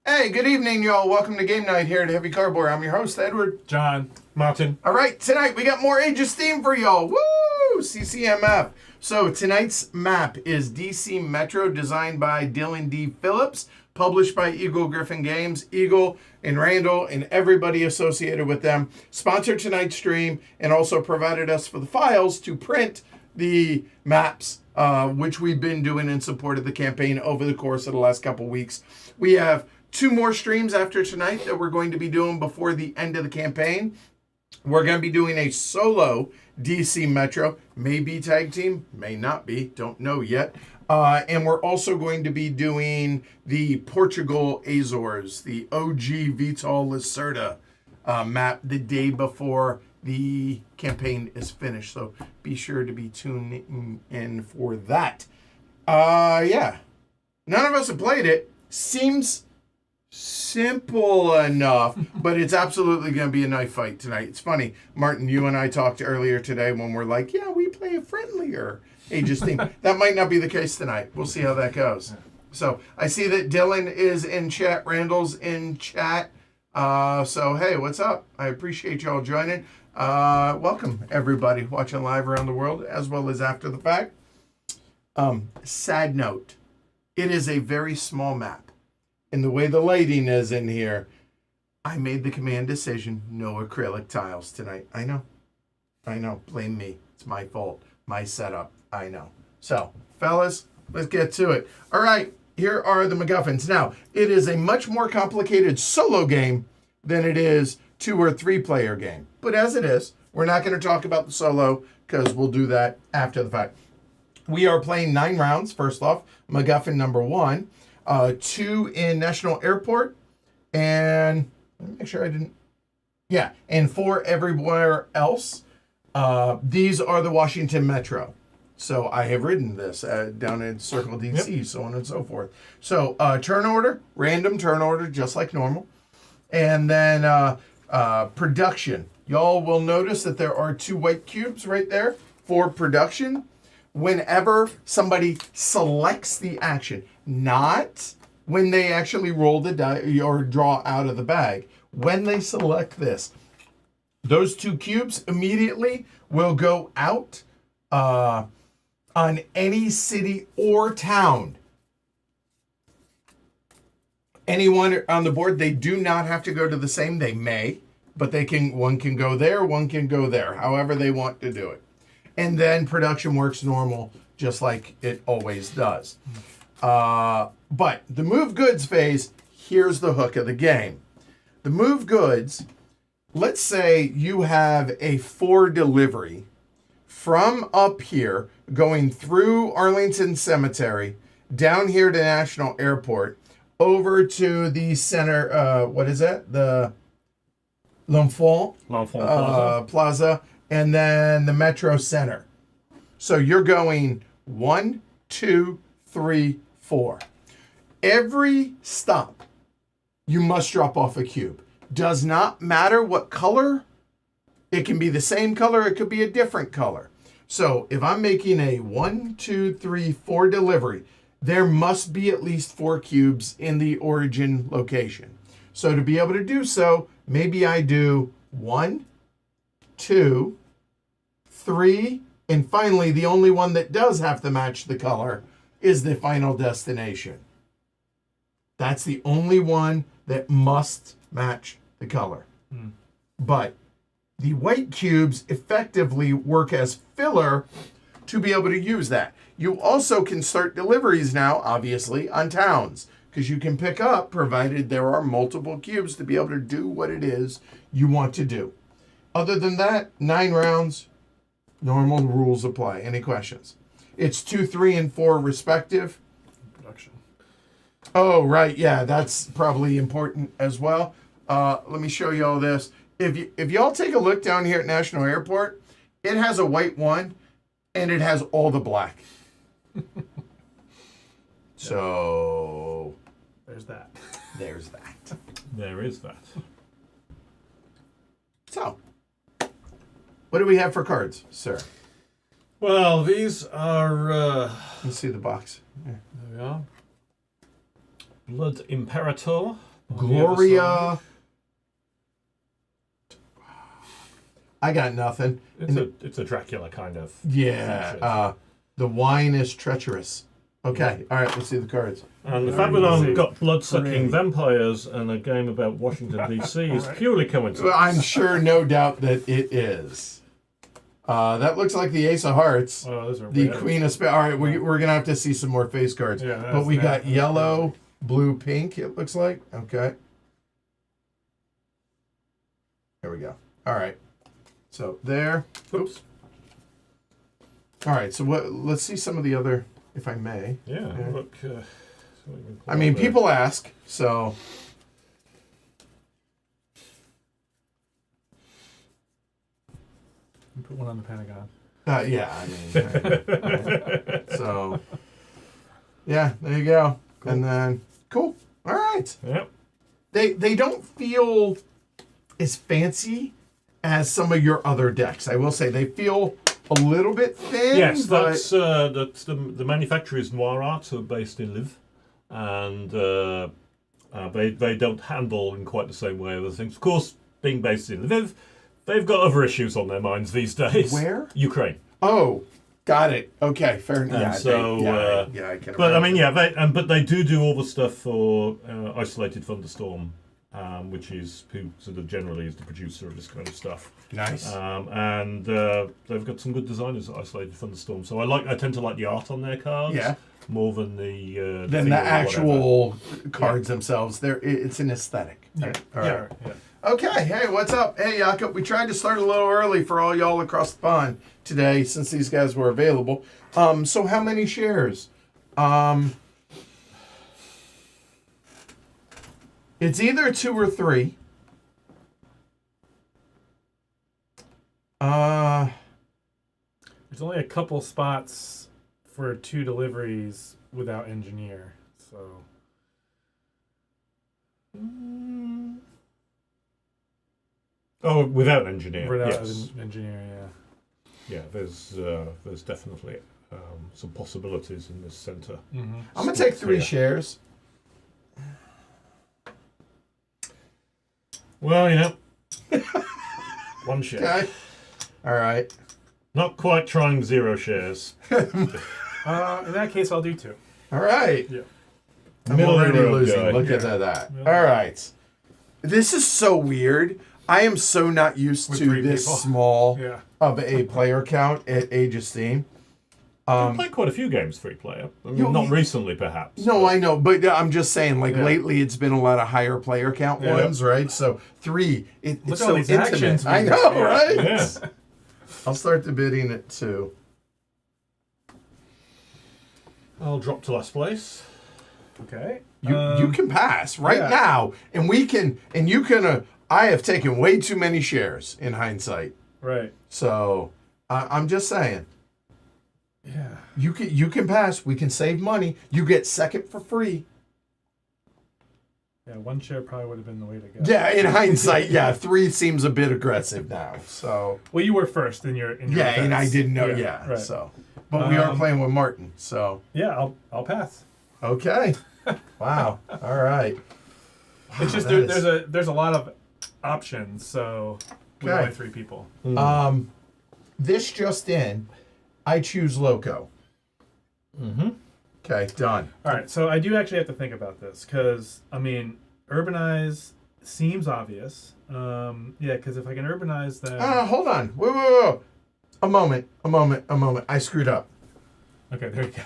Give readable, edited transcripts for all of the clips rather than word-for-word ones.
Hey, good evening, y'all. Welcome to Game Night here at Heavy Cardboard. I'm your host, Edward. John. Martin. All right, tonight we got more Age of Steam for y'all. Woo! CCMF. So tonight's map is DC Metro, designed by Dylan D. Phillips, published by Eagle-Gryphon Games. Eagle and Randall and everybody associated with them sponsored tonight's stream and also provided us for the files to print the maps, which we've been doing in support of the campaign over the course of the last couple weeks. We have 2 more streams after tonight that we're going to be doing before the end of the campaign. We're going to be doing a solo DC Metro. May be tag team, may not be, don't know yet. And we're also going to be doing the Portugal Azores, the OG Vital Lacerda map the day before the campaign is finished. So be sure to be tuning in for that. Yeah. None of us have played it. Seems simple enough, but it's absolutely going to be a knife fight tonight. It's funny, Martin, you and I talked earlier today when we're like, yeah, we play a friendlier Aegis team. That might not be the case tonight. We'll see how that goes. So I see that Dylan is in chat. Randall's in chat. So, hey, what's up? I appreciate y'all joining. Welcome, everybody watching live around the world, as well as after the fact. Sad note, it is a very small map. And the way the lighting is in here, I made the command decision, no acrylic tiles tonight. I know. Blame me. It's my fault. My setup. I know. So, fellas, let's get to it. All right, here are the MacGuffins. Now, it is a much more complicated solo game than it is 2 or 3 player game. But as it is, we're not going to talk about the solo because we'll do that after the fact. We are playing 9 rounds, first off. MacGuffin number 1. 2 in National Airport, and let me make sure I didn't. Yeah, and 4 everywhere else. These are the Washington Metro. So I have ridden this down in Circle DC, so on and so forth. So turn order, random turn order, just like normal. And then production. Y'all will notice that there are 2 white cubes right there for production. Whenever somebody selects the action, not when they actually roll the die or draw out of the bag. When they select this, those 2 cubes immediately will go out on any city or town. Anyone on the board, they do not have to go to the same. They may, but they can. One can go there, one can go there, however they want to do it. And then production works normal, just like it always does. But the move goods phase, here's the hook of the game. The move goods, let's say you have a 4 delivery from up here, going through Arlington Cemetery, down here to National Airport, over to the center, what is that? The L'Enfant Plaza. And then the Metro Center. So you're going 1, 2, 3, 4. Every stop, you must drop off a cube. Does not matter what color. It can be the same color. It could be a different color. So if I'm making a 1, 2, 3, 4 delivery, there must be at least 4 cubes in the origin location. So to be able to do so, maybe I do 1, 2, 3, and finally, the only one that does have to match the color is the final destination. That's the only one that must match the color. But the white cubes effectively work as filler to be able to use that. You also can start deliveries now, obviously, on towns, because you can pick up, provided there are multiple cubes, to be able to do what it is you want to do. Other than that, 9 rounds, normal rules apply. Any questions? It's 2, 3, and 4 respective. Production. Oh, right. Yeah, that's probably important as well. Let me show you all this. If y'all take a look down here at National Airport, it has a white one, and it has all the black. So there's that. There's that. There is that. So, what do we have for cards, sir? Well, these are... Let's see the box. Yeah. There we are. Blood Imperator. on the other Gloria. side. I got nothing. It's a Dracula kind of. Yeah. The wine is treacherous. Okay. All right. Let's see the cards. And the Very Fabulon easy. got blood-sucking Pretty. vampires and a game about Washington, D.C. is purely coincidence. Well, I'm sure, no doubt that it is. That looks like the Ace of Hearts. Oh, those are The weird. Queen of Spades. All right, we're going to have to see some more face cards. Yeah, but we got that's yellow, blue, pink, it looks like. Okay. There we go. All right. So there. Oops. All right, so let's see some of the other if I may. Yeah. Look. I mean, people ask, so. You put one on the Pentagon. Yeah, I mean. Right. So, yeah, there you go. Cool. And then, cool. All right. Yep. They don't feel as fancy as some of your other decks. I will say they feel a little bit thin. Yes, but... that's the manufacturer is Noir Art, so based in Liv, and they don't handle in quite the same way other things. Of course, being based in Lviv, they've got other issues on their minds these days. Where? Ukraine. Oh, got it. Okay, fair enough. Yeah, so, I can. But I mean, yeah, but they do all the stuff for Isolated Thunderstorm, which is who sort of generally is the producer of this kind of stuff. Nice. And they've got some good designers at Isolated Thunderstorm. So I tend to like the art on their cards. Yeah. More than the actual cards themselves. It's an aesthetic. Yeah. All right. Yeah. Okay, hey, what's up? Hey, Jakob, we tried to start a little early for all y'all across the pond today since these guys were available. So how many shares? It's either 2 or 3. There's only a couple spots for 2 deliveries without engineer, so... Oh, without engineer. Without yes. an engineer, yeah. Yeah, there's definitely some possibilities in this center. Mm-hmm. I'm going to take 3 shares. Well, you know, 1 share. Okay. All right. Not quite trying 0 shares. In that case, I'll do 2. All right. Yeah. I'm Middle already of the road losing. guy. Look at that. All right. This is so weird. I am so not used With to 3 this people. small Yeah. of a player count at Age of Steam. I've played quite a few games 3-player. I mean, not recently, perhaps. No, I know, but I'm just saying, like, Yeah. lately it's been a lot of higher player count ones, right? So 3, it's Look at all so these intimate. actions I we know, do. right? Yeah. I'll start the bidding at 2. I'll drop to last place. Okay. You can pass right now, and we can, and you can. I have taken way too many shares in hindsight. Right. So I'm just saying. Yeah. You can pass. We can save money. You get second for free. Yeah, 1 share probably would have been the way to go. Yeah, in hindsight, 3 seems a bit aggressive now. So Well, you were first in your yeah, and I defense. didn't know. Yeah, right. So, but we are playing with Martin. So Yeah, I'll pass. okay. Wow. All right. It's just that there's a lot of options, so with Okay. only 3 people. This just in, I choose Loco. Mm-hmm. Okay, done. All right, so I do actually have to think about this because I mean, urbanize seems obvious. Yeah, because if I can urbanize them. Hold on. Whoa. A moment. I screwed up. Okay, there you go.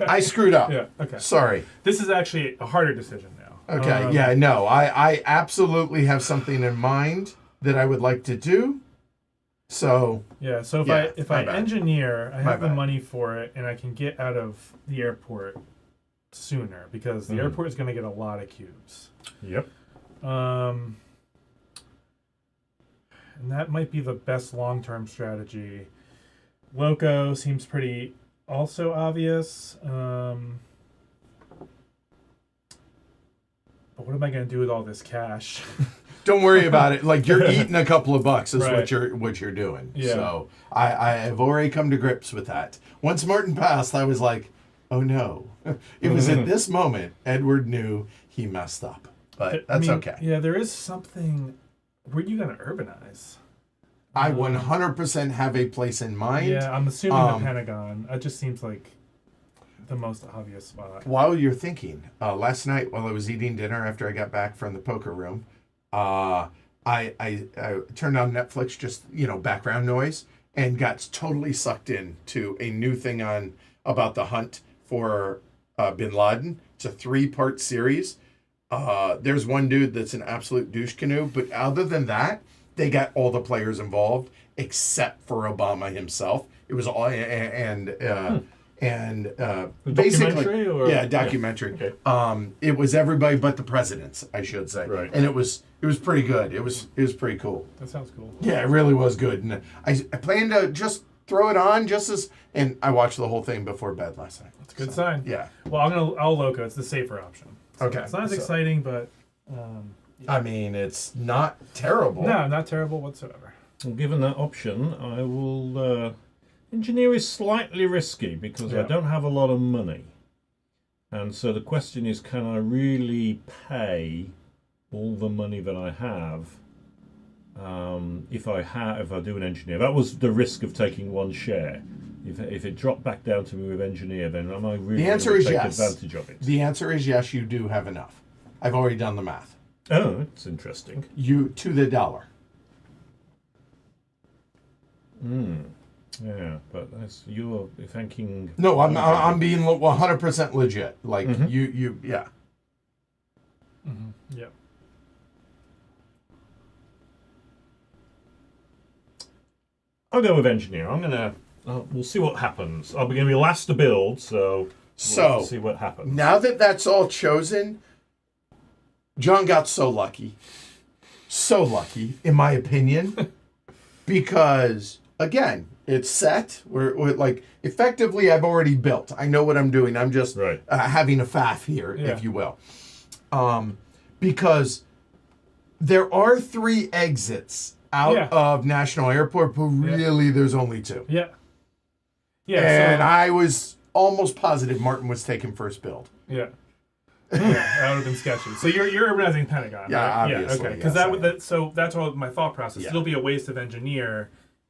I screwed up. Yeah. Okay. Sorry. This is actually a harder decision now. Okay. No. I absolutely have something in mind that I would like to do. So. Yeah. So if my I bad. engineer, I have the bad. money for it, and I can get out of the airport sooner because the airport is going to get a lot of cubes. Yep. And that might be the best long-term strategy. Loco seems pretty also obvious. But what am I going to do with all this cash? Don't worry about it. Like, you're eating a couple of bucks is Right. what you're doing. Yeah. So I have already come to grips with that. Once Martin passed, I was like, oh no. It was at this moment Edward knew he messed up. But that's okay. Yeah, there is something. Where are you going to urbanize? I 100% have a place in mind. Yeah, I'm assuming the Pentagon. It just seems like the most obvious spot. While you're thinking, last night while I was eating dinner after I got back from the poker room, I turned on Netflix, just, background noise, and got totally sucked in to a new thing on about the hunt for Bin Laden. It's a 3-part series. There's one dude that's an absolute douche canoe, but other than that, they got all the players involved except for Obama himself. It was all and and A basically, documentary or documentary. Yeah. Okay. It was everybody but the presidents, I should say, Right. and it was pretty good. It was pretty cool. That sounds cool. Yeah, it really was good, and I plan to just throw it on and I watched the whole thing before bed last night. That's a good sign. Yeah. Well, I'll Loco. It's the safer option. So Okay. It's not as So- exciting, but I mean, it's not terrible. no, not terrible whatsoever. Well, given that option, I will. Engineer is slightly risky because I Yeah. don't have a lot of money, and so the question is, can I really pay all the money that I have? If I do an engineer, that was the risk of taking one share. If it dropped back down to me with engineer, then am I really The answer going is to take yes. advantage of it? The answer is yes. You do have enough. I've already done the math. Oh, that's interesting. You to the dollar. Yeah, but you're thanking. No, I'm being 100% legit. Like Mhm. you yeah. Mm-hmm. Yeah. I'll go with engineer. I'm gonna. We'll see what happens. I'll be gonna be last to build, so we'll see what happens. Now that that's all chosen, John got so lucky, in my opinion, because again, it's set. We're like effectively, I've already built. I know what I'm doing. I'm just Right. having a faff here, Yeah. if you will, because there are 3 exits out Yeah. of National Airport, but really there's only 2. Yeah. Yeah. And so, I was almost positive Martin was taking first build. yeah. Yeah, that would have been sketchy. So you're urbanizing Pentagon. Yeah, right? obviously, okay. Because yes, that's all my thought process. Yeah. It'll be a waste of engineer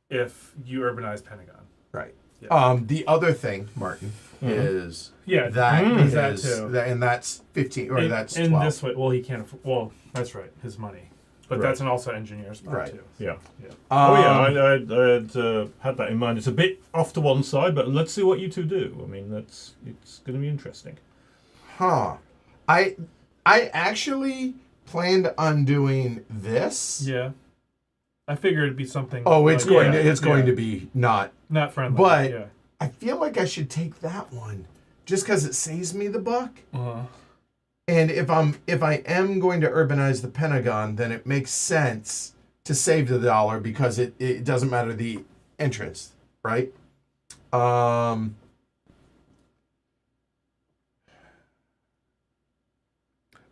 if you urbanize Pentagon. Right. Yeah. The other thing, Martin, is Yeah. that there's is that too. and that's 15 or that's in 12. this way. Well, he can't. Well, that's right. His money, but Right. that's an also engineer's part Right. too. Yeah. Yeah. Oh yeah, I had that in mind. It's a bit off to one side, but let's see what you two do. I mean, it's going to be interesting. Huh. I actually planned on doing this. Yeah. I figured it'd be something. Oh, it's like- going yeah, to it's going yeah. to be not. Not friendly. But yeah. I feel like I should take that one just cuz it saves me the buck. Uh-huh. And if I am going to urbanize the Pentagon, then it makes sense to save the dollar because it doesn't matter the entrance, right?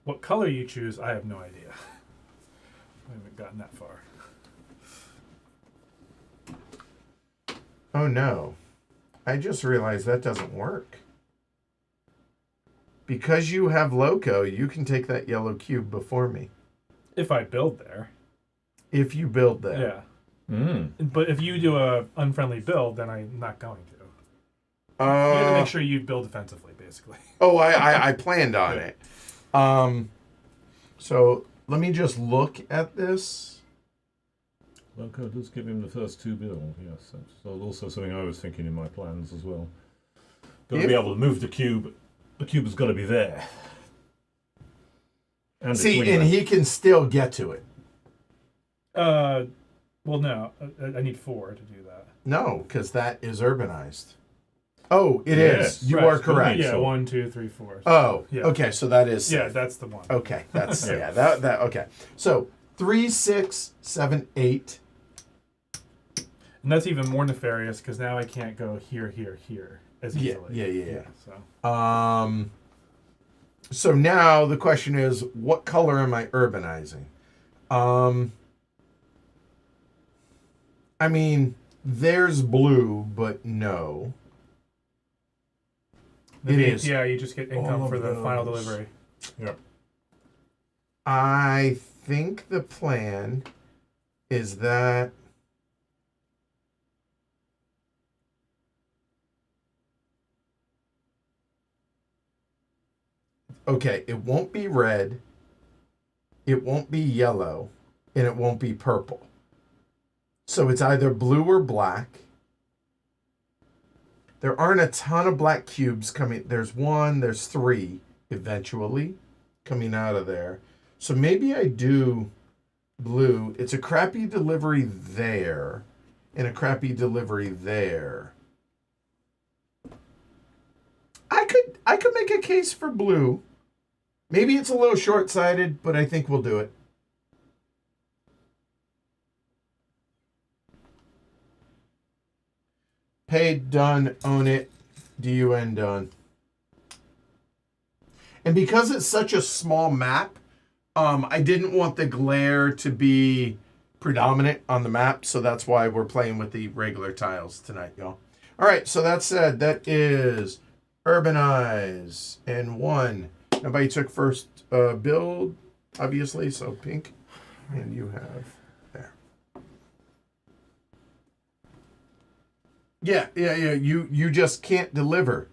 What color you choose, I have no idea. I haven't gotten that far. Oh no. I just realized that doesn't work. Because you have Loco, you can take that yellow cube before me. If I build there. If you build there. Yeah. But if you do a unfriendly build, then I'm not going to. You have to make sure you build defensively, basically. Oh, I planned on it. So let me just look at this. Loco does give him the first 2 build, yes. That's also something I was thinking in my plans as well. Got to be able to move the cube. The cube has got to be there. And See, it's and wingman. he can still get to it. Well, no. I need 4 to do that. No, because that is urbanized. Oh, it Yes, is. You right. are correct. Yeah, So- 1, 2, 3, 4. Oh, Yeah. okay. So that is. Yeah, safe. that's the one. Okay, that's Yeah. that okay. So 3, 6, 7, 8. And that's even more nefarious because now I can't go here as Yeah, easily. yeah. So So now the question is, what color am I urbanizing? I mean, there's blue, but no. It is. Yeah, you just get income all for of the final those. delivery. Yep. I think the plan is that okay, it won't be red, it won't be yellow, and it won't be purple. So it's either blue or black. There aren't a ton of black cubes coming. There's 1, there's 3 eventually coming out of there. So maybe I do blue. It's a crappy delivery there and a crappy delivery there. I could make a case for blue. Maybe it's a little short-sighted, but I think we'll do it. Paid, done, own it, DUN, done. And because it's such a small map, I didn't want the glare to be predominant on the map, so that's why we're playing with the regular tiles tonight, y'all. All right, so that said, that is Urbanize and 1. Nobody took first build, obviously, so pink. And you have there. Yeah. You just can't deliver,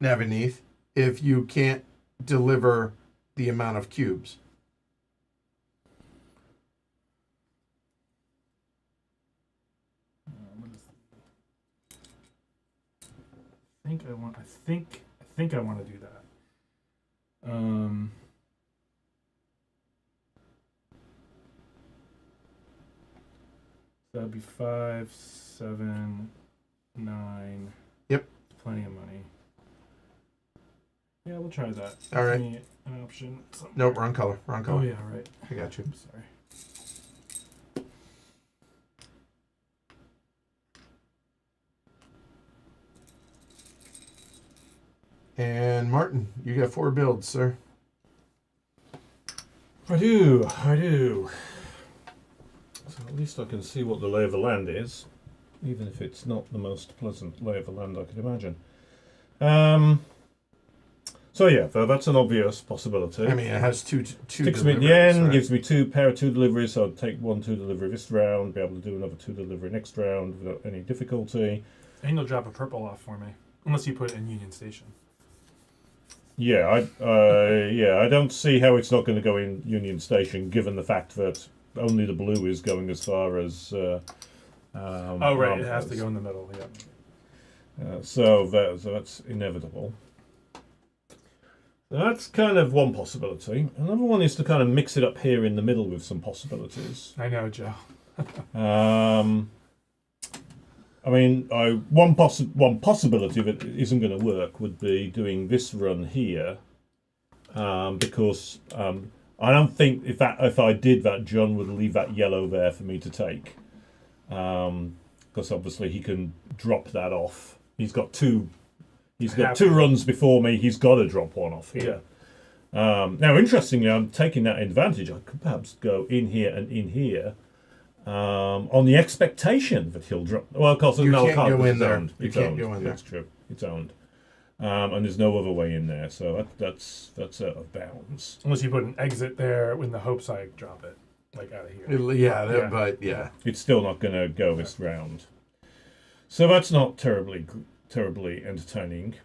Navaneeth, if you can't deliver the amount of cubes. I think I want to do that. That'd be 5, 7, 9. Yep. Plenty of money. Yeah, we'll try that. All right. Give me an option. Somewhere. Nope, wrong color. Wrong color. Oh yeah, right. I got you. Sorry. And Martin, you got 4 builds, sir. I do. So at least I can see what the lay of the land is, even if it's not the most pleasant lay of the land I could imagine. So yeah, that's an obvious possibility. I mean, it has two Sticks me at the end, right? Gives me 2 pair of 2 deliveries, so I'll take 1 2 delivery this round, be able to do another 2 delivery next round without any difficulty. And you'll drop a purple off for me, unless you put it in Union Station. Yeah, I don't see how it's not going to go in Union Station, given the fact that only the blue is going as far as. It has to go in the middle. Yeah. So that's inevitable. That's kind of one possibility. Another one is to kind of mix it up here in the middle with some possibilities. I know, Joe. I mean, one possibility that isn't going to work would be doing this run here, because I don't think if I did that, John would leave that yellow there for me to take, because obviously he can drop that off. He's got 2 runs before me. He's got to drop 1 off here. Now, interestingly, I'm taking that advantage. I could perhaps go in here and in here. On the expectation that he'll drop. Well, of course, you can't go in there. You can't go in there. That's true. It's owned, and there's no other way in there. So that's out of bounds. Unless you put an exit there in the hopes I drop it, like out of here. But yeah, it's still not going to go this round. So that's not terribly entertaining.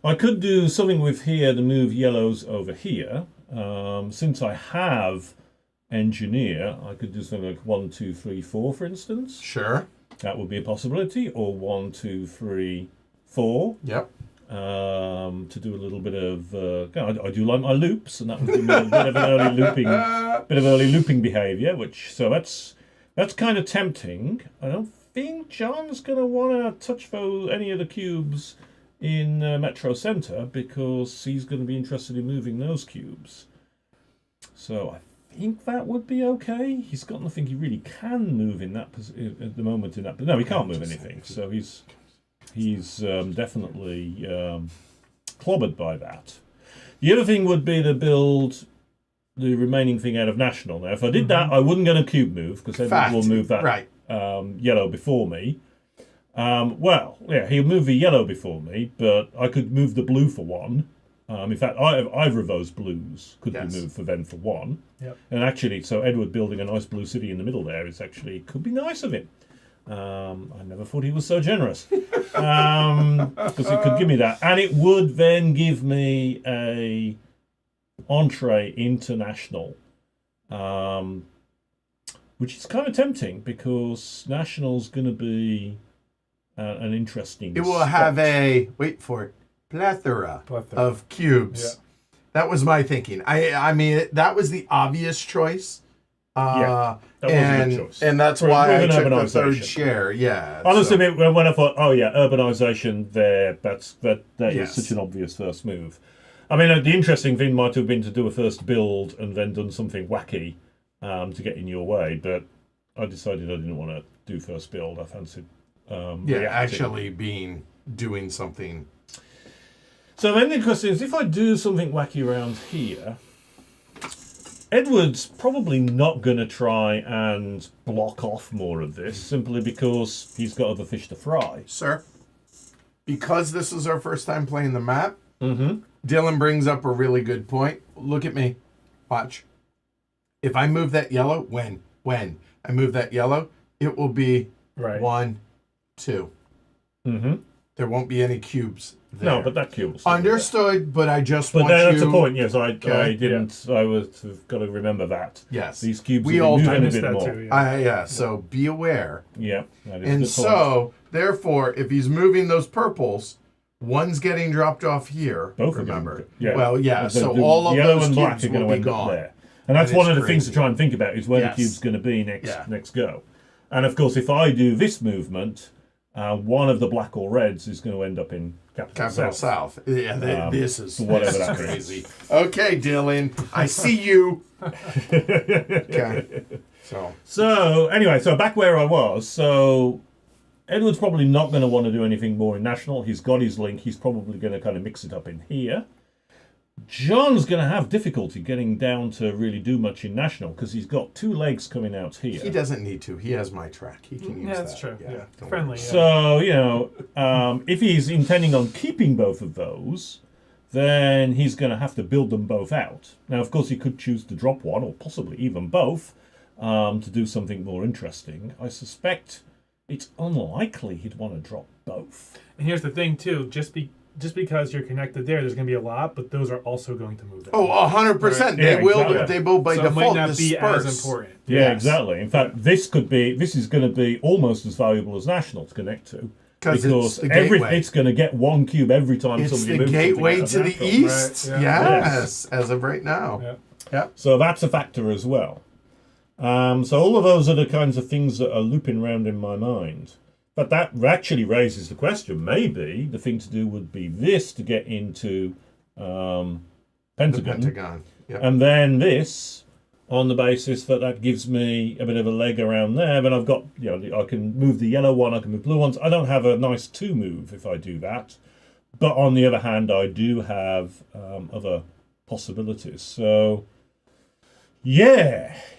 I could do something with here to move yellows over here. Since I have engineer, I could do something like 1 2 3 4, for instance. Sure, that would be a possibility. Or 1 2 3 4. Yep. To do a little bit of I do like my loops, and that would be a bit of an early looping behaviour. So that's kind of tempting. I don't think John's going to want to touch any of the cubes in Metro Centre, because he's going to be interested in moving those cubes. So I think that would be okay. He's got nothing he really can move in that at the moment. But no, he can't move anything. So he's definitely clobbered by that. The other thing would be to build the remaining thing out of National. Now, if I did that, I wouldn't get a cube move, because Edward will move that yellow before me. He'll move the yellow before me, but I could move the blue for 1. In fact, either of those blues could be moved for 1. Yep. And actually, so Edward building a nice blue city in the middle there could be nice of him. I never thought he was so generous, because it could give me that, and it would then give me a entree into National, which is kind of tempting, because National's going to be an interesting. It will have a plethora of cubes. Yeah. That was my thinking. I mean, that was the obvious choice. Yeah, that was a good choice. And that's With why I an took the third urbanisation. share. Yeah. Honestly, so- when I thought, oh yeah, urbanisation there, that is Yes. such an obvious first move. I mean, the interesting thing might have been to do a first build and then done something wacky to get in your way, but I decided I didn't want to do first build. I fancied reacting. actually doing something. So then the question is, if I do something wacky around here, Edward's probably not going to try and block off more of this, simply because he's got other fish to fry. Sir, because this is our first time playing the map, Dylan brings up a really good point. Look at me. Watch. If I move that yellow, when I move that yellow, it will be Right. 1, 2. There won't be any cubes there. No, but that cube will still be there. Understood, but I just But want you... that's the point, yes. I Okay. didn't. I was got to remember that. Yes. These cubes We will all be do. moving a missed bit that more. too, yeah. Yeah, so be aware. Yeah, that is And a good point. so, therefore, if he's moving those purples, one's getting dropped off here. Both remember. of them. Yeah. Well, yeah, The- so the all of yellow those and black cubes are going will to be end up gone. there. And that's And one it's of the things to crazy. try and think about is where Yes. the cube's going to be next Yeah. next go. And of course, if I do this movement, one of the black or reds is going to end up in Capital South. Yeah, this is whatever this is that crazy. Okay, Dylan, I see you. Okay. So anyway, so back where I was. So Edward's probably not going to want to do anything more in national. He's got his link. He's probably going to kind of mix it up in here. John's going to have difficulty getting down to really do much in national because he's got two legs coming out here. He doesn't need to. He has my track. He can use that. Yeah, that's true. Yeah. don't Friendly. worry. Yeah. So, if he's intending on keeping both of those, then he's going to have to build them both out. Now, of course, he could choose to drop one or possibly even both to do something more interesting. I suspect it's unlikely he'd want to drop both. And here's the thing too, just because you're connected there's going to be a lot, but those are also going to move. Oh, 100%. Right. They Yeah, will. exactly. They will by so default it might not be disperse. as important. Yeah, Yes. exactly. In fact, this is going to be almost as valuable as national to connect to. Because it's the every gateway. it's going to get one cube every time It's somebody the moves gateway something out to of the national. east. Right, yeah. Yes, as of right now. Yeah. Yeah. So that's a factor as well. So all of those are the kinds of things that are looping around in my mind. But that actually raises the question. Maybe the thing to do would be this to get into The Pentagon. Pentagon. Yep. And then this on the basis that gives me a bit of a leg around there. Then I've got, I can move the yellow one, I can move blue ones. I don't have a nice 2 move if I do that. But on the other hand, I do have other possibilities. So,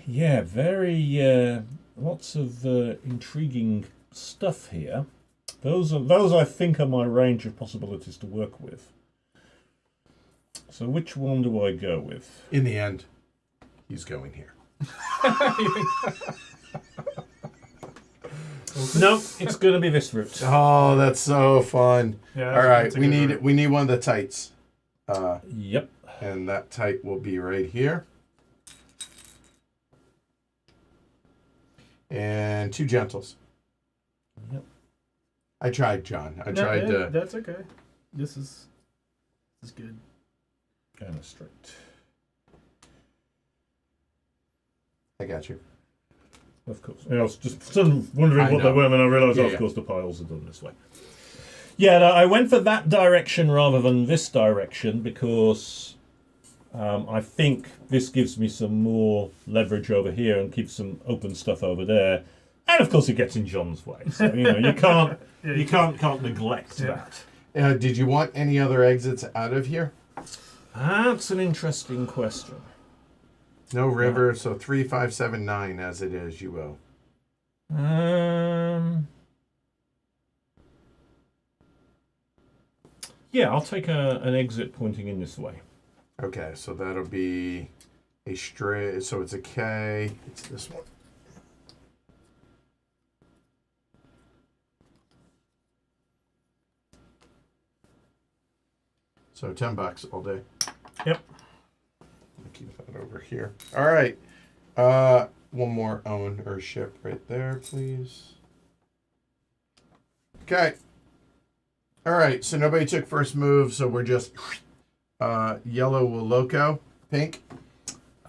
very lots of intriguing stuff here. Those I think are my range of possibilities to work with. So which one do I go with? In the end, he's going here. No, it's going to be this route. Oh, that's so fun. Yeah, All right, that's a we good need route. we need one of the tights. Yep. And that tight will be right here. And 2 gentles. Yep. I tried, John. I tried to. That's okay. This is good. Kind of straight. I got you. Of course. I was just sort of wondering I what they know. were, and I realised, Yeah, of yeah. course, the piles are done this way. Yeah, no, I went for that direction rather than this direction because I think this gives me some more leverage over here and keeps some open stuff over there. And of course, it gets in John's way. So you can't can't neglect Yeah. that. Did you want any other exits out of here? That's an interesting question. No river, so 3, 5, 7, 9 as it is, you will. Yeah, I'll take an exit pointing in this way. Okay, so that'll be a straight, so it's a K. It's this one. So $10 all day. Yep. I'll keep that over here. All right. One more own or ship right there, please. Okay. All right. So nobody took first move, so we're just yellow will loco, pink.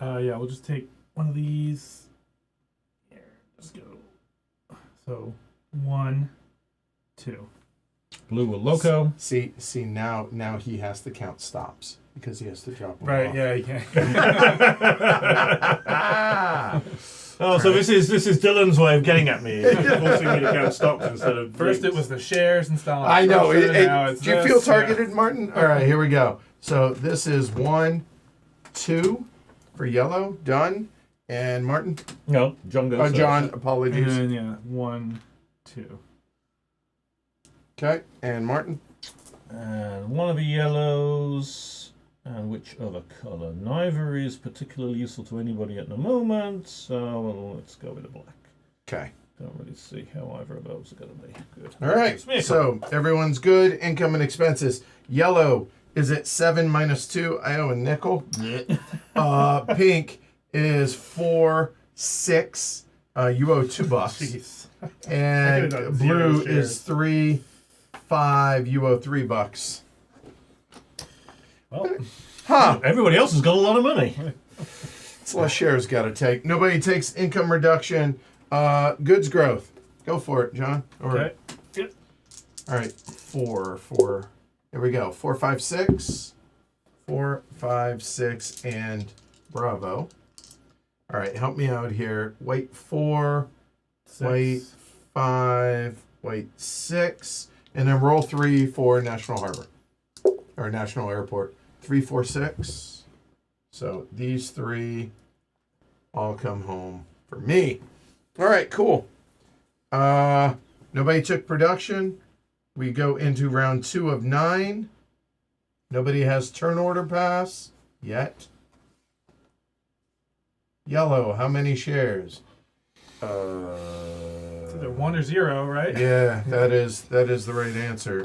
Yeah, we'll just take one of these So 1, 2. Blue will loco. See, now he has to count stops because he has to drop them Right, off. yeah, you can. Oh, so this is Dylan's way of getting at me, forcing me to count stocks instead of. First it was the shares and stuff. I know. Now it's Do you this, feel targeted, Martin? All right, here we go. So this is 1, 2 for yellow. Done. And Martin? No, John goes. first. John, And apologies. then, yeah, 1, 2. Okay, and Martin? And one of the yellows, and which other colour? Neither is particularly useful to anybody at the moment, so well, let's go with the black. Okay. Don't really see how either of those are going to be good. All right, so everyone's good. Income and expenses. Yellow is at 7 minus 2. I owe a nickel. Pink is 4, 6. You owe $2. Jeez. And could've done zero blue shares. is 3, 5. You owe $3. Well, Huh. Everybody else has got a lot of money. It's less shares got to take. Nobody takes income reduction. Goods growth. Go for it, John. okay. Good. All right, 4. Here we go. 4, 5, 6. 4, 5, 6, and bravo. All right, help me out here. Wait 4, 6. wait 5, wait 6, and then roll 3 for National Harbor or National Airport. 3, 4, 6. So these 3 all come home for me. All right, cool. Nobody took production. We go into round 2 of 9. Nobody has turn order pass yet. Yellow, how many shares? It's either 1 or 0, right? Yeah, that is the right answer.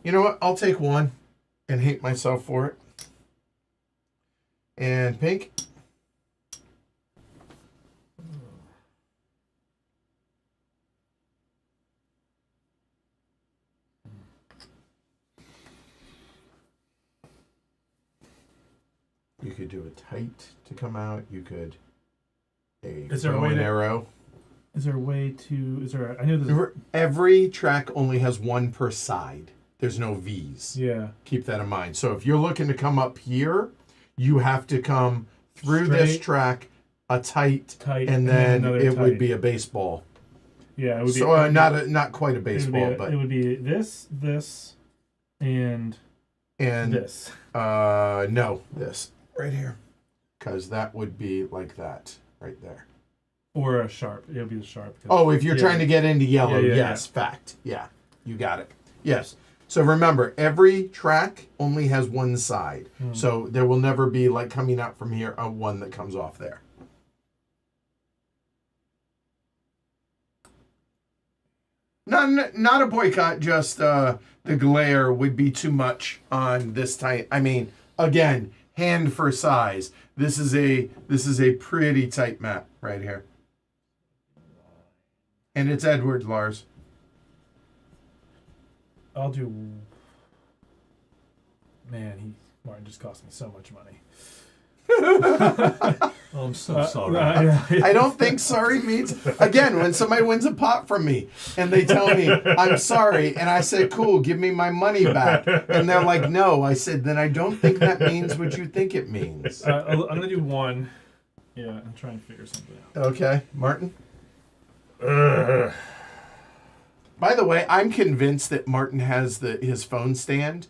You know what? I'll take 1 and hate myself for it. And pink. You could do a tight to come out. You could Is there a bow way and to- arrow. Is there a way to... Is there... I know there's... Every track only has 1 per side. There's no V's. Yeah. Keep that in mind. So if you're looking to come up here, you have to come through this Straight. track, a tight, Tight. and then another it would tight. be a baseball. Yeah, it would be... So not quite a baseball, it would be this, and and this. no, this right here, because that would be like that right there. Or a sharp. It would be the sharp. Oh, if you're Yeah. trying to get into yellow, Yeah, yes, fact, yeah, you got it. Yes. So remember, every track only has 1 side, so there will never be like coming out from here a 1 that comes off there. Not a boycott. Just the glare would be too much on this tight. I mean, again, hand for size. This is a pretty tight map right here, and it's Edward, Lars. I'll do... Man, Martin just cost me so much money. Oh, I'm so sorry. I don't think sorry means, again, when somebody wins a pot from me and they tell me, I'm sorry, and I say, cool, give me my money back. And they're like, no. I said, then I don't think that means what you think it means. I'm going to do 1. Yeah, I'm trying to figure something out. Okay, Martin? By the way, I'm convinced that Martin has his phone stand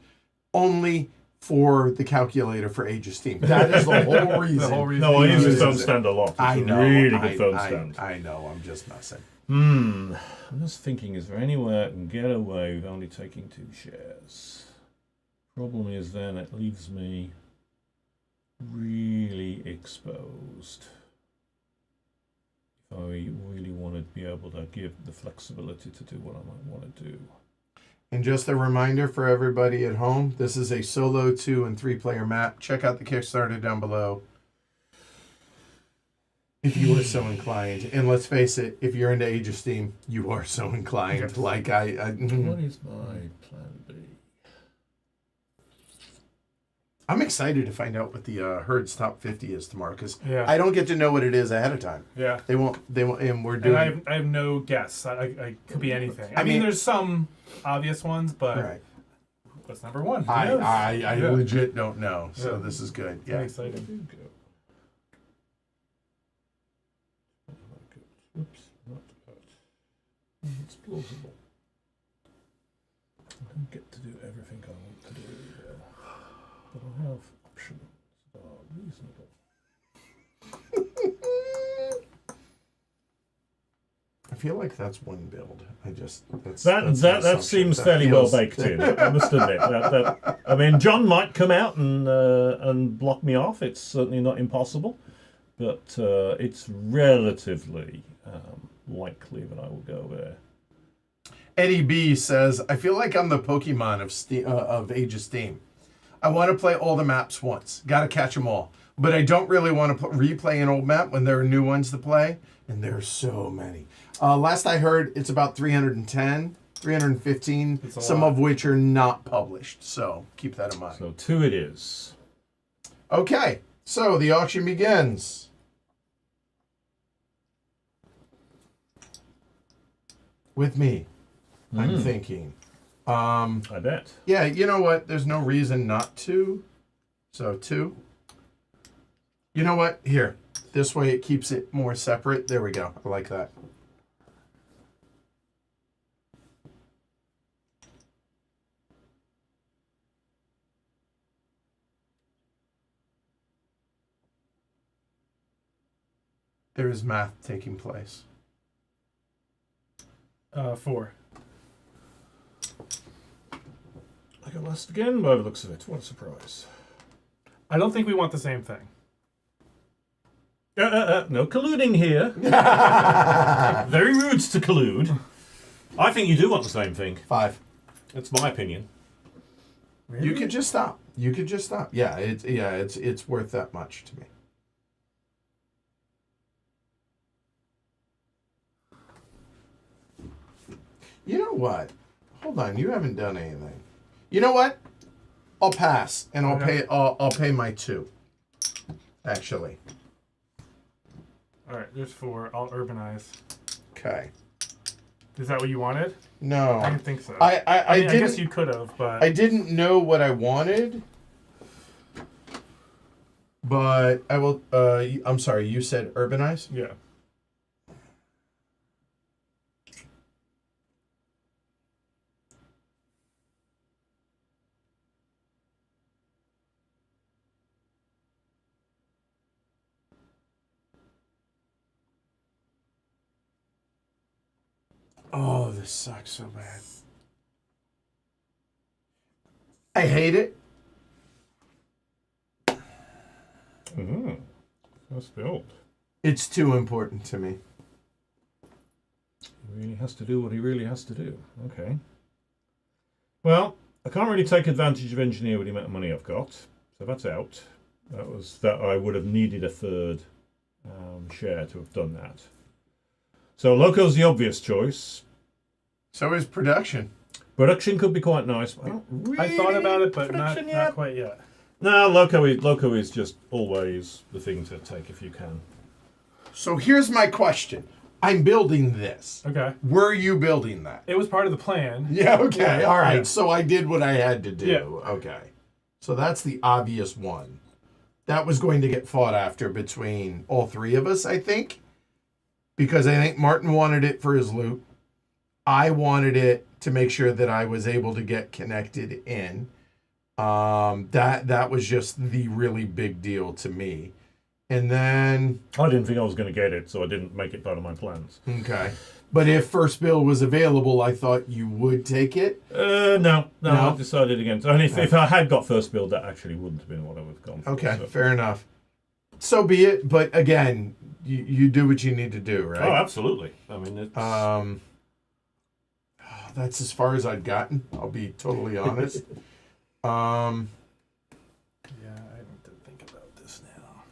only for the calculator for Age of Steam. That is the whole reason. The whole reason. No, I he use the uses phone it. stand a lot. It's I know. a really good phone stand. I know. I'm just messing. I'm just thinking, is there anywhere I can get away with only taking 2 shares? Problem is then it leaves me really exposed. If I really want to be able to give the flexibility to do what I might want to do. And just a reminder for everybody at home, this is a solo 2 and 3 player map. Check out the Kickstarter down below. If you were so inclined. And let's face it, if you're into Age of Steam, you are so inclined. Yep. Like What is my plan B? I'm excited to find out what the Herd's top 50 is tomorrow because Yeah. I don't get to know what it is ahead of time. Yeah. They won't, and we're And doing. I have no guess. I could be anything. I I mean, mean- there's some obvious ones, but Right. what's number one? Who I knows? Yeah. legit don't know. So Yeah. this is good. Very Yeah. exciting. Oops, not that. It's plausible. I don't get to do everything I want to do, but I have options that are reasonable. I feel like that's one build. That's That an assumption. seems That fairly well feels- baked in. I must admit. I mean, John might come out and block me off. It's certainly not impossible, but it's relatively likely that I will go there. Eddie B says, I feel like I'm the Pokemon of Age of Steam. I want to play all the maps once. Got to catch them all. But I don't really want to replay an old map when there are new ones to play. And there's so many. Last I heard, it's about 310, 315, It's a some lot. of which are not published. So keep that in mind. So 2 it is. Okay, so the auction begins. With me, I'm thinking. I bet. Yeah, you know what? There's no reason not to. So 2. You know what? Here. This way it keeps it more separate. There we go. I like that. There is math taking place. 4. I got last again by the looks of it. What a surprise. I don't think we want the same thing. No colluding here. Very rude to collude. I think you do want the same thing. 5. That's my opinion. You could just stop. You could just stop. Yeah, it's worth that much to me. You know what? Hold on, you haven't done anything. You know what? I'll pass and I'll Okay. pay I'll pay my 2. Actually. All right, there's 4. I'll urbanize. Okay. Is that what you wanted? No. I didn't think so. I I didn't guess you could have, but I didn't know what I wanted. But I will I'm sorry, you said urbanize? yeah. Oh, this sucks so bad. I hate it. First build. It's too important to me. He really has to do what he really has to do. Okay. Well, I can't really take advantage of engineer with the amount of money I've got, so that's out. That I would have needed a third share to have done that. So Loco's the obvious choice. So is production. Production could be quite nice. I don't really I thought about need it, but production not quite yet. No, Loco is just always the thing to take if you can. So here's my question. I'm building this. Okay. Were you building that? It was part of the plan. Yeah, okay. Yeah, All right. yeah. So I did what I had to do. Yeah. Okay. So that's the obvious one. That was going to get fought after between all 3 of us, I think. Because I think Martin wanted it for his loot. I wanted it to make sure that I was able to get connected in. That was just the really big deal to me. And then, I didn't think I was going to get it, so I didn't make it part of my plans. okay. But if first bill was available, I thought you would take it. No, No? I decided against. And if I had got first build, that actually wouldn't have been what I would have gone for. Okay, so. fair enough. So be it. But again, you do what you need to do, Oh, right? absolutely. I mean, it's... That's as far as I'd gotten. I'll be totally honest. Yeah, I need to think about this now.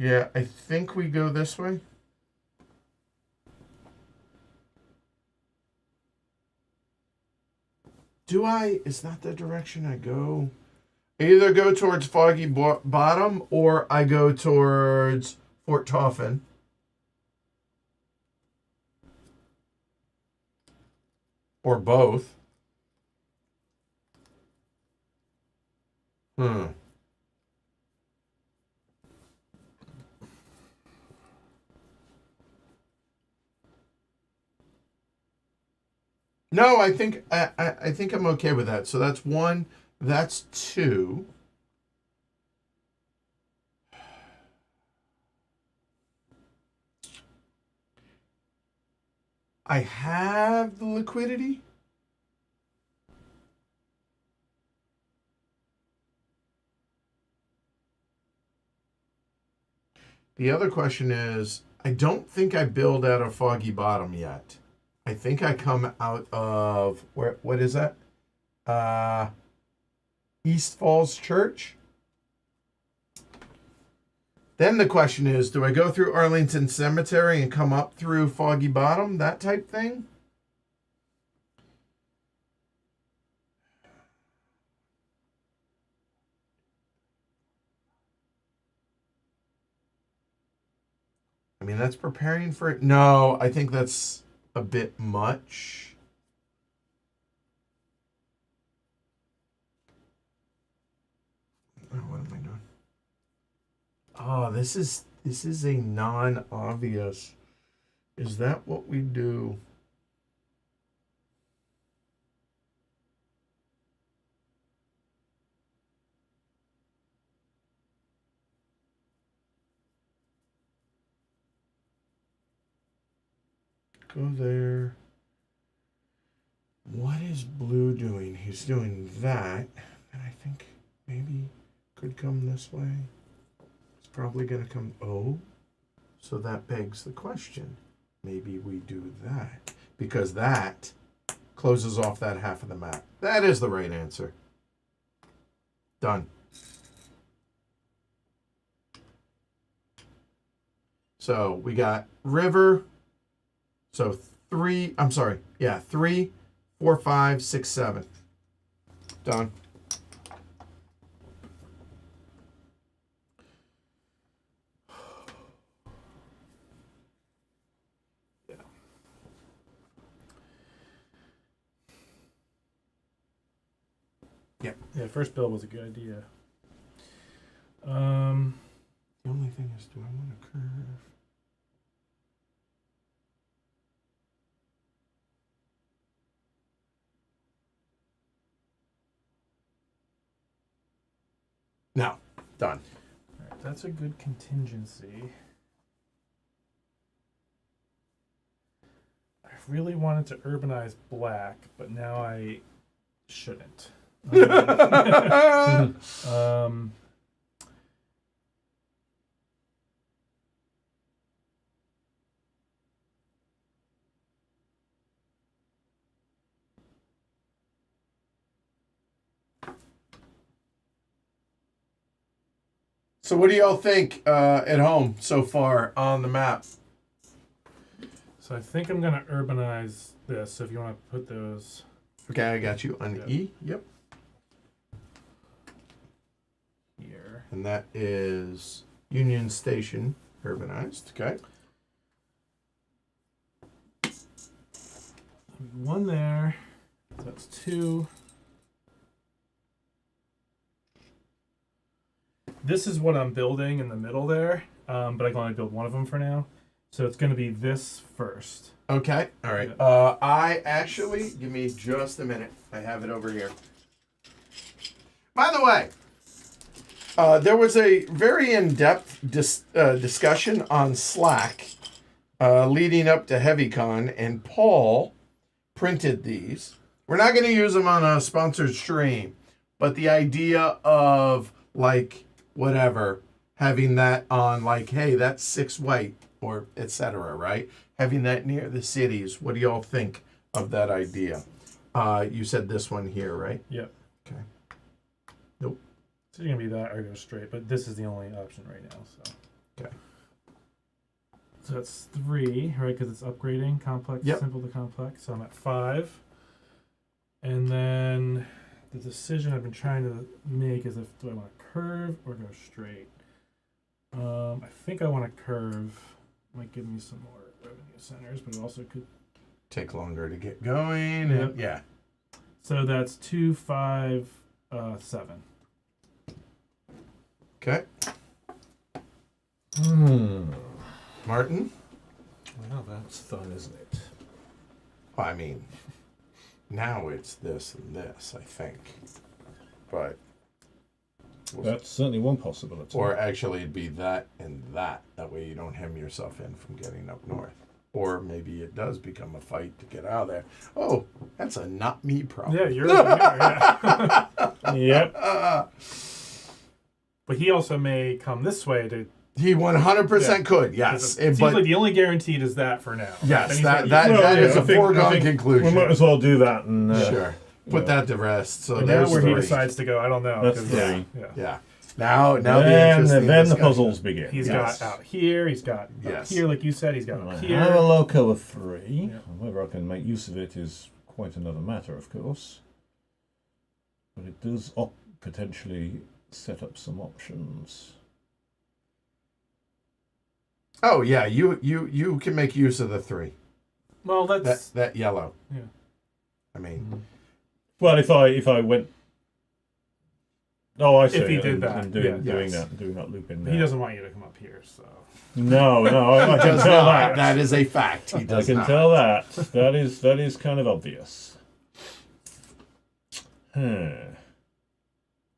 Yeah, I think we go this way. Do I? Is that the direction I go? I either go towards Foggy Bottom or I go towards Fort Toffin. Or both. No, I think I think I'm okay with that. So that's one. That's two. I have the liquidity. The other question is, I don't think I build out of Foggy Bottom yet. I think I come out of where? What is that? East Falls Church. Then the question is, do I go through Arlington Cemetery and come up through Foggy Bottom? That type thing. I mean, that's preparing for it. No, I think that's a bit much. Oh, what am I doing? Oh, this is a non-obvious. Is that what we do? Go there. What is blue doing? He's doing that. And I think maybe could come this way. It's probably going to come... Oh. So that begs the question. Maybe we do that. Because that closes off that half of the map. That is the right answer. Done. So we got river... So 3, 4, 5, 6, 7. Done. Yeah. Yep. Yeah, first build was a good idea. The only thing is, do I want to curve? No. Done. All right, that's a good contingency. I really wanted to urbanize black, but now I shouldn't. So what do y'all think at home so far on the map? So I think I'm gonna urbanize this. So if you want to put those, Okay, I got you on E. Yep. here. And that is Union Station urbanized. Okay. One there. So that's 2. This is what I'm building in the middle there, but I can only build one of them for now. So it's going to be this first. Okay. All right. Yeah. I actually, give me just a minute. I have it over here. By the way, there was a very in-depth discussion on Slack leading up to HeavyCon, and Paul printed these. We're not going to use them on a sponsored stream, but the idea of, like, whatever, having that on, like, hey, that's 6 white, or etc., right? Having that near the cities. What do y'all think of that idea? You said this one here, right? Yep. Okay. Nope. So you're going to be that or go straight, but this is the only option right now. So. Okay. So that's 3, right? Because it's upgrading complex, Yep. simple to complex. So I'm at 5. And then the decision I've been trying to make is do I want to curve or go straight? I think I want to curve. Might give me some more revenue centers, but it also could Take longer to get going. Yep. And, yeah. So that's 2, 5, 7. Okay. Martin? Well, that's fun, isn't it? Well, I mean, now it's this and this, I think. But. That's certainly one possibility. Or actually, it'd be that and that. That way you don't hem yourself in from getting up north. Or maybe it does become a fight to get out of there. Oh, that's a not me problem. Yeah, you're over here, yeah. Yep. But he also may come this way to. He 100% could, yes. It seems like the only guaranteed is that for now. Yes, Then that is I a think foregone conclusion. We might as well do that and Sure. Put that to rest. So and now there's where he 3. decides to go, I don't know. That's 'cause, 3. Yeah. Now the then interesting the discussion. puzzles begin. He's Yes. got out here. He's got up Yes. here, like you said. He's got I up have a here. loco of 3. Yeah. Whether I can make use of it is quite another matter, of course. But it does potentially set up some options. Oh yeah, you can make use of the 3. Well, that's That yellow. yeah. I mean, Well, if I went. Oh, I see. If he did that, and doing yes. that loop in there. He doesn't want you to come up here, so. No, I can does tell not. that. That is a fact. He I does can not. tell that. That is kind of obvious.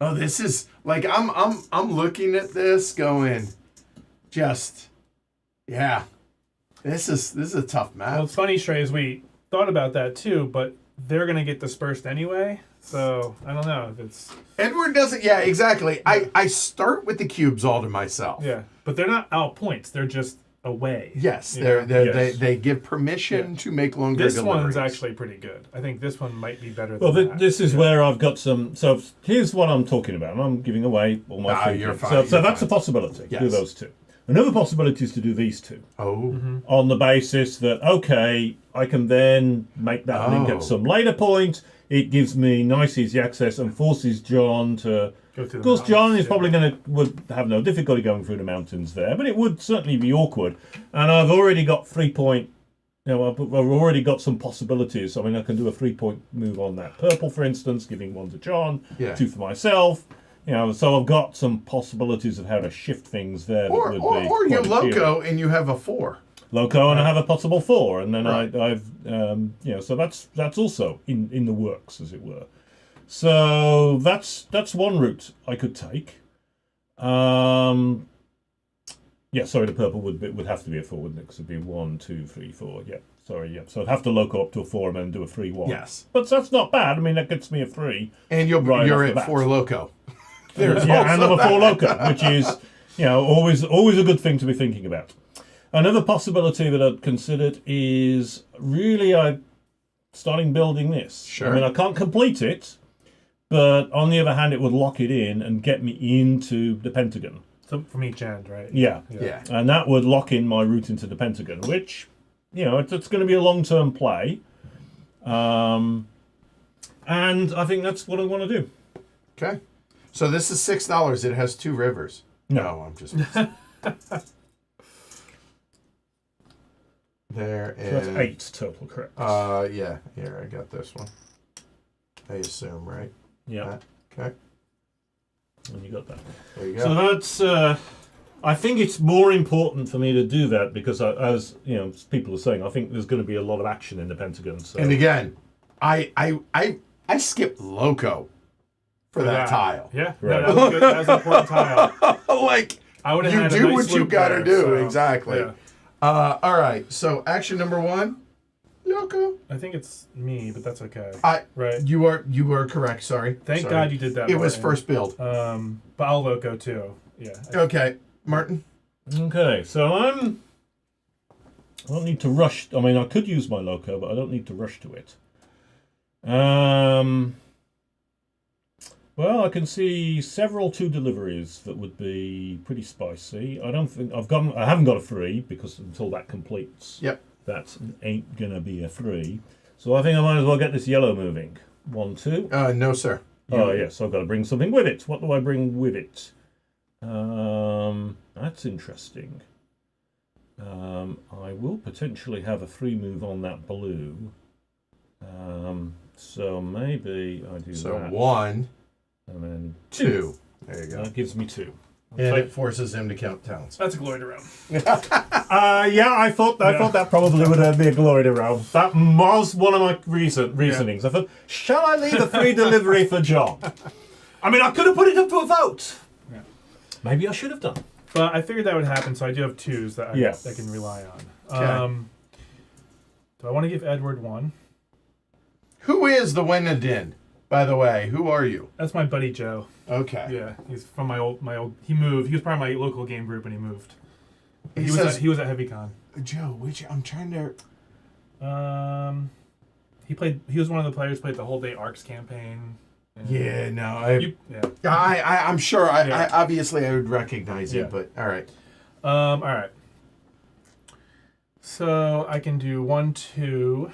Oh, this is like I'm looking at this going, just yeah. This is a tough Well, map. it's funny, Shrey, is we thought about that too, but they're gonna get dispersed anyway. So I don't know if it's Edward doesn't. Yeah, exactly. I start with the cubes all to myself. yeah, but they're not out points. They're just away. Yes, Yeah. they give permission to make longer This deliveries. one's actually pretty good. I think this one might be better. Well, than that. this is where I've got some. So here's what I'm talking about. I'm giving away all my Ah, thinking. you're fine, So you're that's fine. a possibility. Yes. Do those 2. Another possibility is to do these 2 Oh, on the basis that okay, I can then make that link Oh. at some later point. It gives me nice easy access and forces John to. Go through Of the course, John mountains, is yeah. probably would have no difficulty going through the mountains there, but it would certainly be awkward. And I've already got 3-point. I've already got some possibilities. I mean, I can do a 3-point move on that purple, for instance, giving 1 to John, Yeah. 2 for myself. So I've got some possibilities of how to shift things there. or that would be or you quite appealing. loco and you have a 4. Loco, and I have a possible 4, and then Right. I've so that's also in the works, as it were. So that's one route I could take. Sorry, the purple would have to be a 4, wouldn't it? Because it'd be 1, 2, 3, 4. Yeah, sorry, yeah. So I'd have to loco up to a 4 and then do a 3-1. Yes, but that's not bad. I mean, that gets me a 3. and Right you're off the at bat. 4 loco. There's Yeah, also and I'm a that. 4 loco, which is always a good thing to be thinking about. Another possibility that I'd considered is really starting building this. Sure. I mean, I can't complete it, but on the other hand, it would lock it in and get me into the Pentagon. So from each end, right? Yeah. Yeah. And that would lock in my route into the Pentagon, which, it's going to be a long-term play. And I think that's what I want to do. Okay. So this is $6. It has 2 rivers. No. I'm just. There So that's is 8 total, correct? yeah. Here, I got this one. I assume, right? Yeah. Okay. And you got that. There you go. So that's. I think it's more important for me to do that because, as people are saying, I think there's going to be a lot of action in the Pentagon. So. And again, I skipped loco for that tile. Yeah, Right. no, that was good. That was an important tile. Like I would have you had a do nice what you loop got to there, do so, exactly. yeah. All right. So action number 1, loco. I think it's me, but that's okay. Right. You are correct. Sorry. Thank Sorry. God you did that. It was Martin. first build. But I'll loco too. Yeah. Okay, Martin. Okay, so I don't need to rush. I mean, I could use my loco, but I don't need to rush to it. Well, I can see several 2 deliveries that would be pretty spicy. I don't think I haven't got a 3 because until that completes, Yep. that ain't gonna be a 3. So I think I might as well get this yellow moving. 1, 2. No, sir. Oh yes, I've got to bring something with it. What do I bring with it? That's interesting. I will potentially have a 3 move on that blue. So maybe I do So that. 1, And then 2. There you go. That gives me 2. And it forces him to count towns. That's a glory to round. Yeah, I thought that probably would be a glory to round. That was one of my reasonings. I thought, shall I leave a 3 delivery for John? I mean, I could have put it up to a vote. Yeah. Maybe I should have done. But I figured that would happen, so I do have 2s that I can rely on. Okay. Do I want to give Edward 1? Who is the Wenadin, by the way? Who are you? That's my buddy Joe. Okay. Yeah, he's from my old. He moved. He was part of my local game group, and he moved. He was says- at HeavyCon. Joe, I'm trying to... He was one of the players who played the whole day Arcs campaign. And Yeah, no, I'm sure. Yeah. I obviously I would recognize Yeah. it, but all right. All right. So I can do 1, 2.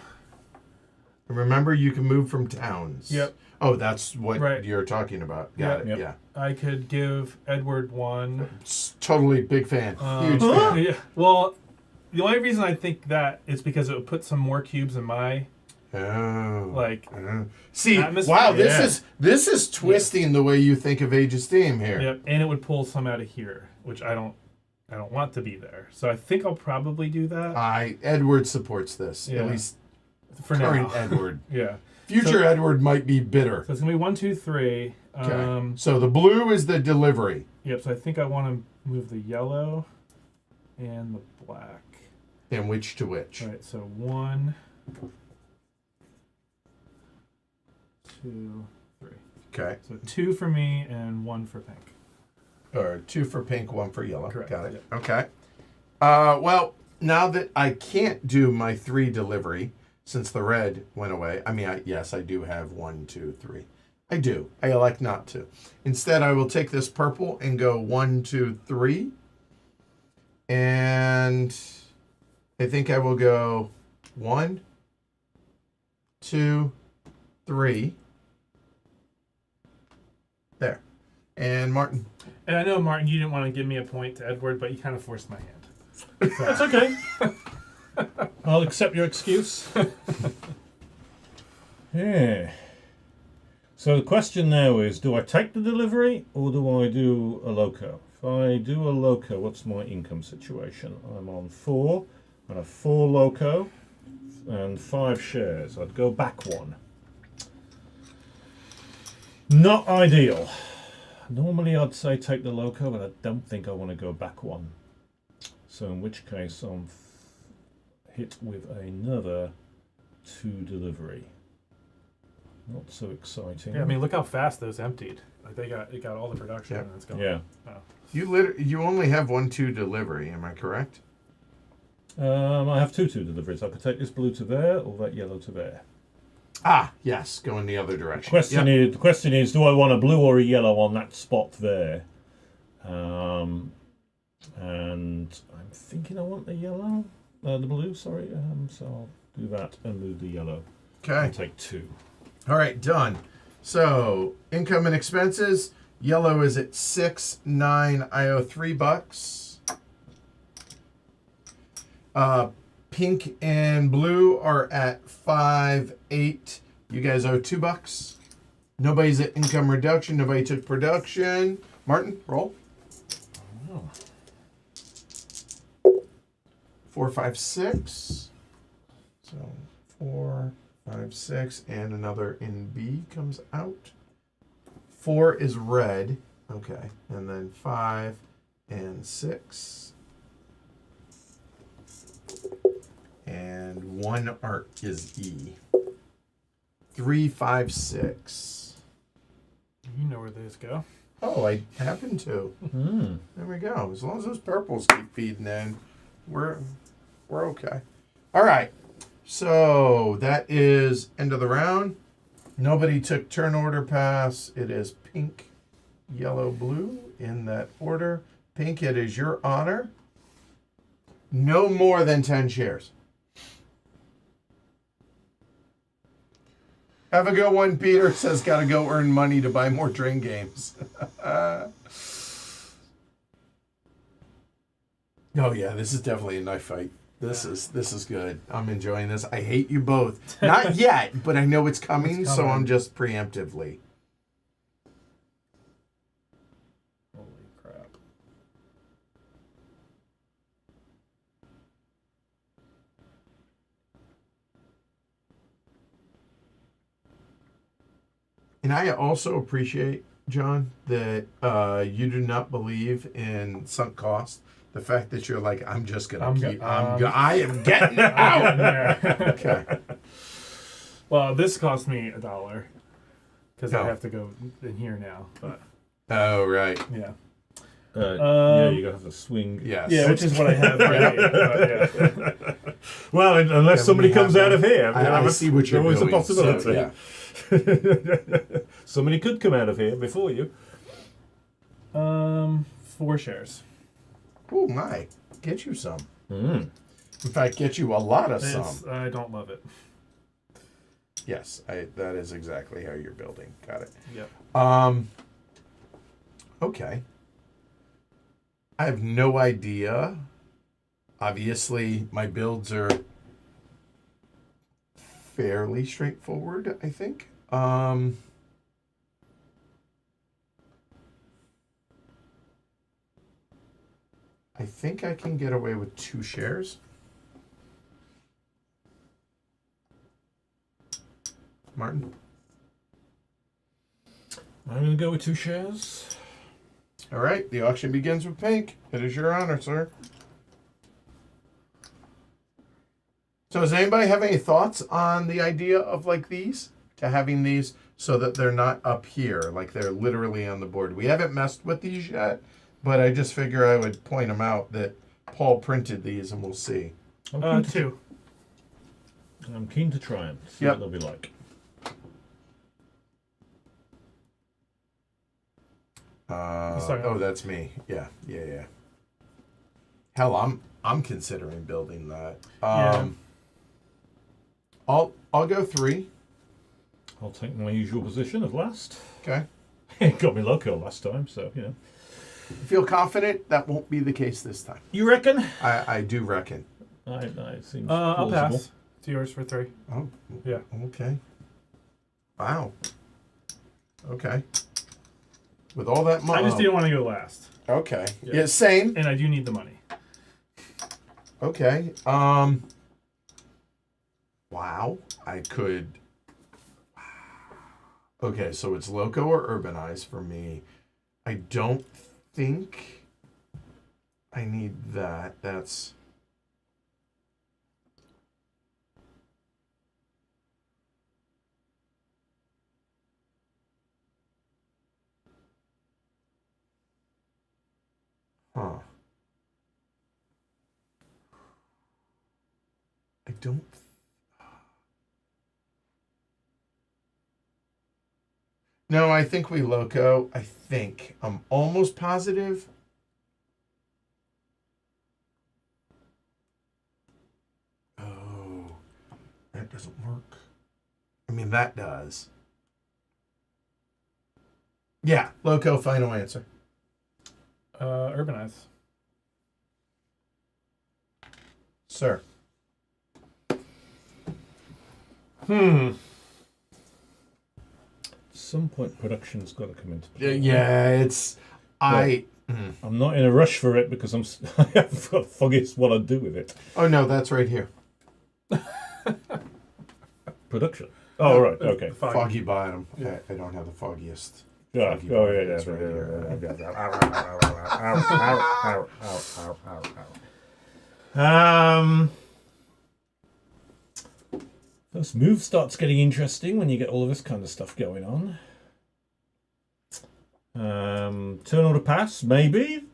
Remember, you can move from towns. Yep. Oh, that's what Right. you're talking about. Got Yep. it. Yeah. I could give Edward 1. Totally big fan. Huge fan. Yeah. Well, the only reason I think that is because it would put some more cubes in my Oh. Oh. See, atmosphere. wow, Yeah. this is twisting the way you think of Age of Steam here. Yep, and it would pull some out of here, which I don't want to be there. So I think I'll probably do that Edward supports this. Yeah. At least for current now. Edward. Yeah. Future So- Edward might be bitter. So it's gonna be 1, 2, 3. Okay. So the blue is the delivery. Yep. So I think I want to move the yellow and the black. And which to which? All right. So 1, 2, 3. Okay. So 2 for me and 1 for pink. Or 2 for pink, 1 for yellow. Correct, Got it. yep. Okay. Well, now that I can't do my 3 delivery since the red went away. I mean, yes, I do have 1, 2, 3. I do. I elect not to. Instead, I will take this purple and go 1, 2, 3. And I think I will go 1, 2, 3. There. And Martin. And I know, Martin, you didn't want to give me a point to Edward, but you kind of forced my hand. That's okay. I'll accept your excuse. Yeah. So the question now is, do I take the delivery or do I do a loco? If I do a loco, what's my income situation? I'm on 4. I have 4 loco and 5 shares. I'd go back 1. Not ideal. Normally I'd say take the loco, but I don't think I want to go back 1. So in which case I'm hit with another 2 delivery. Not so exciting. Yeah, I mean, look how fast those emptied. Like it got all the production Yep. and it's gone. Yeah. Oh. You only have 1, 2 delivery, am I correct? I have 2 deliveries. I could take this blue to there or that yellow to there. Ah, yes, go in the other direction. The question is, do I want a blue or a yellow on that spot there? And I'm thinking I want the yellow, the blue. Sorry. So I'll do that and move the yellow. Okay. And take 2. All right, done. So income and expenses. Yellow is at 6, 9. I owe $3. Pink and blue are at 5, 8. You guys owe $2. Nobody's at income reduction. Nobody took production. Martin, roll. Oh. 4, 5, 6. So 4, 5, 6, and another in B comes out. 4 is red. Okay, and then 5 and 6. And 1 art is E. 3, 5, 6. You know where those go. Oh, I happen to. Mm. There we go. As long as those purples keep feeding in, we're okay. All right. So that is end of the round. Nobody took turn order pass. It is pink, yellow, blue in that order. Pink, it is your honor. No more than 10 shares. Have a good one, Peter. Says gotta go earn money to buy more drain games. Oh yeah, this is definitely a knife fight. This is good. I'm enjoying this. I hate you both. Not yet, but I know it's coming, so I'm just preemptively. Holy crap. And I also appreciate, John, that you do not believe in sunk cost. The fact that you're like, I'm just gonna I am getting out. Okay. Well, this cost me $1 because I Oh. have to go in here now. But Oh right. yeah, Yeah, you gotta have a swing. Yes. yeah, which is what I have right here. But, yeah. Well, unless Yeah, somebody we have comes out one. of here. I see what you're There's doing. always a possibility. So, yeah. Somebody could come out of here before you. 4 shares. Oh my. Get you some. Mm. In fact, get you a lot of some. I don't love it. Yes, that is exactly how you're building. Got it. Yep. Okay. I have no idea. Obviously, my builds are fairly straightforward, I think. I think I can get away with 2 shares. Martin? I'm gonna go with 2 shares. All right, the auction begins with pink. It is your honor, sir. So does anybody have any thoughts on the idea of like these? To having these so that they're not up here, like they're literally on the board. We haven't messed with these yet, but I just figure I would point them out that Paul printed these and we'll see. I'm 2. keen to try and see Yep. what they'll be like. Oh, that's me. Yeah. Hell, I'm considering building that. Yeah. I'll go 3. I'll take my usual position of last. Okay. It got me loco last time, so you know. I feel confident that won't be the case this time. You reckon? I do reckon. It seems I'll plausible. pass. It's yours for 3. Oh, Yeah. okay. Wow. Okay. With all that money. I just didn't want to go last, Okay. Yeah. Yeah, same. and I do need the money. Okay. Wow. I could. Okay, so it's loco or urbanize for me. I don't think I need that. That's. Huh. I don't. No, I think we loco. I think. I'm almost positive. Oh, that doesn't work. I mean, that does. Yeah, loco, final answer. Urbanize. Sir. At some point, production's got to come into play. Yeah, it's. I'm not in a rush for it because I haven't got the foggiest what I'd do with it. Oh, no, that's right here. Production. Oh, right, okay. Foggy bottom. Yeah. I don't have the foggiest. Yeah. Foggy Oh, bottom. yeah, It's right here. First move starts getting interesting when you get all of this kind of stuff going on. Turn order pass, maybe.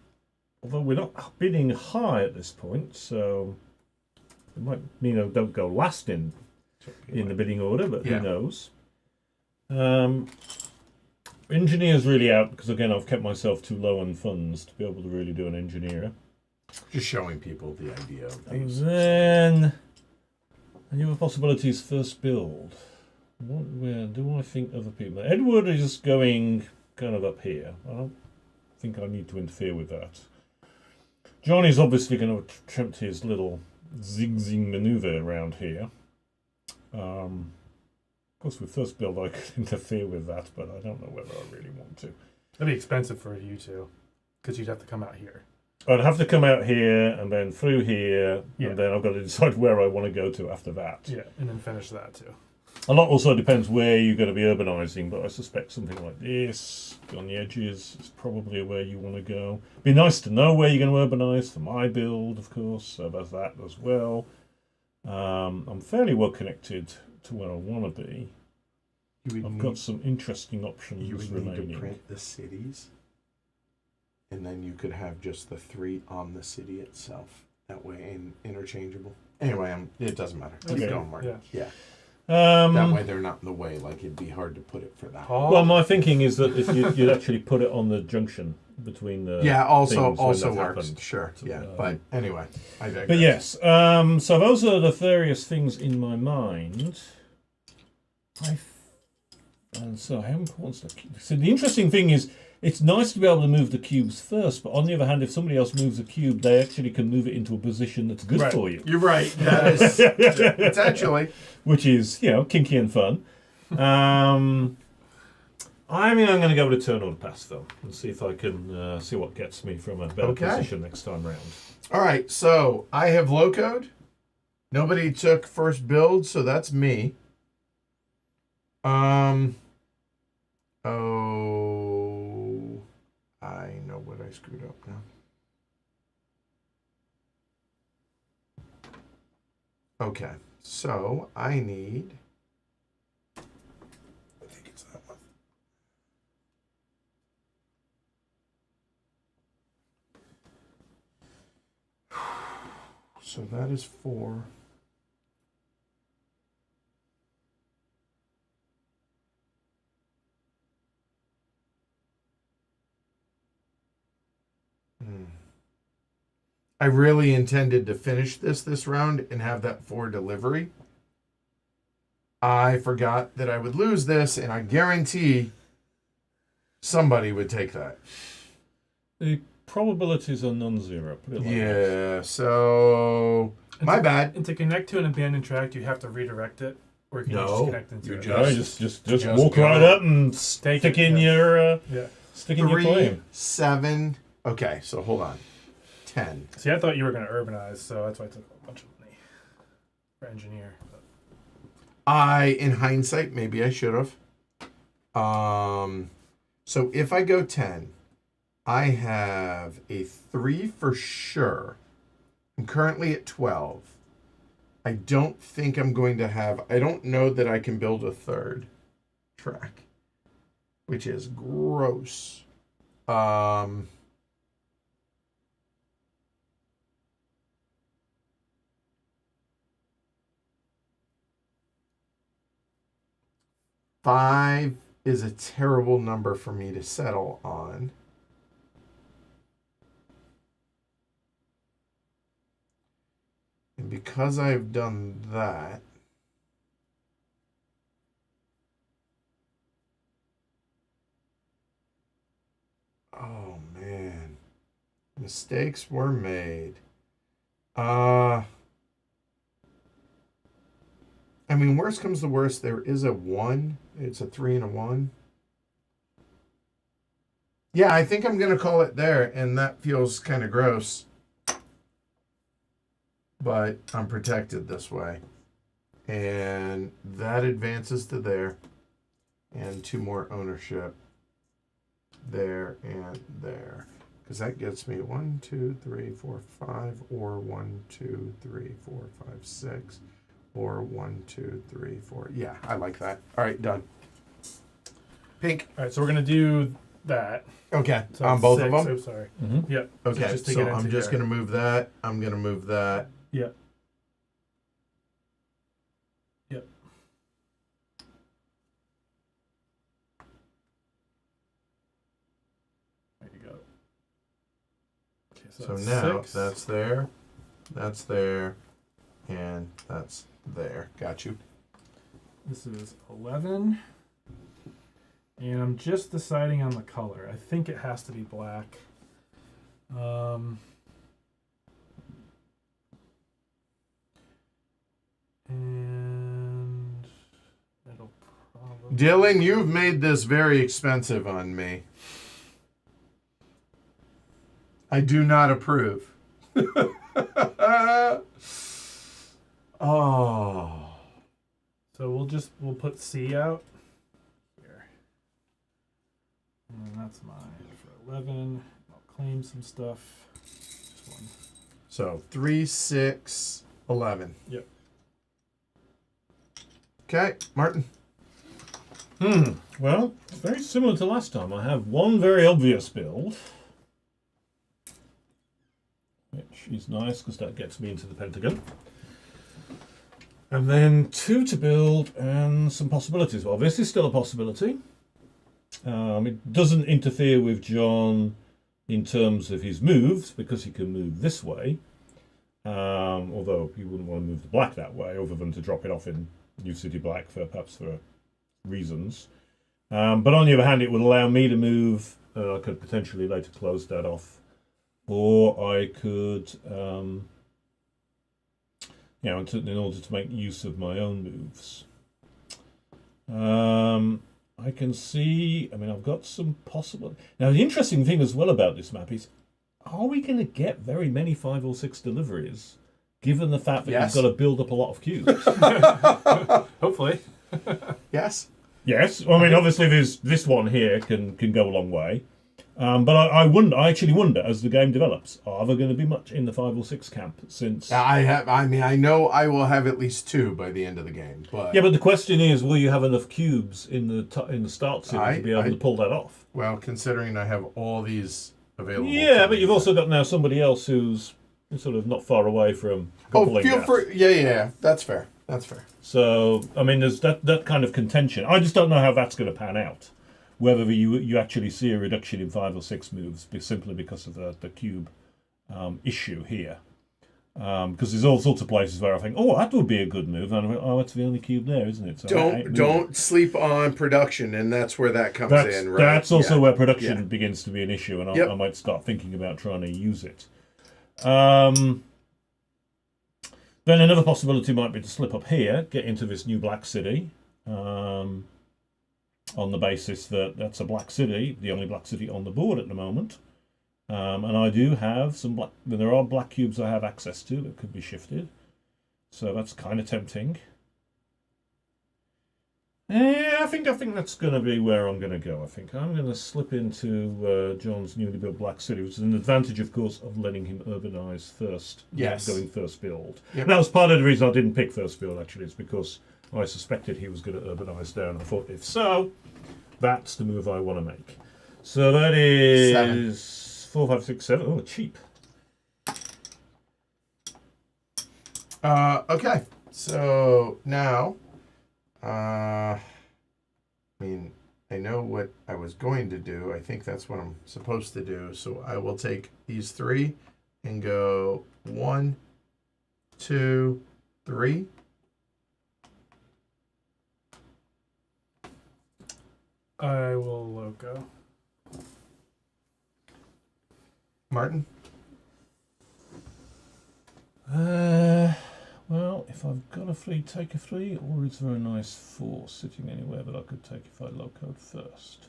Although we're not bidding high at this point, so it might mean I don't go last in the bidding order, but Yeah. who knows? Engineer's really out because, again, I've kept myself too low on funds to be able to really do an engineer. Just showing people the idea of And these. then a new possibilities first build. Where do I think other people? Edward is going kind of up here. I don't think I need to interfere with that. Johnny's obviously going to attempt his little zigzag maneuver around here. Of course, with first build, I could interfere with that, but I don't know whether I really want to. That'd be expensive for you two, because you'd have to come out here. I'd have to come out here and then through here, Yeah. and then I've got to decide where I want to go to after that. Yeah, and then finish that too. A lot also depends where you're going to be urbanising, but I suspect something like this, on the edges, is probably where you want to go. Be nice to know where you're going to urbanise for my build, of course, so there's that as well. I'm fairly well connected to where I want to be. I've got some interesting options You would remaining. need to print the cities, and then you could have just the 3 on the city itself. That way, interchangeable. Anyway, it doesn't matter. Keep Okay. going, Mark. Yeah. That way they're not in the way. Like, it'd be hard to put it for that. Paul? Well, my thinking is that if you'd actually put it on the junction between the Yeah, also things when that works. happened. Sure. So, Yeah. But anyway, I digress. But yes, so those are the various things in my mind. And so how important is the cube? So the interesting thing is, it's nice to be able to move the cubes first, but on the other hand, if somebody else moves a cube, they actually can move it into a position that's good Right. for you. You're right. That is. It's actually. Which is, kinky and fun. I mean, I'm going to go with a turn order pass, though, and see if I can see what gets me from a better position next time round. All right. So I have low-code. Nobody took first build, so that's me. Oh, I know what I screwed up now. Okay, so I need. I think it's that one. So that is 4. I really intended to finish this round and have that 4 delivery. I forgot that I would lose this, and I guarantee somebody would take that. The probabilities are non-zero. Put it like that. Yeah, so my bad. And to connect to an abandoned tract, you have to redirect it, or you can No, just connect into you it. No, just just walk right go. up and Take stick it, in yeah. your Yeah. stick in your 3, claim. 7. Okay, so hold on. 10. See, I thought you were going to urbanize, so that's why I took a bunch of money for engineer. But In hindsight, maybe I should have. So if I go 10, I have a 3 for sure. I'm currently at 12. I don't think I'm going to have. I don't know that I can build a 3rd track, which is gross. 5 is a terrible number for me to settle on. And because I've done that, oh man, mistakes were made. I mean, worst comes to worst, there is a 1. It's a 3 and a 1. Yeah, I think I'm going to call it there, and that feels kind of gross. But I'm protected this way. And that advances to there. And 2 more ownership. There and there. Because that gets me 1, 2, 3, 4, 5, or 1, 2, 3, 4, 5, 6. Or 1, 2, 3, 4. Yeah, I like that. All right, done. Pink. all right, so we're going to do that. Okay, So on both 6, of them? Oh, sorry. Mm-hmm. Yep. Okay, just to so get I'm into just here. going to move that. I'm going to move that. Yep. Yep. So that's now 6. that's there, and that's there. Got you. This is 11. And I'm just deciding on the color. I think it has to be black. And it'll probably... Dylan, you've made this very expensive on me. I do not approve. Oh. So we'll put C out here. And then that's mine for 11. I'll claim some stuff. Just one. So 3, 6, 11. Yep. Okay, Martin. Well, it's very similar to last time. I have one very obvious build, which is nice because that gets me into the Pentagon. And then 2 to build and some possibilities. Well, this is still a possibility. It doesn't interfere with John in terms of his moves because he can move this way. Although he wouldn't want to move the black that way other than to drop it off in New City Black perhaps for reasons. But on the other hand, it would allow me to move. I could potentially later close that off. Or I could... in order to make use of my own moves. I can see, I've got some possible... Now, the interesting thing as well about this map is, are we going to get very many 5 or 6 deliveries, given the fact that Yes. you've got to build up a lot of cubes? Hopefully. Yes. Yes. Obviously, there's this one here can go a long way. But I actually wonder, as the game develops, are there going to be much in the 5 or 6 camp? Since I know I will have at least 2 by the end of the game. But yeah, but the question is, will you have enough cubes in the start city to be able to pull that off? Well, considering I have all these available. Yeah, but you've also got now somebody else who's sort of not far away from. Yeah. That's fair. So there's that kind of contention. I just don't know how that's going to pan out. Whether you actually see a reduction in 5 or 6 moves simply because of the cube issue here. Because there's all sorts of places where I think, oh, that would be a good move. And it's the only cube there, isn't it? So don't sleep on production, and that's where that comes in, right? That's also where production begins to be an issue, and Yep. I might start thinking about trying to use it. Then another possibility might be to slip up here, get into this new black city, on the basis that that's a black city, the only black city on the board at the moment. And I do have some black... There are black cubes I have access to that could be shifted. So that's kind of tempting. Yeah, I think that's going to be where I'm going to go. I think I'm going to slip into John's newly built black city, which is an advantage, of course, of letting him urbanize first. Yes. Going first build. Yep. And that was part of the reason I didn't pick first build, actually. It's because I suspected he was going to urbanize down. I thought, if so, that's the move I want to make. So that is 7. 4, 5, 6, 7. Oh, cheap. Okay. So now, I know what I was going to do. I think that's what I'm supposed to do. So I will take these 3 and go 1, 2, 3. I will loco. Martin? Well, if I've got a 3, take a 3, or is there a nice 4 sitting anywhere that I could take if I locoed first?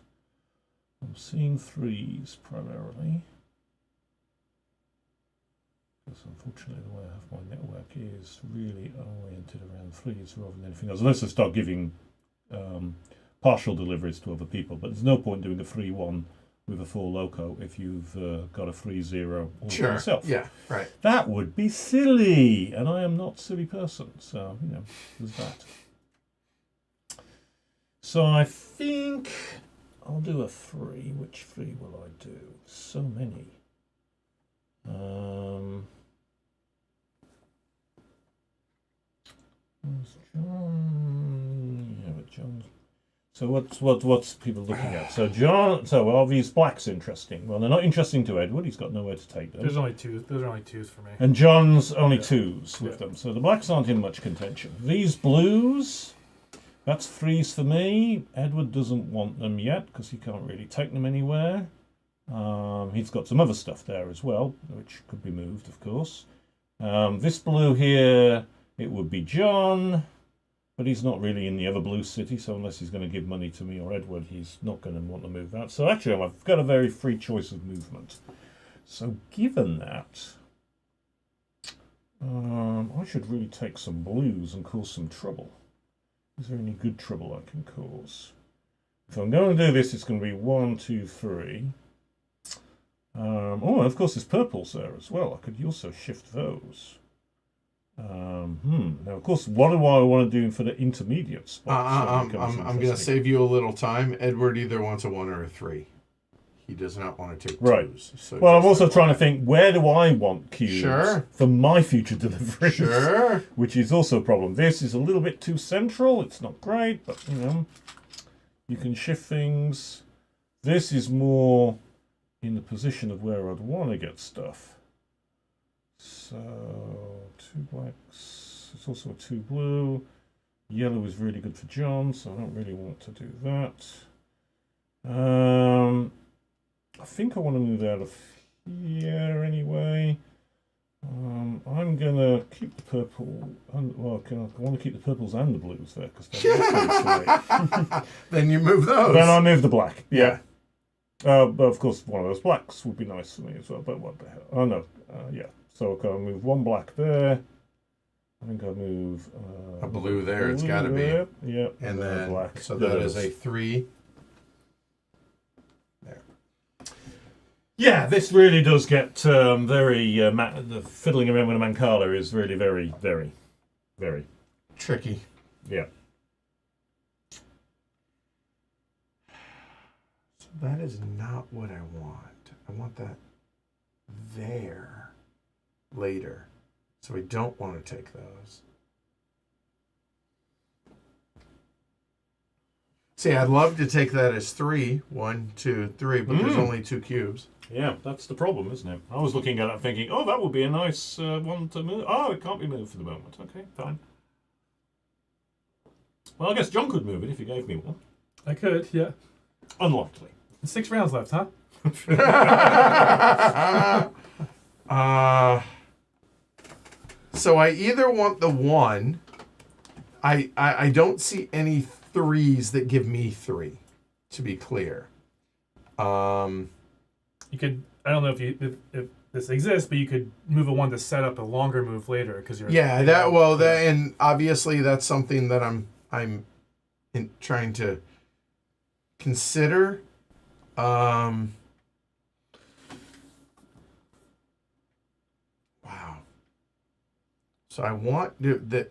I'm seeing 3s primarily. Because unfortunately the way I have my network is really oriented around 3s rather than anything else. Unless I start giving partial deliveries to other people, but there's no point doing a 3-1 with a 4 loco if you've got a 3-0 all to yourself. Yeah, right. That would be silly, and I am not a silly person, so, there's that. So I think I'll do a 3. Which 3 will I do? So many. Where's John? Yeah, but John's... So what's people looking at? So John. So are these blacks interesting? Well, they're not interesting to Edward. He's got nowhere to take them. There's only two. Those are only twos for me. And John's only twos with Yeah. them. So the blacks aren't in much contention. These blues, that's threes for me. Edward doesn't want them yet because he can't really take them anywhere. He's got some other stuff there as well, which could be moved, of course. This blue here, it would be John. But he's not really in the other blue city, so unless he's going to give money to me or Edward, he's not going to want to move that. So actually, I've got a very free choice of movement. So given that, I should really take some blues and cause some trouble. Is there any good trouble I can cause? If I'm going to do this, it's going to be 1, 2, 3. Oh, and of course, there's purples there as well. I could also shift those. Now, of course, what do I want to do for the intermediate spots? I'm going to save you a little time. Edward either wants a 1 or a 3. He does not want to take Right. twos. So Well, I'm also trying to think, where do I want cubes Sure. for my future deliveries? Sure. Which is also a problem. This is a little bit too central. It's not great, but, you know, you can shift things. This is more in the position of where I'd want to get stuff. So, 2 blacks. It's also a 2 blue. Yellow is really good for John, so I don't really want to do that. I think I want to move out of here anyway. I'm going to keep the purple. I want to keep the purples and the blues there because they're to me. Then you move those. Then I move the black. Yeah. But of course, one of those blacks would be nice for me as well. But what the hell? Oh no. Yeah. So I'll move 1 black there. I think I'll move a blue there. It's got to be. Yeah. And then black. So that is a 3. There. Yeah, this really does get very. The fiddling around with a Mancala is really very, very, very tricky. Yeah. So that is not what I want. I want that there later. So I don't want to take those. See, I'd love to take that as 3. 1, 2, 3, but there's only 2 cubes. Yeah, that's the problem, isn't it? I was looking at it thinking, oh, that would be a nice one to move. Oh, it can't be moved for the moment. Okay, fine. Well, I guess John could move it if you gave me one. I could, yeah. Unlikely. 6 rounds left, huh? So I either want the 1. I don't see any 3s that give me 3, to be clear. You could. I don't know if this exists, but you could move a 1 to set up a longer move later because you're. Yeah, and obviously that's something that I'm trying to consider. Wow. So I want that.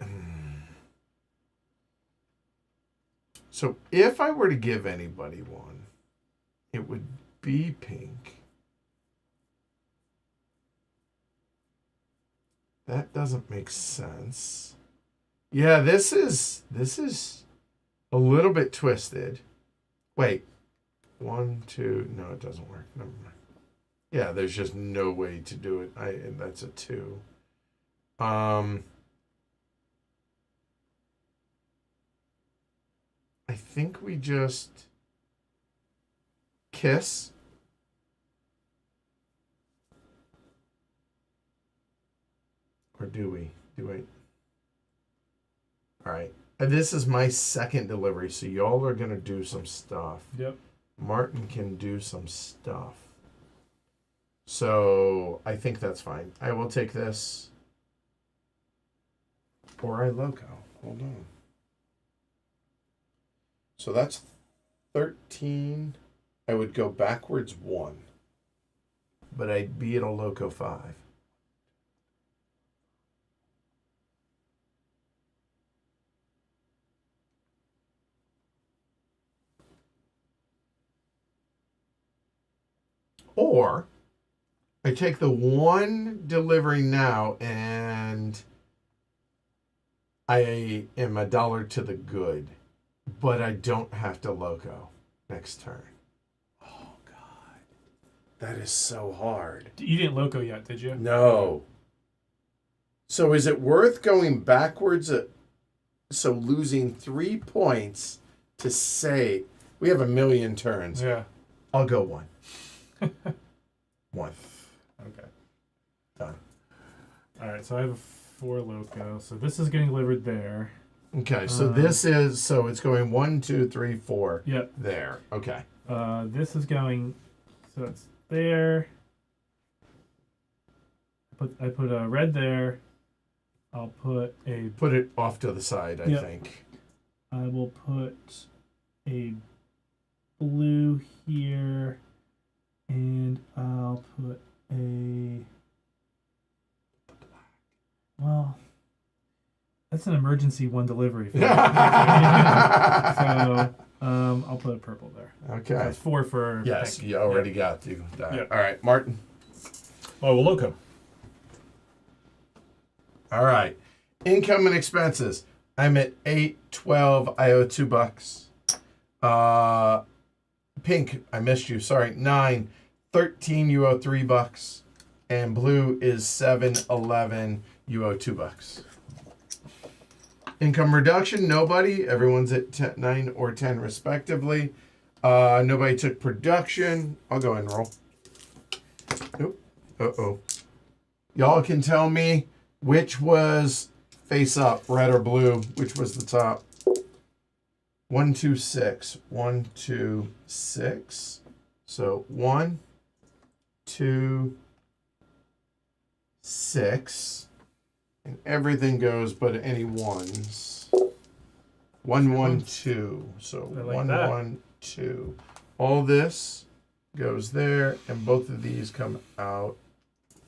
So if I were to give anybody 1, it would be pink. That doesn't make sense. Yeah, this is a little bit twisted. Wait. 1, 2. No, it doesn't work. Never mind. Yeah, there's just no way to do it. That's a 2. I think we just kiss. Or do we? All right. This is my second delivery, so y'all are going to do some stuff. Yep. Martin can do some stuff. So I think that's fine. I will take this. Or I loco. Hold on. So that's 13. I would go backwards 1. But I'd be at a loco 5. Or I take the 1 delivery now and I am $1 to the good. but I don't have to loco next turn. Oh, God. That is so hard. You didn't loco yet, did you? No. So is it worth going backwards? So losing 3 points to say we have a million turns. Yeah. I'll go 1. 1. Okay. Done. All right, so I have a 4 loco. So this is getting delivered there. Okay, so this is, so it's going 1, 2, 3, 4. Yep. There. Okay. This is going, so it's there. I put a red there. I'll put a. Put it off to the side, I think. I will put a blue here, and I'll put a. Well, that's an emergency 1 delivery. So I'll put a purple there. Okay. So it's 4 for. Yes, pink. you already got that. Yep. All right, Martin. Oh, well, loco. All right. Income and expenses. I'm at 8.12. I owe $2. Pink, I missed you. Sorry. 9.13. You owe $3. And blue is 7.11. You owe $2. Income reduction. Nobody. Everyone's at 10, 9 or 10 respectively. Nobody took production. I'll go and roll. Nope. Uh-oh. Y'all can tell me which was face up, red or blue, which was the top. 1, 2, 6. 1, 2, 6. So 1, 2, 6. And everything goes but any ones. 1, 1, 2. So I like 1, that. 1, 2. All this goes there, and both of these come out.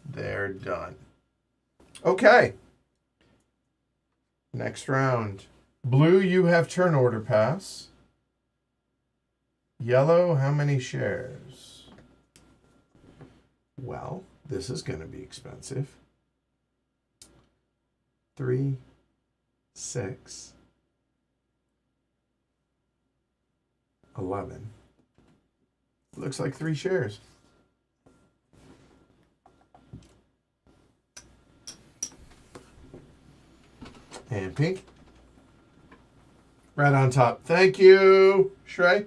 They're done. Okay. Next round. Blue, you have turn order pass. Yellow, how many shares? Well, this is going to be expensive. 3, 6, 11. Looks like 3 shares. And pink. Right on top. Thank you, Shrey.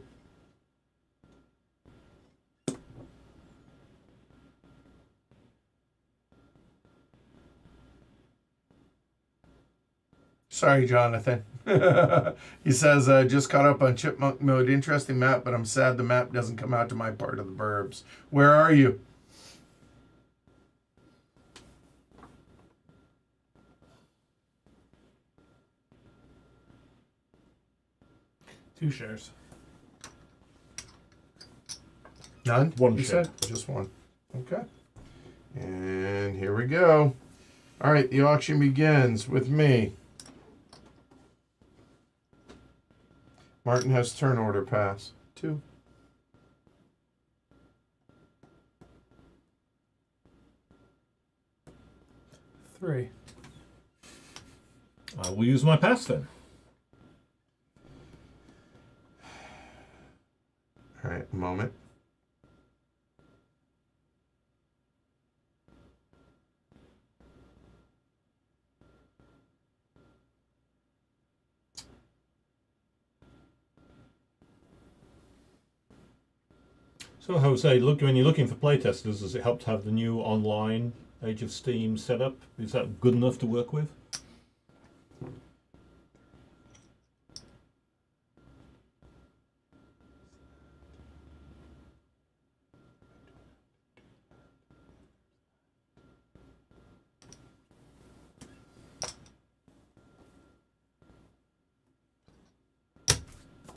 Sorry, Jonathan. He says, just caught up on Chipmunk Mode. Interesting map, but I'm sad the map doesn't come out to my part of the burbs. Where are you? Two shares. None? One You share. said? Just one. Okay. And here we go. All right, the auction begins with me. Martin has turn order pass. 2. Three. I will use my pass then. All right, a moment. So, Jose, look, when you're looking for playtesters, does it help to have the new online Age of Steam set up? Is that good enough to work with?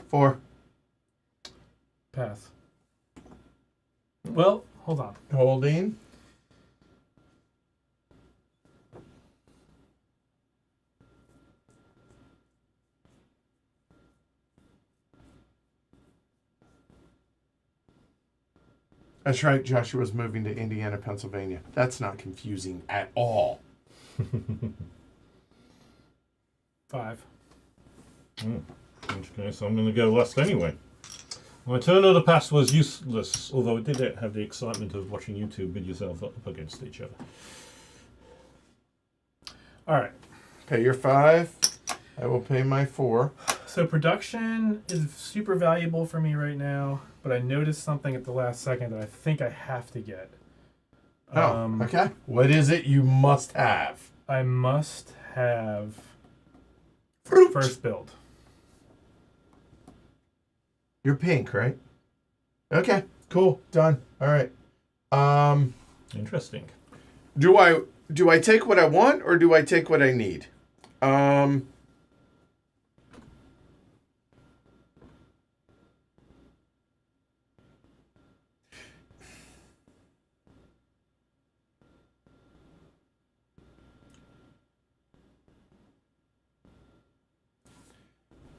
Four. Pass. Well, hold on. Holding. That's right, Joshua's moving to Indiana, Pennsylvania. That's not confusing at all. 5. Okay, so I'm going to go last anyway. My turn of the pass was useless, although it did have the excitement of watching you two bid yourselves up against each other. All right. Pay your 5. I will pay my 4. So production is super valuable for me right now, but I noticed something at the last second that I think I have to get. Okay. What is it you must have? I must have Fruit. first build. You're pink, right? Okay. Cool. Done. All right. Interesting. Do I take what I want or do I take what I need?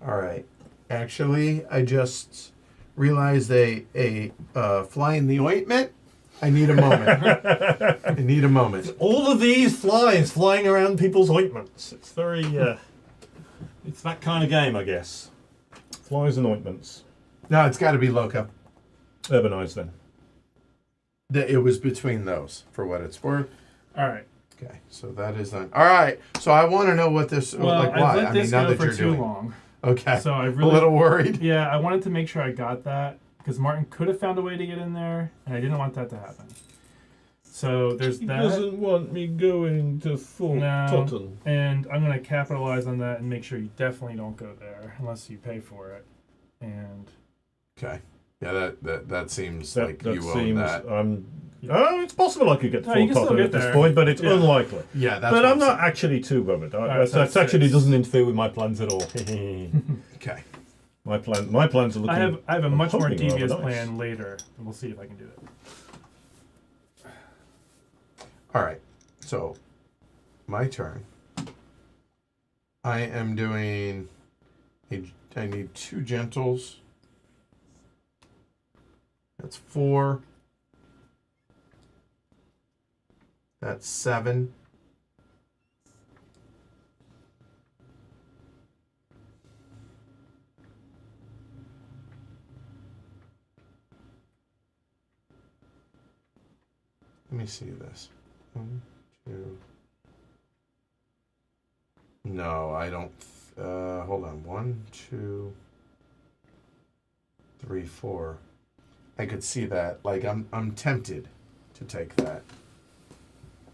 All right. Actually, I just realized a fly in the ointment. I need a moment. I need a moment. All of these flies flying around people's ointments. It's very, it's that kind of game, I guess. Flies and ointments. No, it's got to be Loco. Urbanized then. It was between those, for what it's worth. All right. Okay, so that is done. All right, so I want to know what this, Well, like, I've why? let I this mean, now go that for you're too doing. long. Okay, So I a really, little worried. yeah, I wanted to make sure I got that because Martin could have found a way to get in there, and I didn't want that to happen. So there's He that. doesn't want me going to Fort No, Totten. and I'm gonna capitalize on that and make sure you definitely don't go there unless you pay for it. And Okay, yeah, that seems That, like that you seems, own that. oh, it's possible I could get to No, you Fort can still Totten get at this there. point, but it's Yeah. unlikely. Yeah, that's. But what I'm not saying. actually too worried. Alright, so That actually six. doesn't interfere with my plans at all. Okay. My plans are looking. I have a I'm much more hoping rather devious nice. plan later, and we'll see if I can do it. All right, so my turn. I am doing. I need 2 gentles. That's 4. That's 7. Let me see this. 1, 2. No, I don't. Hold on. 1, 2, 3, 4. I could see that. Like I'm tempted to take that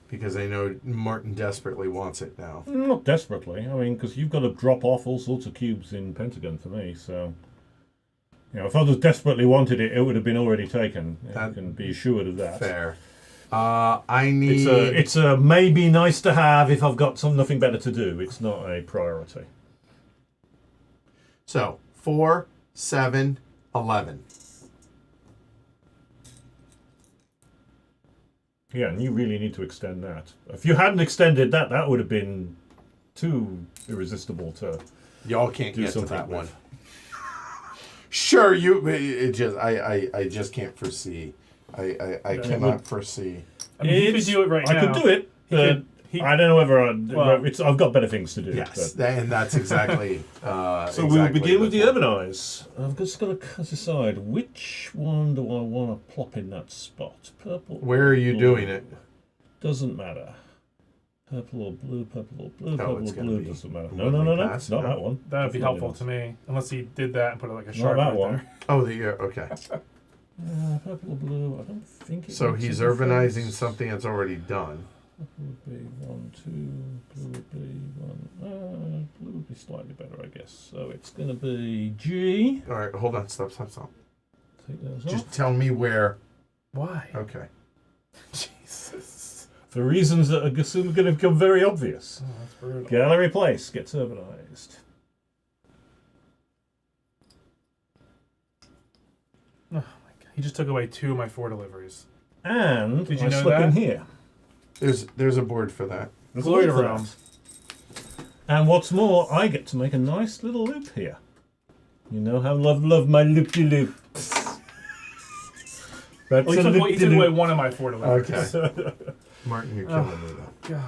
because I know Martin desperately wants it now. Not desperately. I mean, because you've got to drop off all sorts of cubes in Pentagon for me. So, if I was desperately wanted it, it would have been already taken. You can be assured of that. Fair. I need. It's a maybe nice to have if I've got nothing better to do. It's not a priority. So 4, 7, 11. Yeah, and you really need to extend that. If you hadn't extended that, that would have been too irresistible to Y'all can't do get to something that one. with. Sure, you. It just. I just can't foresee. I cannot foresee. I mean, he could do it right now. I could do it. I don't know whether I've got better things to do. Yes, but. and that's exactly. So we'll begin with the urbanize. I've just got to decide which one do I want to plop in that spot. Purple. Where are you doing it? Doesn't matter. Purple or blue, purple or blue, Oh, purple it's or gonna blue, be doesn't matter. the No, one we not passed, that no? one. That would be Definitely helpful not. to me, unless he did that and put it like a Not sharp that right one. there. Oh, okay. Purple or blue, I don't think it So makes he's a urbanizing difference. something that's already done. Purple would be 1, 2, blue would be 1. Blue would be slightly better, I guess. So it's going to be G. All right, hold on. Stop. Take those Just off. tell me where. Why? Okay. Jesus. For reasons that are soon going to become very obvious. Oh, that's brutal. Gallery Place gets urbanized. Oh my god. He just took away 2 of my 4 deliveries. And Did you I know slip in that? here. There's a board for that. There's a Glory loop for realm. that. And what's more, I get to make a nice little loop here. You know how I love my loop-de-loop. That's Well, he took away 1 of my 4 deliveries. Okay. Martin, you're killing me though.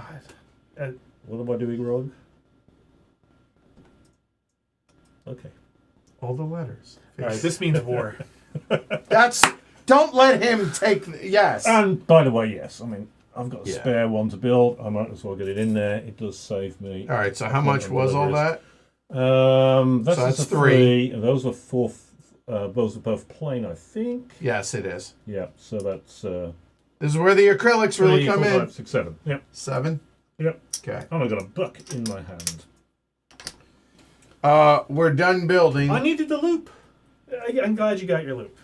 God. What am I doing wrong? Okay. All the letters. All right, this means war. Don't let him take. Yes. And by the way, yes. I mean, I've got a Yeah. spare one to build. I might as well get it in there. It does save me. All right. So how much was all that? That's 3. And those are 4. Those are both plain, I think. Yes, it is. Yeah. So that's This is where the acrylics really 3, come 4, in. 5, 6, 7. Yep. 7. Yep. Okay. And I got a book in my hand. We're done building. I needed the loop. I'm glad you got your loop.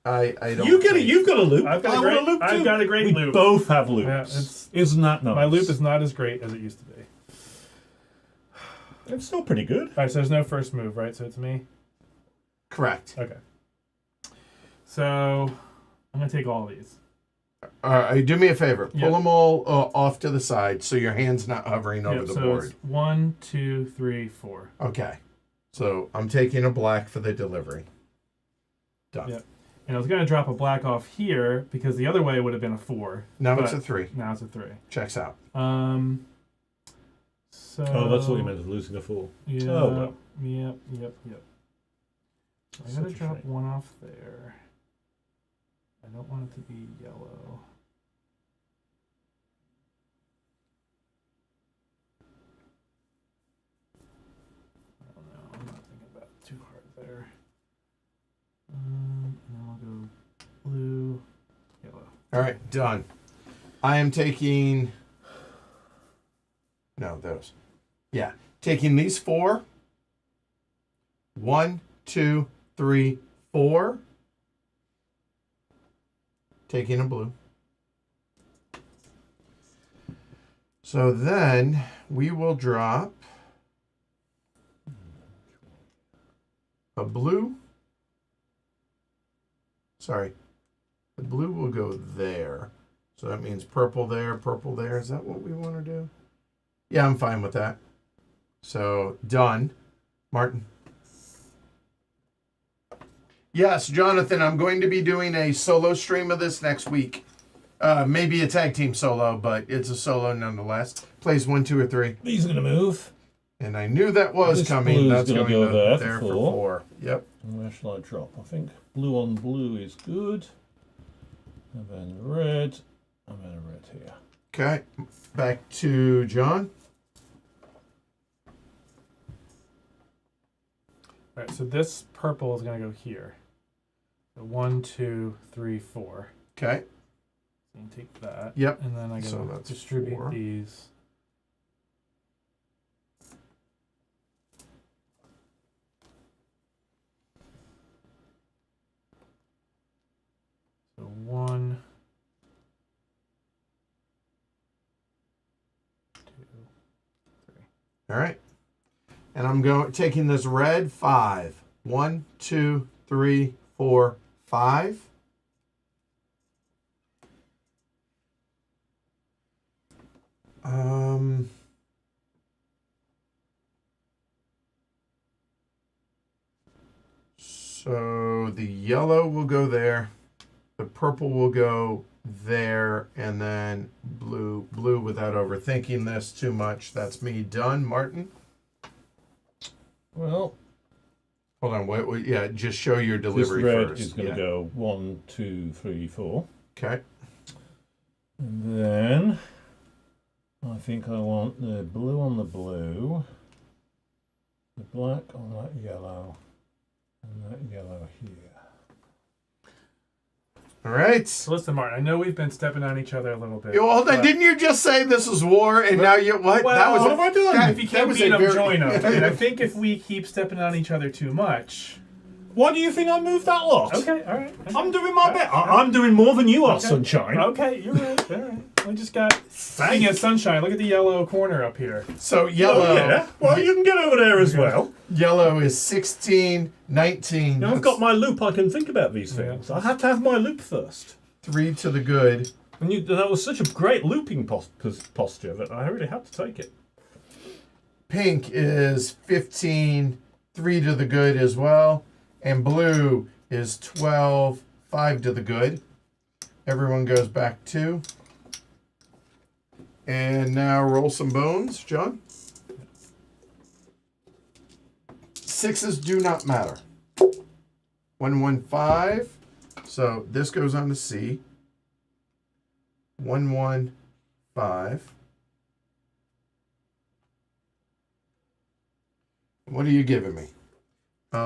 I don't. You get it. You've got a loop. I've got I a want great, a loop too. I've got a great We loop. both have loops. Yeah, Isn't that nice? My loop is not as great as it used to be. It's still pretty good. All right, so there's no first move, right? So it's me. Correct. Okay. So I'm gonna take all of these. Do me a favor. Yep. Pull them all off to the side so your hand's not hovering over the so board. it's 1, 2, 3, 4. Okay. So I'm taking a black for the delivery. Done. Yep. And I was gonna drop a black off here because the other way would have been a 4. Now but it's a 3. Now it's a 3. Checks out. So. Oh, that's what you meant of losing a 4. Yeah. Oh, well. Yep. I gotta Such a drop shame. one off there. I don't want it to be yellow. I don't know. I'm not thinking about it too hard there. And then I'll go blue, yellow. All right. Done. I am taking. No, those. Yeah. Taking these 4. 1, 2, 3, 4. Taking a blue. So then we will drop a blue. Sorry. The blue will go there. So that means purple there, purple there. Is that what we want to do? Yeah, I'm fine with that. So done. Martin. Yes, Jonathan, I'm going to be doing a solo stream of this next week. Maybe a tag team solo, but it's a solo nonetheless. Plays 1, 2, or 3. These are going to move. And I knew that was This coming. blue's That's gonna going go to there for for 4. 4. Yep. And where shall I drop? I think blue on blue is good. And then red. And then a red here. Okay. Back to John. All right, so this purple is gonna go here. So 1, 2, 3, 4. Okay. So you can take that. Yep. And then I So gotta that's distribute 4. these. So 1, 2, 3. All right. And I'm taking this red 5. 1, 2, 3, 4, 5. So the yellow will go there, the purple will go there, and then blue without overthinking this too much. That's me done. Martin? Well, Hold on, wait, yeah, just show your this delivery red first. is going to go 1, 2, 3, 4. Okay. And then I think I want the blue on the blue, the black on that yellow, and that yellow here. All right. So listen, Martin, I know we've been stepping on each other a little bit. Yo, hold on, but didn't you just say this was war and now you what? Well, that was what have I done? If you that can't was beat a them, very- join them. And I think if we keep stepping on each other too much. Why do you think I moved that lot? Okay, all right. I'm doing my bit. I'm doing more than you are, Okay. Sunshine. Okay, you're right. All right. We just got. Speaking of sunshine, look at the yellow corner up here. So yellow. Oh, yeah. Well, you can get over there as well. Yellow is 16, 19. Now I've got my loop. I can think about these things. Yeah. I had to have my loop first. 3 to the good. And that was such a great looping posture that I really had to take it. Pink is 15, 3 to the good as well. And blue is 12, 5 to the good. Everyone goes back 2. And now roll some bones, John. 6s do not matter. 115. So this goes on to C. 115. What are you giving me?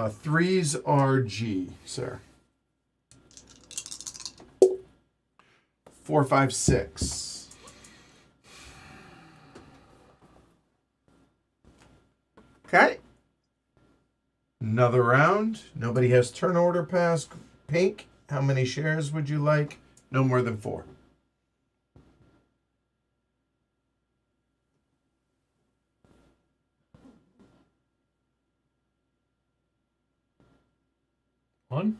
Threes are G, sir. 4, 5, 6. Okay. Another round. Nobody has turn order pass. Pink, how many shares would you like? No more than 4. One.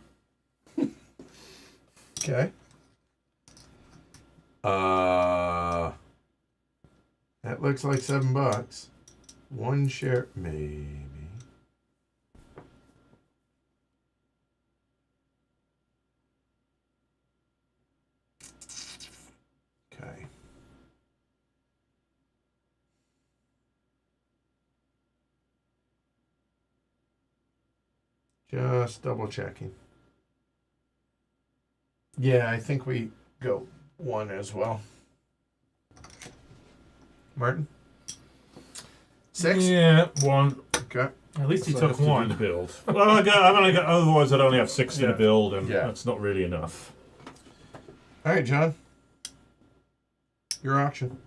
Okay. That looks like $7. 1 share, maybe. Okay. Just double checking. Yeah, I think we go 1 as well. Martin? 6? Yeah, 1. Okay. At least he So I took have to do one. the build. Well, I've only got. Otherwise, I'd only have 6 in Yeah. the build, and Yeah. that's not really enough. All right, John. Your auction.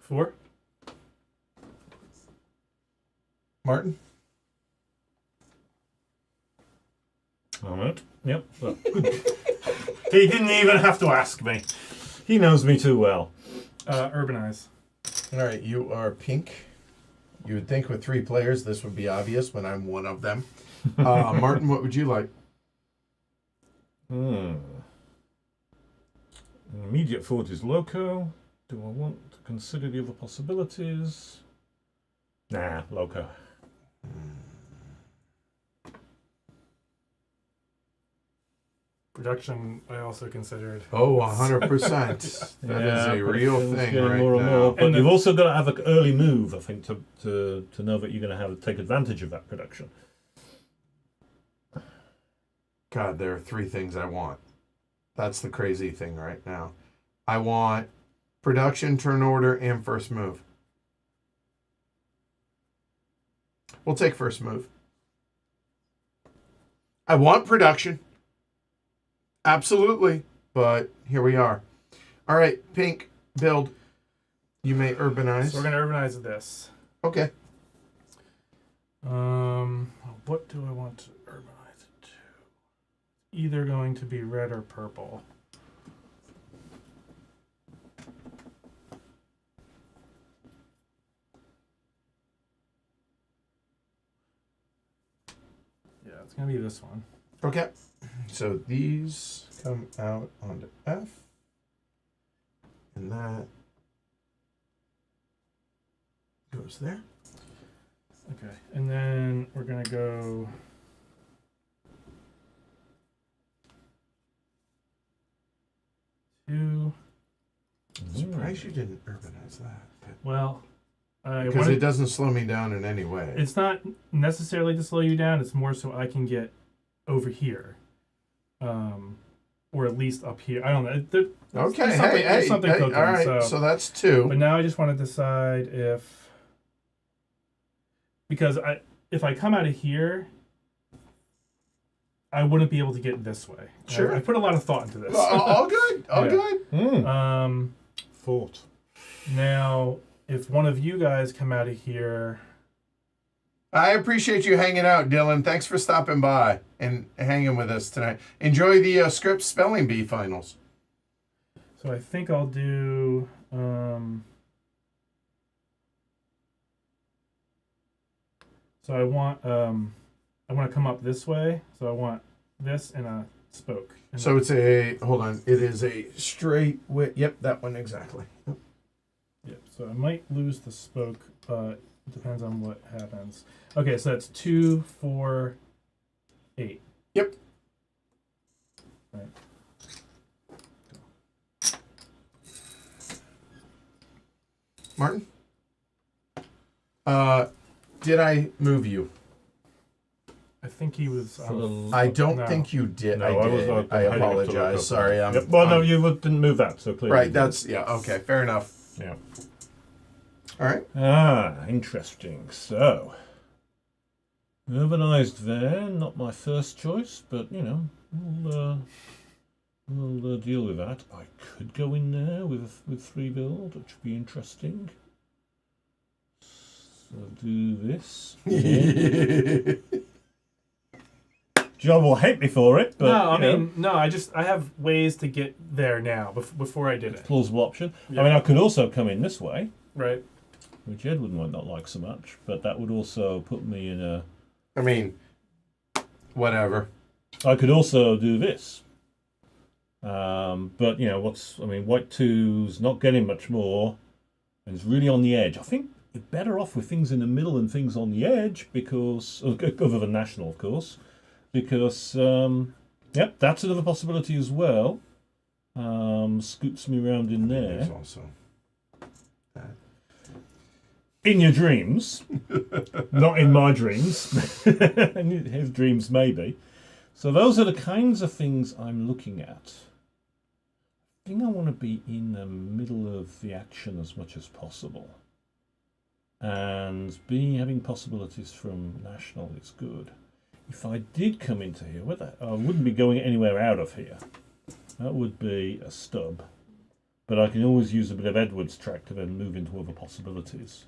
Four. Martin? All right. Yep. Well, good. He didn't even have to ask me. He knows me too well. Urbanize. All right, you are pink. You would think with 3 players this would be obvious when I'm one of them. Martin, what would you like? Immediate thought is Loco. Do I want to consider the other possibilities? Nah, Loco. Production, I also considered. Oh, 100%. That is a real production's thing getting right more and now. more, but And you've also got to have an early move, I think, to know that you're going to have to take advantage of that production. God, there are 3 things I want. That's the crazy thing right now. I want production, turn order, and first move. We'll take first move. I want production. Absolutely. But here we are. All right, pink, build. You may urbanize. So we're gonna urbanize this. Okay. What do I want to urbanize it to? Either going to be red or purple. Yeah, it's gonna be this one. Okay. So these come out onto F. And that goes there. Okay, and then we're gonna go. Two. I'm surprised you didn't urbanize that. Well, I Because wanted. it doesn't slow me down in any way. It's not necessarily to slow you down. It's more so I can get over here, or at least up here. I don't know. Okay, there's something hey, cooking. all right, so that's 2. But now I just want to decide because if I come out of here, I wouldn't be able to get this way. Sure. I put a lot of thought into this. All good, all Yeah. good. Thought. Now, if one of you guys come out of here, I appreciate you hanging out, Dylan. Thanks for stopping by and hanging with us tonight. Enjoy the Scripps Spelling Bee finals. so I think I'll do. So I want to come up this way. So I want this and a spoke. And So it's hold on, it is a straight width. Yep, that one exactly. Yep. yeah. So I might lose the spoke, but It depends on what happens. Okay, so that's 2, 4, 8. Yep. Right. Martin? Did I move you? I think he was. I don't No. think you did. No, I I was. did. I apologize. Sorry. Yep. Well, no, you didn't move that, so clearly. Right. That's yeah. Okay. Fair enough. Yeah. All right. Interesting. So, urbanized there, not my first choice, but you know, we'll deal with that. I could go in there with 3 build, which would be interesting. So do this. John will hate me for it, but no, I mean, no. I have ways to get there now. Before I did it, plausible option. Yeah. I mean, I could also come in this way, right? which Edward might not like so much, but that would also put me in a. I mean, whatever. I could also do this, but you know white 2's not getting much more, and it's really on the edge. I think you're better off with things in the middle than things on the edge because, other than national, of course. Because, yep, that's another possibility as well. Scoops me around in there. There's also that. In your dreams. Not in my dreams. In his dreams, maybe. So those are the kinds of things I'm looking at. I think I want to be in the middle of the action as much as possible. And having possibilities from national is good. If I did come into here, I wouldn't be going anywhere out of here. That would be a stub. But I can always use a bit of Edward's track to then move into other possibilities.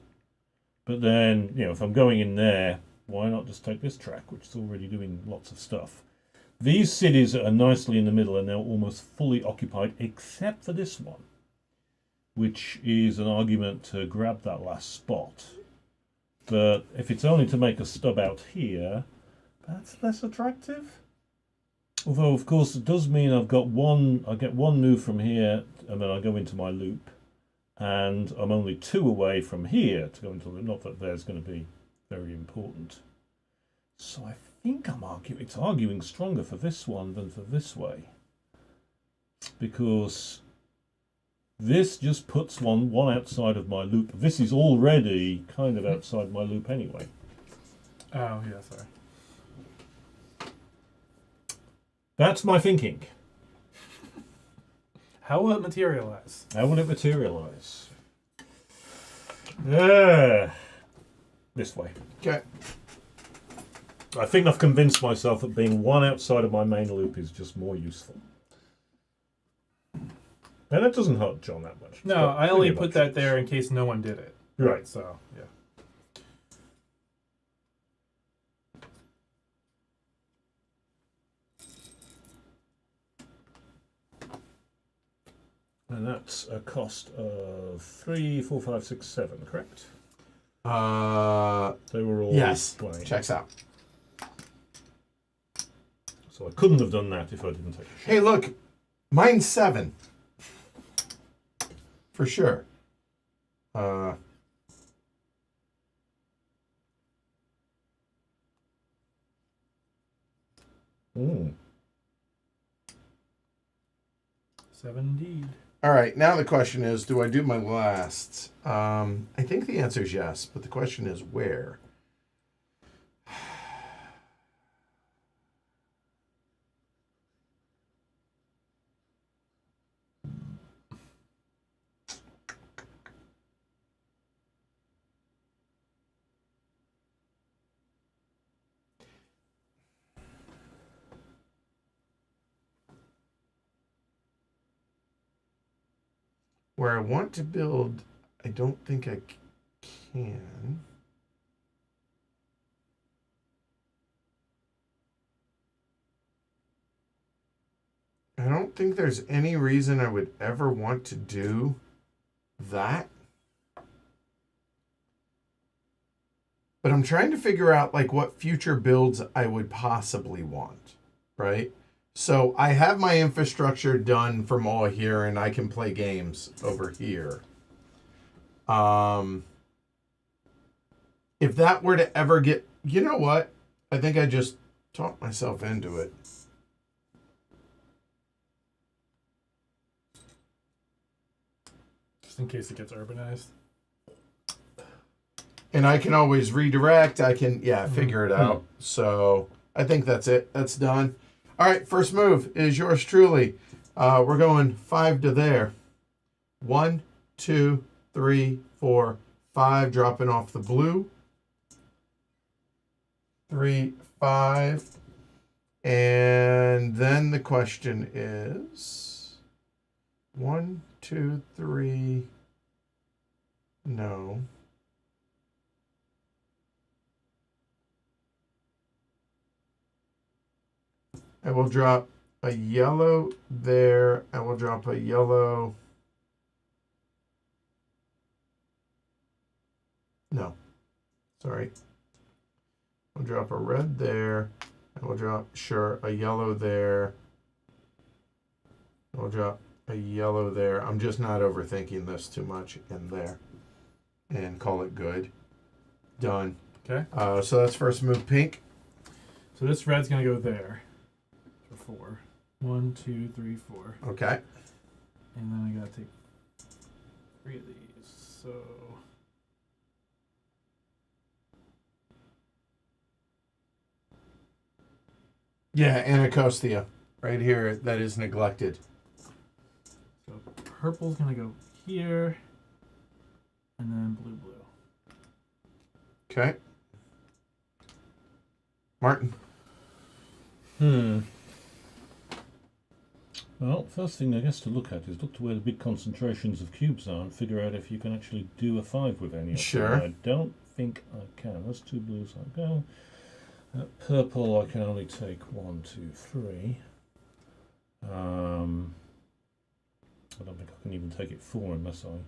But then, you know, if I'm going in there, why not just take this track, which is already doing lots of stuff? These cities are nicely in the middle and they're almost fully occupied, except for this one, which is an argument to grab that last spot. But if it's only to make a stub out here, that's less attractive. Although, of course, it does mean I get one move from here, and then I go into my loop. And I'm only 2 away from here to go into the loop. Not that there's going to be very important. So I think it's arguing stronger for this one than for this way. Because this just puts one outside of my loop. This is already kind of outside my loop anyway. Oh yeah, sorry. That's my thinking. How will it materialize? How will it materialize? This way. Okay. I think I've convinced myself that being 1 outside of my main loop is just more useful. And that doesn't hurt John that much. It's No, got I only plenty of put that options. there in case no one did it. Right. So yeah. And that's a cost of 3, 4, 5, 6, 7, correct? They were all Yes. playing. Checks out. So I couldn't have done that if I didn't take a shot. Hey, look, mine's 7. For sure. Mm. 7 indeed. All right, now the question is, do I do my last? I think the answer is yes, but the question is where? Where I want to build, I don't think I can. I don't think there's any reason I would ever want to do that. But I'm trying to figure out like what future builds I would possibly want, right? So I have my infrastructure done from all here and I can play games over here. if that were to ever get, you know what? I think I just talked myself into it. Just in case it gets urbanized. And I can always redirect. I can, figure it out. So I think that's it. That's done. All right, first move is yours truly. We're going 5 to there. 1, 2, 3, 4, 5. Dropping off the blue. 3, 5. And then the question is 1, 2, 3. No. I will drop a yellow there. I will drop a yellow. No. Sorry. I'll drop a red there. I will drop, a yellow there. I'll drop a yellow there. I'm just not overthinking this too much in there. And call it good. Done. Okay. So that's first move, pink. So this red's going to go there. 4. 1, 2, 3, 4. Okay. And then I gotta take 3 of these. So Yeah, Anacostia. Right here, that is neglected. purple's gonna go here. And then blue. Okay. Martin. Well, first thing I guess to look at is look to where the big concentrations of cubes are and figure out if you can actually do a 5 with any of Sure. them. I don't think I can. Those 2 blues I go. Purple I can only take 1, 2, 3. I don't think I can even take it 4 unless I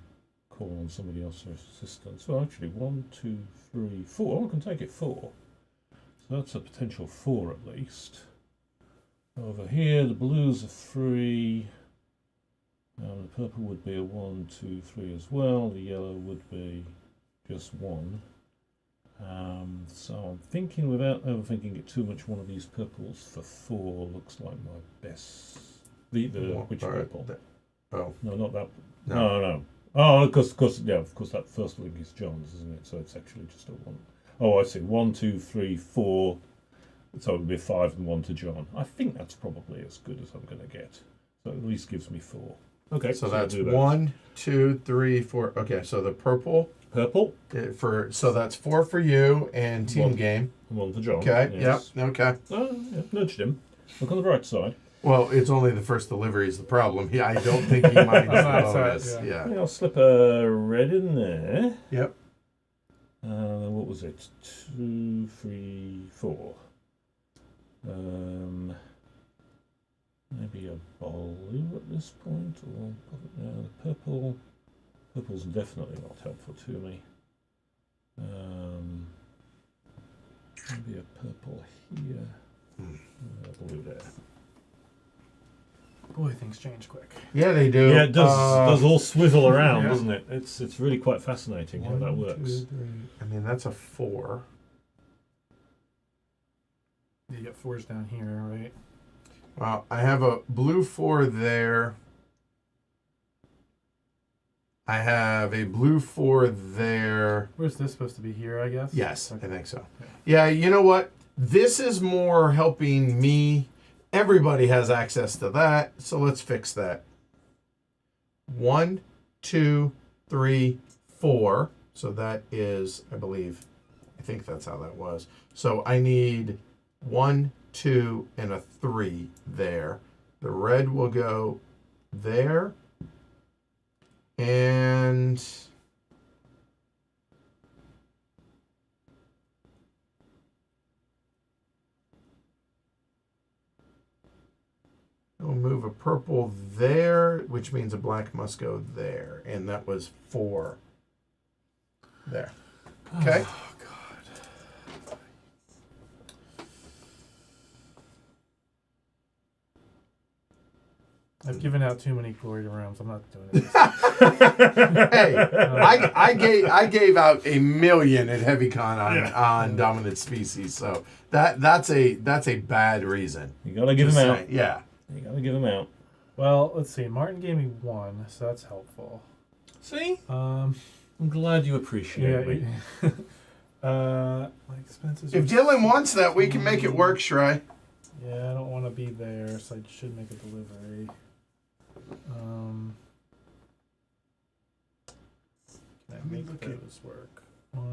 call on somebody else for assistance. Well, actually, 1, 2, 3, 4. I can take it 4. So that's a potential 4 at least. Over here, the blues are 3. The purple would be a 1, 2, 3 as well. The yellow would be just 1. So I'm thinking, without overthinking it too much, one of these purples for 4 looks like my best. Which purple? Oh. No, not that. No. No. Oh, of course, that first link is John's, isn't it? So it's actually just a 1. Oh, I see. 1, 2, 3, 4. So it would be a 5 and 1 to John. I think that's probably as good as I'm going to get. So at least gives me 4. Okay, So that's 1, 2, 3, 4. Okay, so the purple. So that's 4 for you and team game. 1 for John. Okay. Yes. Yep. Okay. Oh, yeah, nudged him. Look on the right side. Well, it's only the first delivery is the problem. Yeah, I don't think he minds the bonus. Yeah. I'll slip a red in there. Yep. What was it? 2, 3, 4. Maybe a blue at this point, or the purple. Purple's definitely not helpful to me. Maybe a purple here. Blue there. Boy, things change quick. Yeah, they do. Yeah, it does all swivel around, Yeah. doesn't it? It's really quite fascinating how that 1, works. 2, 3. I mean, that's a 4. You get 4s down here, right? Well, I have a blue 4 there. I have a blue 4 there. Where's this supposed to be? Here, I guess? Yes, Okay. I think so. Yeah, you know what? This is more helping me. Everybody has access to that, so let's fix that. 1, 2, 3, 4. So that is, I think that's how that was. So I need 1, 2, and a 3 there. The red will go there. And we'll move a purple there, which means a black must go there. And that was 4 there. Okay. Oh, God. I've given out too many glory rooms. I'm not doing it. Hey, I gave out 1 million at HeavyCon on dominant species, so that's a bad reason. You gotta give them out. Yeah. You gotta give them out. Well, let's see. Martin gave me 1, so that's helpful. See? I'm glad you appreciate me. My expenses. If Dylan wants that, we can make it work, Shrey. Yeah, I don't want to be there, so I should make a delivery. Can I make those work? 1.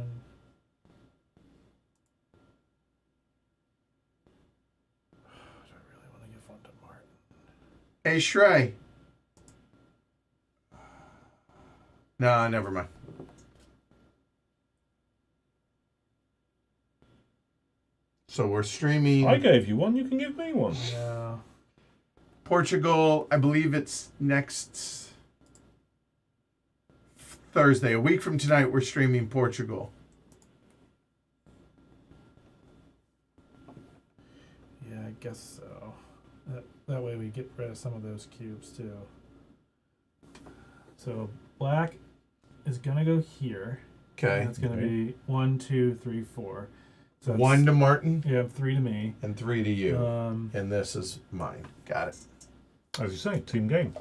Do I really want to give 1 to Martin? Hey, Shrey. No, never mind. So we're streaming. I gave you 1, you can give me 1. Yeah. Portugal, I believe it's next Thursday. A week from tonight, we're streaming Portugal. Yeah, I guess so. That way we get rid of some of those cubes too. So black is gonna go here. Okay. That's gonna be 1, 2, 3, 4. So 1 to Martin. Yeah, 3 to me. And 3 to you. Um, And this is mine. Got it. As you say, team game.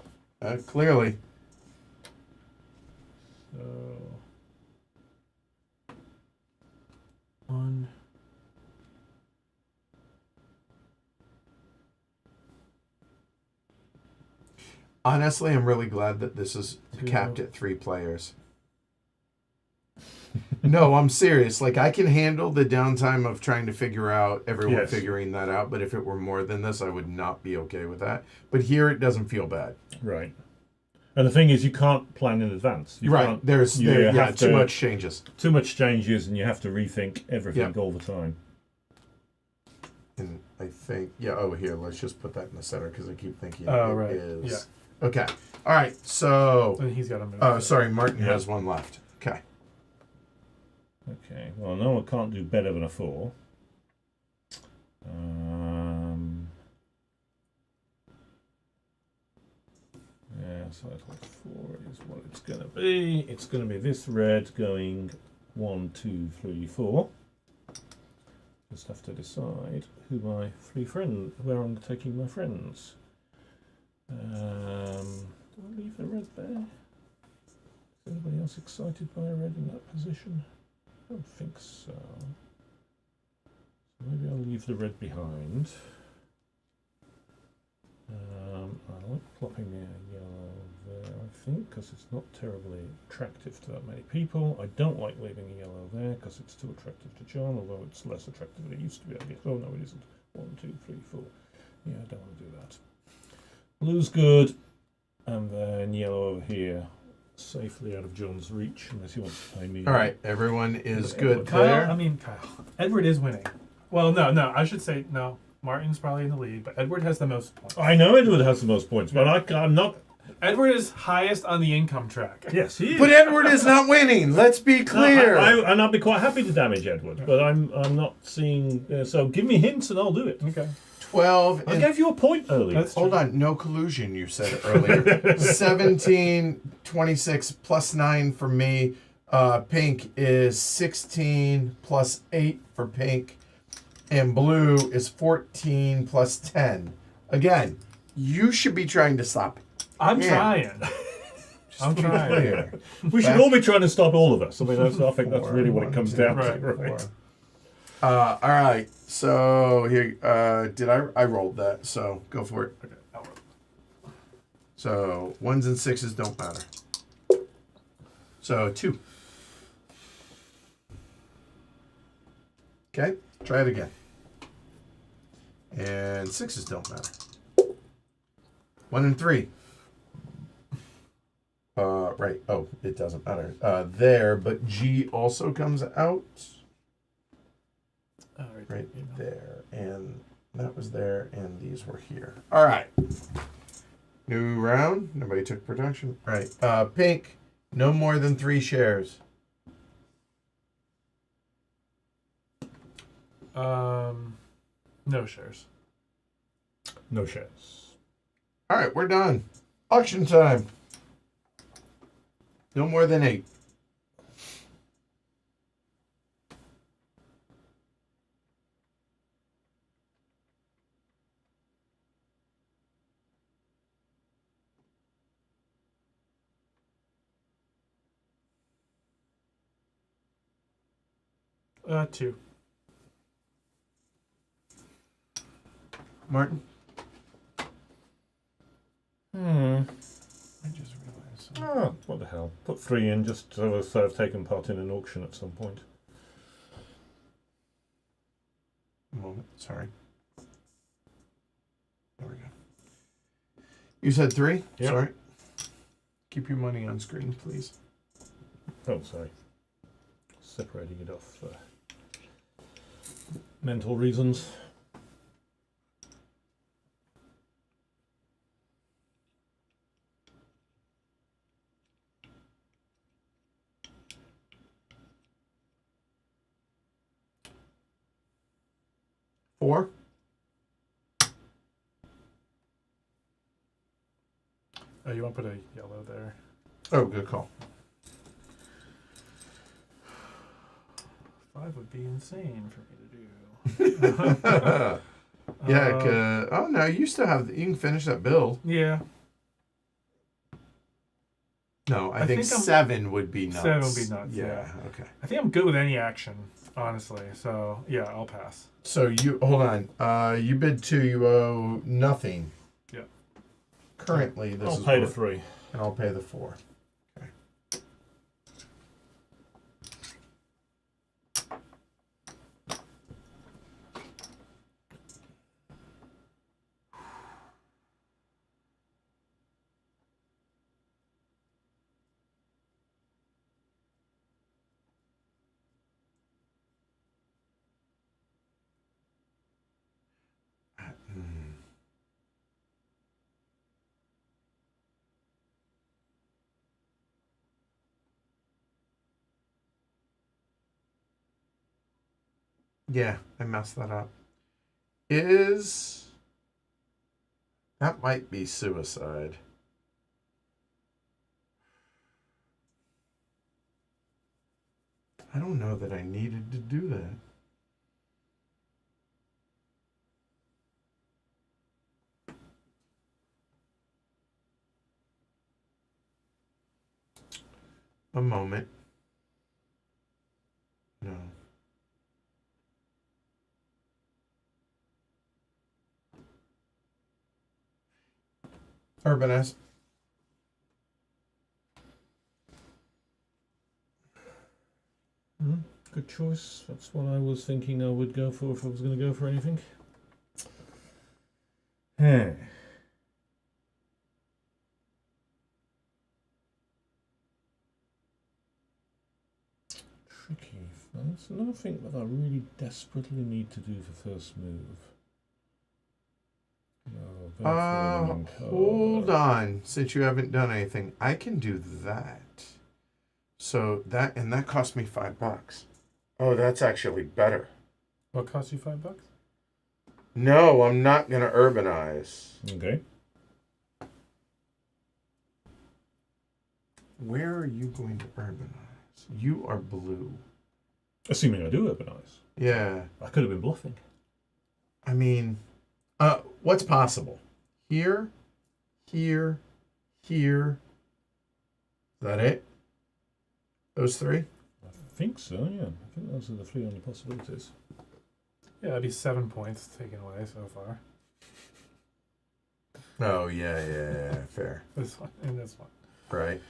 Clearly. So 1. Honestly, I'm really glad that this is 2. capped at 3 players. No, I'm serious. Like, I can handle the downtime of trying to figure out everyone Yes. figuring that out, but if it were more than this, I would not be okay with that. But here, it doesn't feel bad. Right. And the thing is, you can't plan in advance. You Right. can't- There's you have too to- much changes. Too much changes, and you have to rethink everything Yep. all the time. And I think, here, let's just put that in the center because I keep thinking Oh, it right. is. Yeah. Okay. All right. So, And he's got a move. oh, sorry, Martin Yeah. has 1 left. Okay. Okay, well, no one can't do better than a 4. Yeah, so that's what 4 is what it's going to be. It's going to be this red going 1, 2, 3, 4. Just have to decide who my 3 friends, where I'm taking my friends. Do I leave the red there? Is anybody else excited by a red in that position? I don't think so. Maybe I'll leave the red behind. I like plopping the yellow there, I think, because it's not terribly attractive to that many people. I don't like leaving a yellow there because it's too attractive to John, although it's less attractive than it used to be, I guess. Oh, no, it isn't. 1, 2, 3, 4. Yeah, I don't want to do that. Blue's good, and then yellow over here, safely out of John's reach, unless he wants to play me. All right. Everyone is good Kyle, there. Kyle. Edward is winning. Well, no, I should say no. Martin's probably in the lead, but Edward has the most points. I know Edward has the most points, but I'm not. Edward is highest on the income track. Yes, he is. But Edward is not winning. Let's be clear. And I'll be quite happy to damage Edward, but I'm not seeing. So give me hints and I'll do it. Okay. 12. I And, gave you a point earlier. That's hold on. No collusion, you said earlier. 17, 26 plus 9 for me. Pink is 16 plus 8 for pink. And blue is 14 plus 10. Again, you should be trying to stop it. I'm Yeah. trying. I'm Be trying. clear. We should all be trying to stop all of us. I mean, I think that's really what it 1, comes 2, down 3, to. Right. 4. All right. So here, I rolled that? So go for it. Okay, I'll roll. So 1s and 6s don't matter. So 2. Okay. Try it again. And 6s don't matter. 1 and 3. Right. Oh, it doesn't matter. There, but G also comes out. Right there. And that was there, and these were here. All right. New round. Nobody took production. Right. Pink, no more than 3 shares. No shares. No shares. All right, we're done. Auction time. No more than 8. Two. Martin? Hmm. I just realized. Oh, what the hell? Put 3 in just so I've taken part in an auction at some point. A moment. Sorry. There we go. You said 3? Yep. Sorry. Keep your money on screen, please. Oh, sorry. Separating it off for mental reasons. Four. Oh, you want to put a yellow there? Oh, good call. 5 would be insane for me to do. Yeah. Oh no, you still have. You can finish that bill. Yeah. No, I think think 7 would be nuts. 7 would be nuts. Yeah. Okay. I think I'm good with any action, honestly. So yeah, I'll pass. So you hold on. You bid 2. You owe nothing. Yeah. Currently, this I'll is pay the what- 3. and I'll pay the 4. Okay. Yeah, I messed that up. That might be suicide. I don't know that I needed to do that. A moment. No. Urbanize. Good choice. That's what I was thinking I would go for if I was going to go for anything. Tricky. That's another thing that I really desperately need to do for first move. No, Hold on. Since you haven't done anything, I can do that. So that cost me $5. Oh, that's actually better. What cost you $5? No, I'm not gonna urbanize. Okay. Where are you going to urbanize? You are blue. Assuming I do urbanize. Yeah. I could have been bluffing. I mean, what's possible? Here, here, here. Is that it? Those 3? I think so, yeah. I think those are the 3 only possibilities. Yeah, that'd be 7 points taken away so far. Oh, yeah. Fair. This one and this one. Right.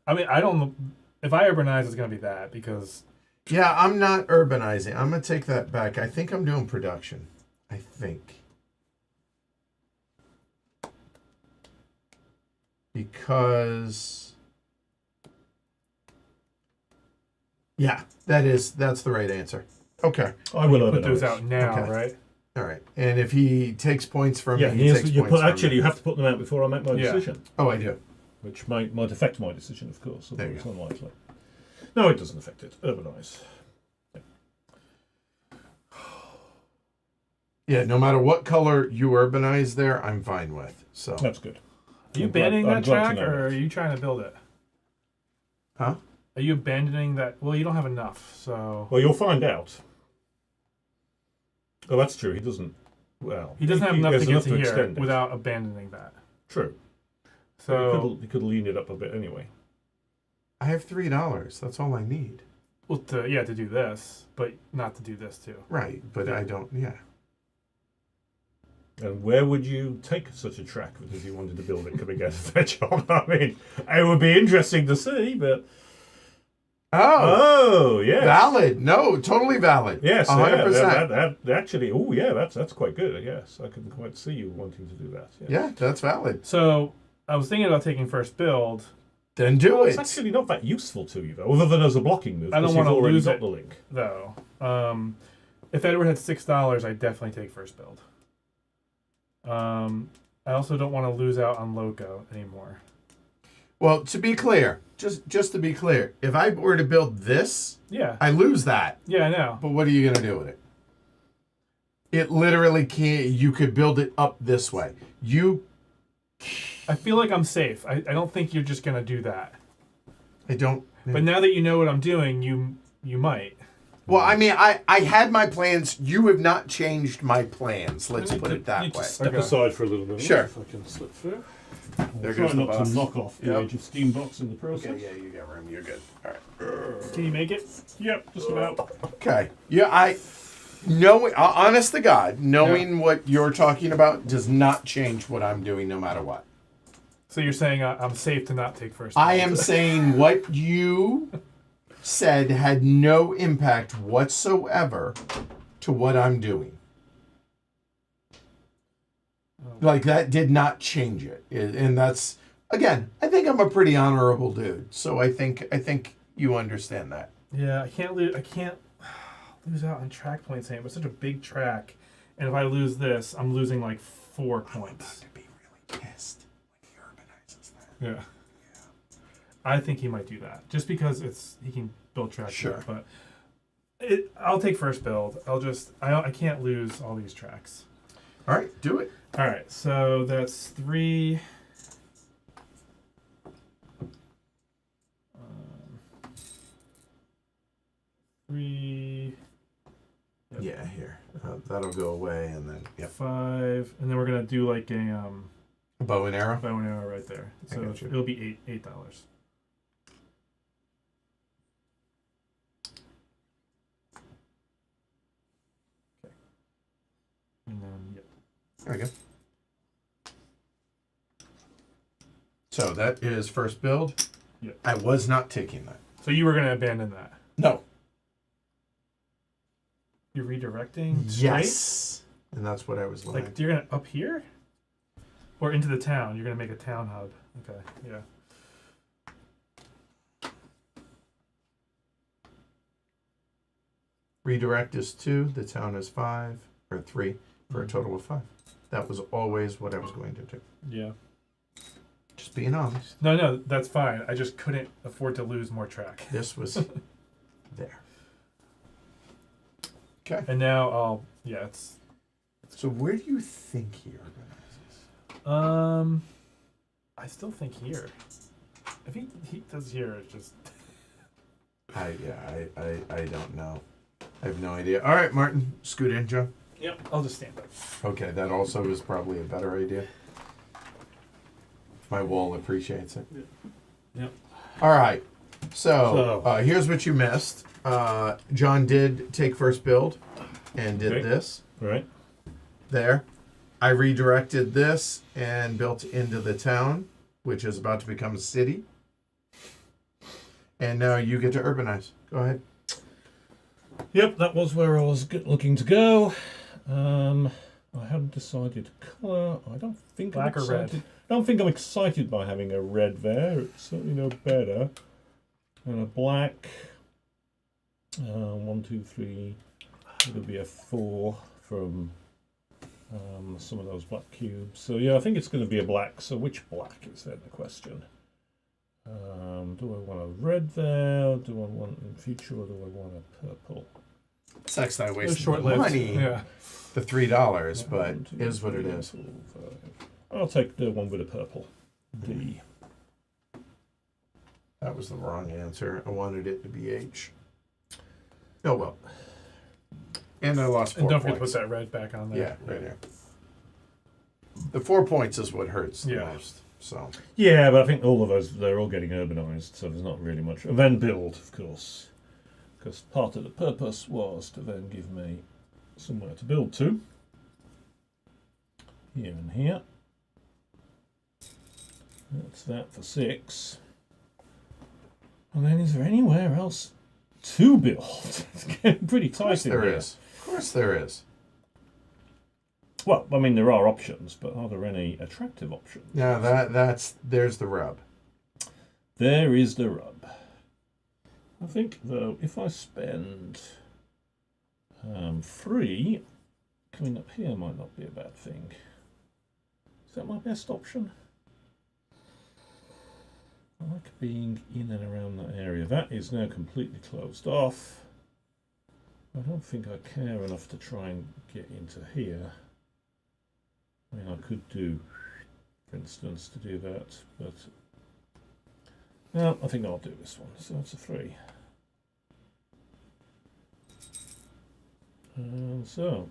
I mean, I don't know. If I urbanize, it's going to be that because... Yeah, I'm not urbanizing. I'm going to take that back. I think I'm doing production. I think. Because... Yeah, that's the right answer. Okay. I will put urbanize. those out now, Okay. right? All right. And if he takes points from Yeah, me, he takes points from actually, me. you have to put them out before I make my Yeah. decision. Oh, I do. Which might affect my decision, of course. There you It's go. unlikely. No, it doesn't affect it. Urbanize. Yeah, no matter what color you urbanize there, I'm fine with. So That's good. Are you I'm glad- abandoning I'm that glad to track, know or that. are you trying to build it? Huh? Are you abandoning that? Well, you don't have enough, so Well, you'll find out. Oh, that's true. He doesn't. Well, he doesn't have enough to there's get to here extend it. without abandoning that. True. So He could lean it up a bit anyway. I have $3. That's all I need. well, to do this, but not to do this too. Right, but I don't. Yeah. And where would you take such a track because you wanted to build it coming out of that job? I mean, it would be interesting to see, but Oh, yes, valid. No, totally valid. yes, 100%. that actually, that's quite good. Yes, I can quite see you wanting to do that. Yes. Yeah, that's valid. So I was thinking about taking first build. Then do Well, it. it's actually not that useful to you though, other than as a blocking move. I don't because wanna you've already lose got it. the link. Though, if Edward had $6, I'd definitely take first build. I also don't want to lose out on Loco anymore. Well, to be clear, just to be clear, if I were to build this, Yeah, I lose that. yeah, I know. But what are you going to do with it? It literally can't. You could build it up this way. I feel like I'm safe. I don't think you're just gonna do that. I don't. But now that you know what I'm doing, you might. Well, I mean, I had my plans. You have not changed my plans. Let's put it that way. Step Okay. aside for a little bit. Sure. If I can slip through. There Try goes the not bus. to knock off the Yep. Age of Steam box in the process. Okay, yeah, you got room. You're good. All right. Can you make it? Yep, just about. Okay. Yeah, honest to God, knowing what you're talking about does not change what I'm doing, no matter what. So you're saying I'm safe to not take first? I build. am saying what you said had no impact whatsoever to what I'm doing. Like, that did not change it. And that's, again, I think I'm a pretty honorable dude. So I think you understand that. Yeah, I can't lose. I can't lose out on track points. Sam, it's such a big track, and if I lose this, I'm losing like 4 points. To be really pissed when he urbanizes that. Yeah. I think he might do that just because he can build tracks. Sure. But I'll take first build. I can't lose all these tracks. All right, do it. All right, so that's 3. Three, Yep. Yeah, here. That'll go away, and then, yep. 5, and then we're gonna do like a Bow and arrow. bow and arrow right there. I So got you. it'll be $8. Okay. And then yep. There we go. So that is first build. Yep. I was not taking that. So you were gonna abandon that. No. You're redirecting straight? Yes. And that's what I was looking Like you're gonna up here? Or into the town. You're gonna make a town hub. Okay, yeah. Redirect is 2. The town is 5 or 3 for a total of 5. That was always what I was going to do. Yeah. Just being honest. No, that's fine. I just couldn't afford to lose more track. This was there. Okay. And now it's So where do you think he organizes? I still think here. If he does here, it's just I don't know. I have no idea. All right, Martin, scoot in, Joe. Yep. I'll just stand up. Okay, that also is probably a better idea. My wall appreciates it. Yep. All right. So here's what you missed. John did take first build and did Okay. this. Right. There. I redirected this and built into the town, which is about to become a city. And now you get to urbanize. Go ahead. Yep, that was where I was looking to go. I haven't decided colour. I don't think Black or I'm red? excited. I don't think I'm excited by having a red there. It's certainly no better. And a black. 1, 2, 3. It'll be a 4 from some of those black cubes. So yeah, I think it's going to be a black. So which black is then the question? Do I want a red there? Do I want in future, or do I want a purple? Sex I It was wasted short-lived. money. Yeah. The $3, but 1, 2, is what it 3, is. 4, 5. I'll take the one with the purple. D. That was the wrong answer. I wanted it to be H. Oh well. And I lost 4 And don't points. forget to put that red back on there. Yeah, right there. The 4 points is what hurts the Yeah. most. So Yeah, but I think all of those, they're all getting urbanised, so there's not really much. And then build, of course. Because part of the purpose was to then give me somewhere to build to. Here and here. That's that for 6. And then is there anywhere else to build? It's getting pretty of course tight in there here. is. Of course there is. Well, I mean, there are options, but are there any attractive options? Yeah, there's the rub. There is the rub. I think, though, if I spend 3, coming up here might not be a bad thing. Is that my best option? I like being in and around that area. That is now completely closed off. I don't think I care enough to try and get into here. I mean, I could do, for instance, to do that, but no, I think I'll do this one. So that's a 3. And so,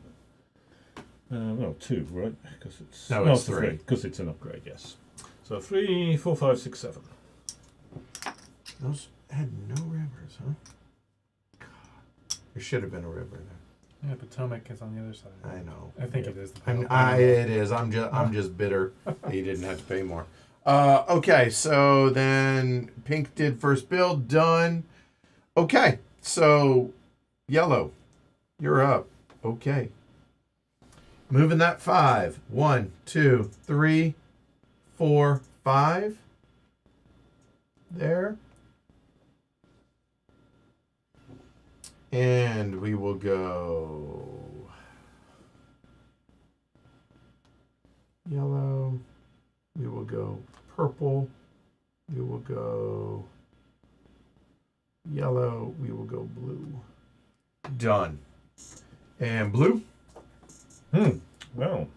no, 2, right? Because it's it's a 3. because it's an upgrade. Yes. So 3, 4, 5, 6, 7. Those had no rivers, huh? God. There should have been a river there. Yeah, Potomac is on the other side. I know. I think it is. It is. I'm just bitter that you didn't have to pay more. Okay, so then pink did first build, done. Okay, so yellow, you're up. Okay. Moving that 5. 1, 2, 3, 4, 5. There. And we will go yellow. We will go purple. We will go yellow. We will go blue. Done. And blue. Well,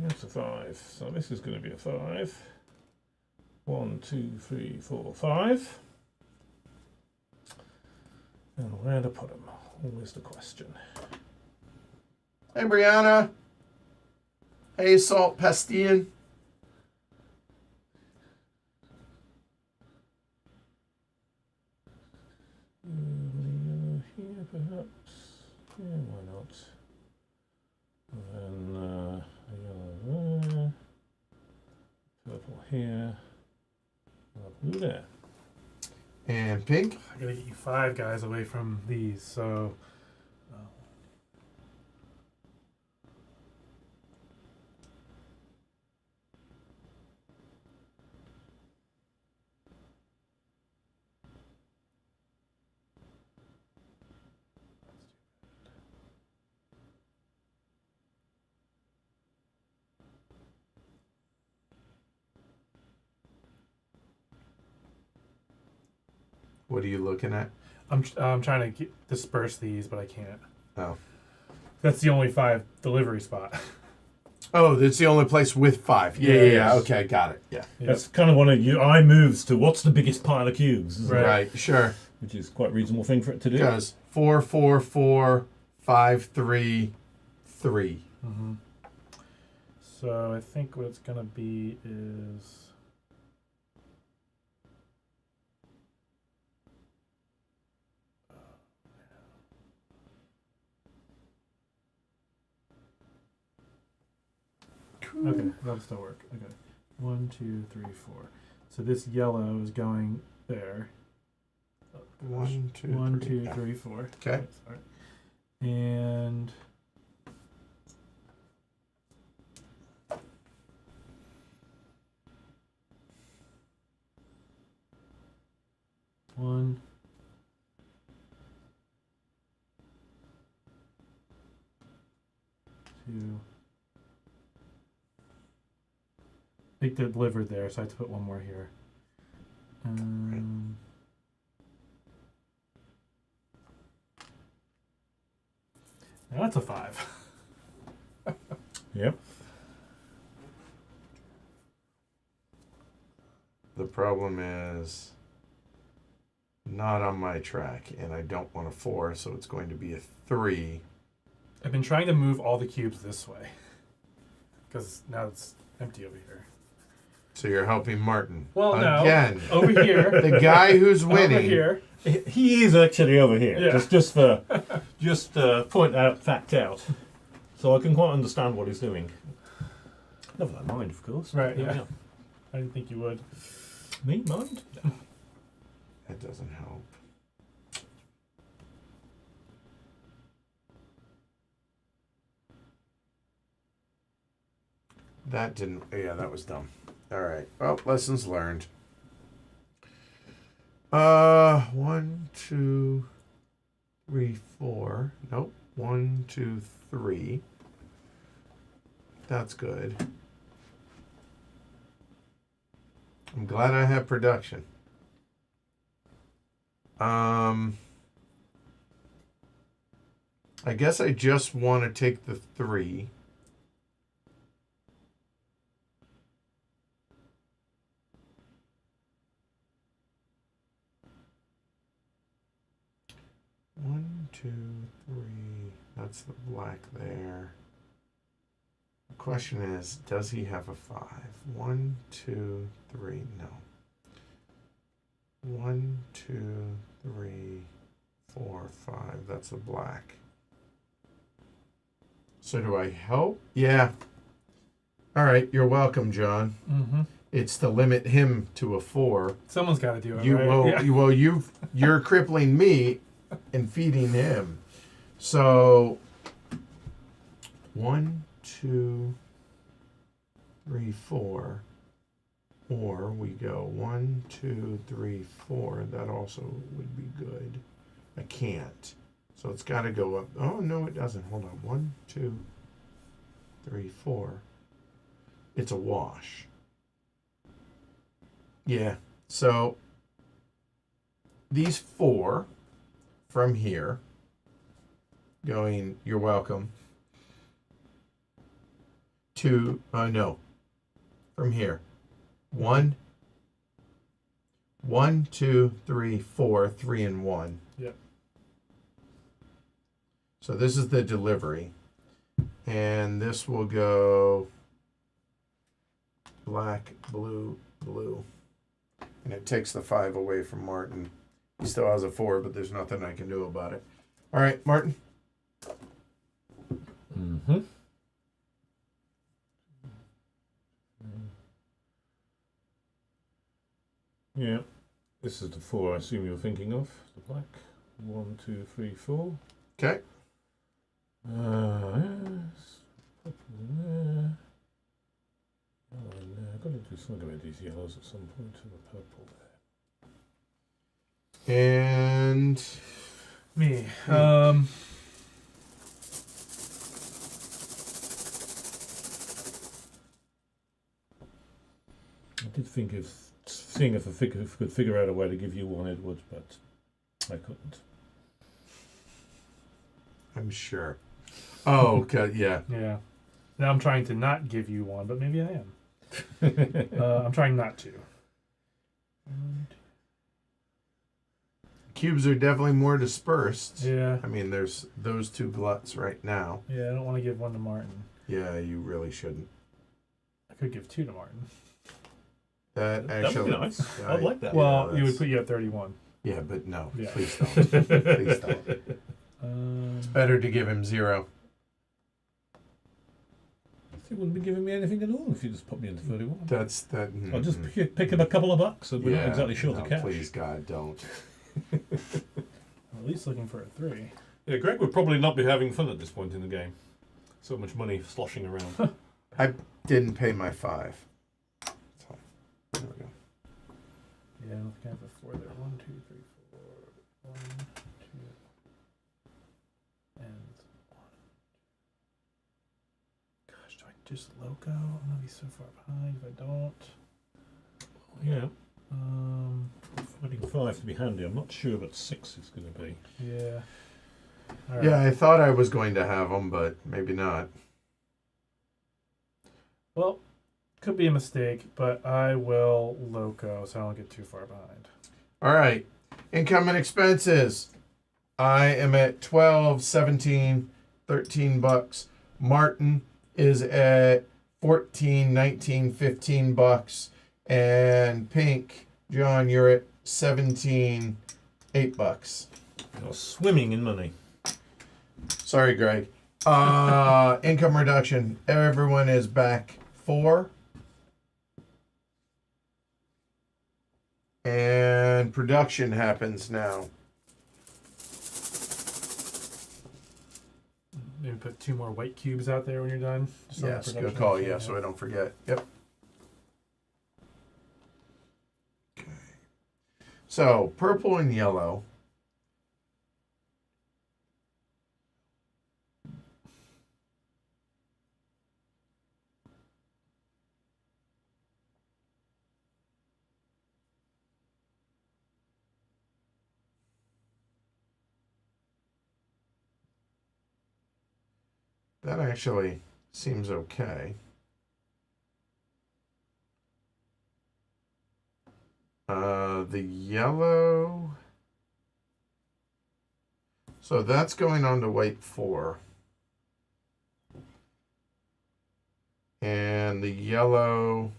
that's a 5. So this is going to be a 5. 1, 2, 3, 4, 5. And where to put them? Always the question. Hey, Brianna. Hey, Salt Pastine. Here, perhaps. Yeah, why not? And then yellow there, purple here, blue there. And pink. I gotta get you 5 guys away from these, so. What are you looking at? I'm trying to disperse these, but I can't. Oh. That's the only 5 delivery spot. Oh, that's the only place with 5. Yeah. Okay, got it. Yeah. That's kind of one of your eye moves to what's the biggest pile of cubes, isn't it? Right. Sure. Which is quite a reasonable thing for it to do. Because 4, 4, 4, 5, 3, 3. Mm-hmm. So I think what it's gonna be is. Okay, that'll still work. Okay. 1, 2, 3, 4. So this yellow is going there. 1, 2, 1, 3. 2, Yeah. 3, 4. Okay. Sorry. And one, 2. I think they're delivered there, so I have to put one more here. Now that's a 5. Yep. The problem is not on my track, and I don't want a 4, so it's going to be a 3. I've been trying to move all the cubes this way. Because now it's empty over here. So you're helping Martin. Well, again. No. Over here. The guy who's winning. Over here. He is actually over here. Yeah. Just point out, fact out. So I can quite understand what he's doing. Never that mind, of course. Right, yeah. I didn't think you would. Me, mind? No. That doesn't help. That didn't... Yeah, that was dumb. All right. Well, lessons learned. 1, 2, 3, 4. Nope. 1, 2, 3. That's good. I'm glad I have production. I guess I just want to take the 3. One, 2, 3. That's the black there. The question is, does he have a 5? 1, 2, 3. No. 1, 2, 3, 4, 5. That's the black. So do I help? Yeah. All right. You're welcome, John. Mm-hmm. It's to limit him to a 4. Someone's got to do it, You right? well, Yeah. you're crippling me and feeding him. So 1, 2, 3, 4. Or we go 1, 2, 3, 4. That also would be good. I can't. So it's got to go up. Oh, no, it doesn't. Hold on. 1, 2, 3, 4. It's a wash. Yeah. So these 4 from here going, you're welcome, to, no, from here. 1, 2, 3, 4, 3 and 1. Yep. So this is the delivery. And this will go black, blue, blue. And it takes the 5 away from Martin. He still has a 4, but there's nothing I can do about it. All right, Martin. Mm-hmm. Yeah, this is the 4 I assume you're thinking of. The black. 1, 2, 3, 4. Okay. Yes. Purple in there. Yellow in there. I've got to do something about these yellows at some point to the purple there. Me. And I did think of seeing if I could figure out a way to give you 1, Edward, but I couldn't. I'm sure. Oh, okay, yeah. Yeah. Now I'm trying to not give you 1, but maybe I am. I'm trying not to. Cubes are definitely more dispersed. Yeah. I mean, there's those 2 gluts right now. Yeah, I don't want to give 1 to Martin. Yeah, you really shouldn't. I could give 2 to Martin. That That would actually, be nice. I'd like that. Well, yeah, you would put you at 31. Yeah, but no, Yeah. please don't. Please don't. It's better to give him 0. You wouldn't be giving me anything at all if you just put me into 31. That's that. I'll just pick up a couple of bucks and we're not exactly sure no, the cash. Please, God, don't. At least looking for a 3. Yeah, Greg would probably not be having fun at this point in the game. So much money sloshing around. I didn't pay my 5. So, there we go. Yeah, I don't think I have a 4 there. 1, 2, 3, 4. 1, 2, and 1. Gosh, do I just loco? I'm gonna be so far behind if I don't. Yeah. Finding 5 to be handy. I'm not sure what 6 is going to be. Yeah. All right. Yeah, I thought I was going to have them, but maybe not. Well, Could be a mistake, but I will loco so I don't get too far behind. All right. Income and expenses. I am at 12, 17, 13 bucks. Martin is at 14, 19, 15 bucks. And Pink, John, you're at 17, 8 bucks. You're swimming in money. Sorry, Greg. Income reduction. Everyone is back 4. And production happens now. Maybe put 2 more white cubes out there when you're done. Just on the Yes, good production. call. Yeah, so I don't forget. Yep. Okay. So, purple and yellow. That actually seems okay. The yellow. So that's going on to white 4. And the yellow.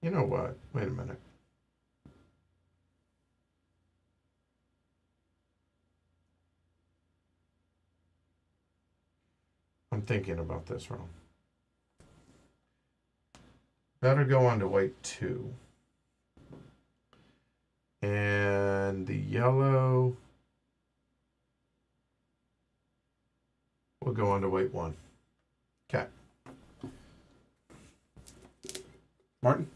You know what? Wait a minute. I'm thinking about this wrong. That'll go on to white 2. And the yellow will go on to white 1. Okay. Martin?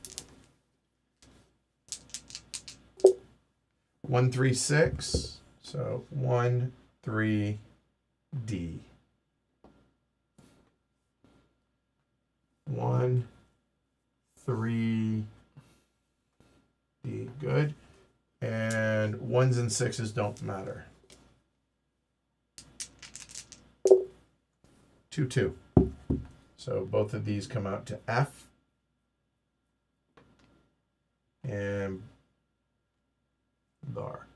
1, 3, 6. So 1, 3, D. 1, 3, D. Good. And 1s and 6s don't matter. 2, 2. So both of these come out to F. And there.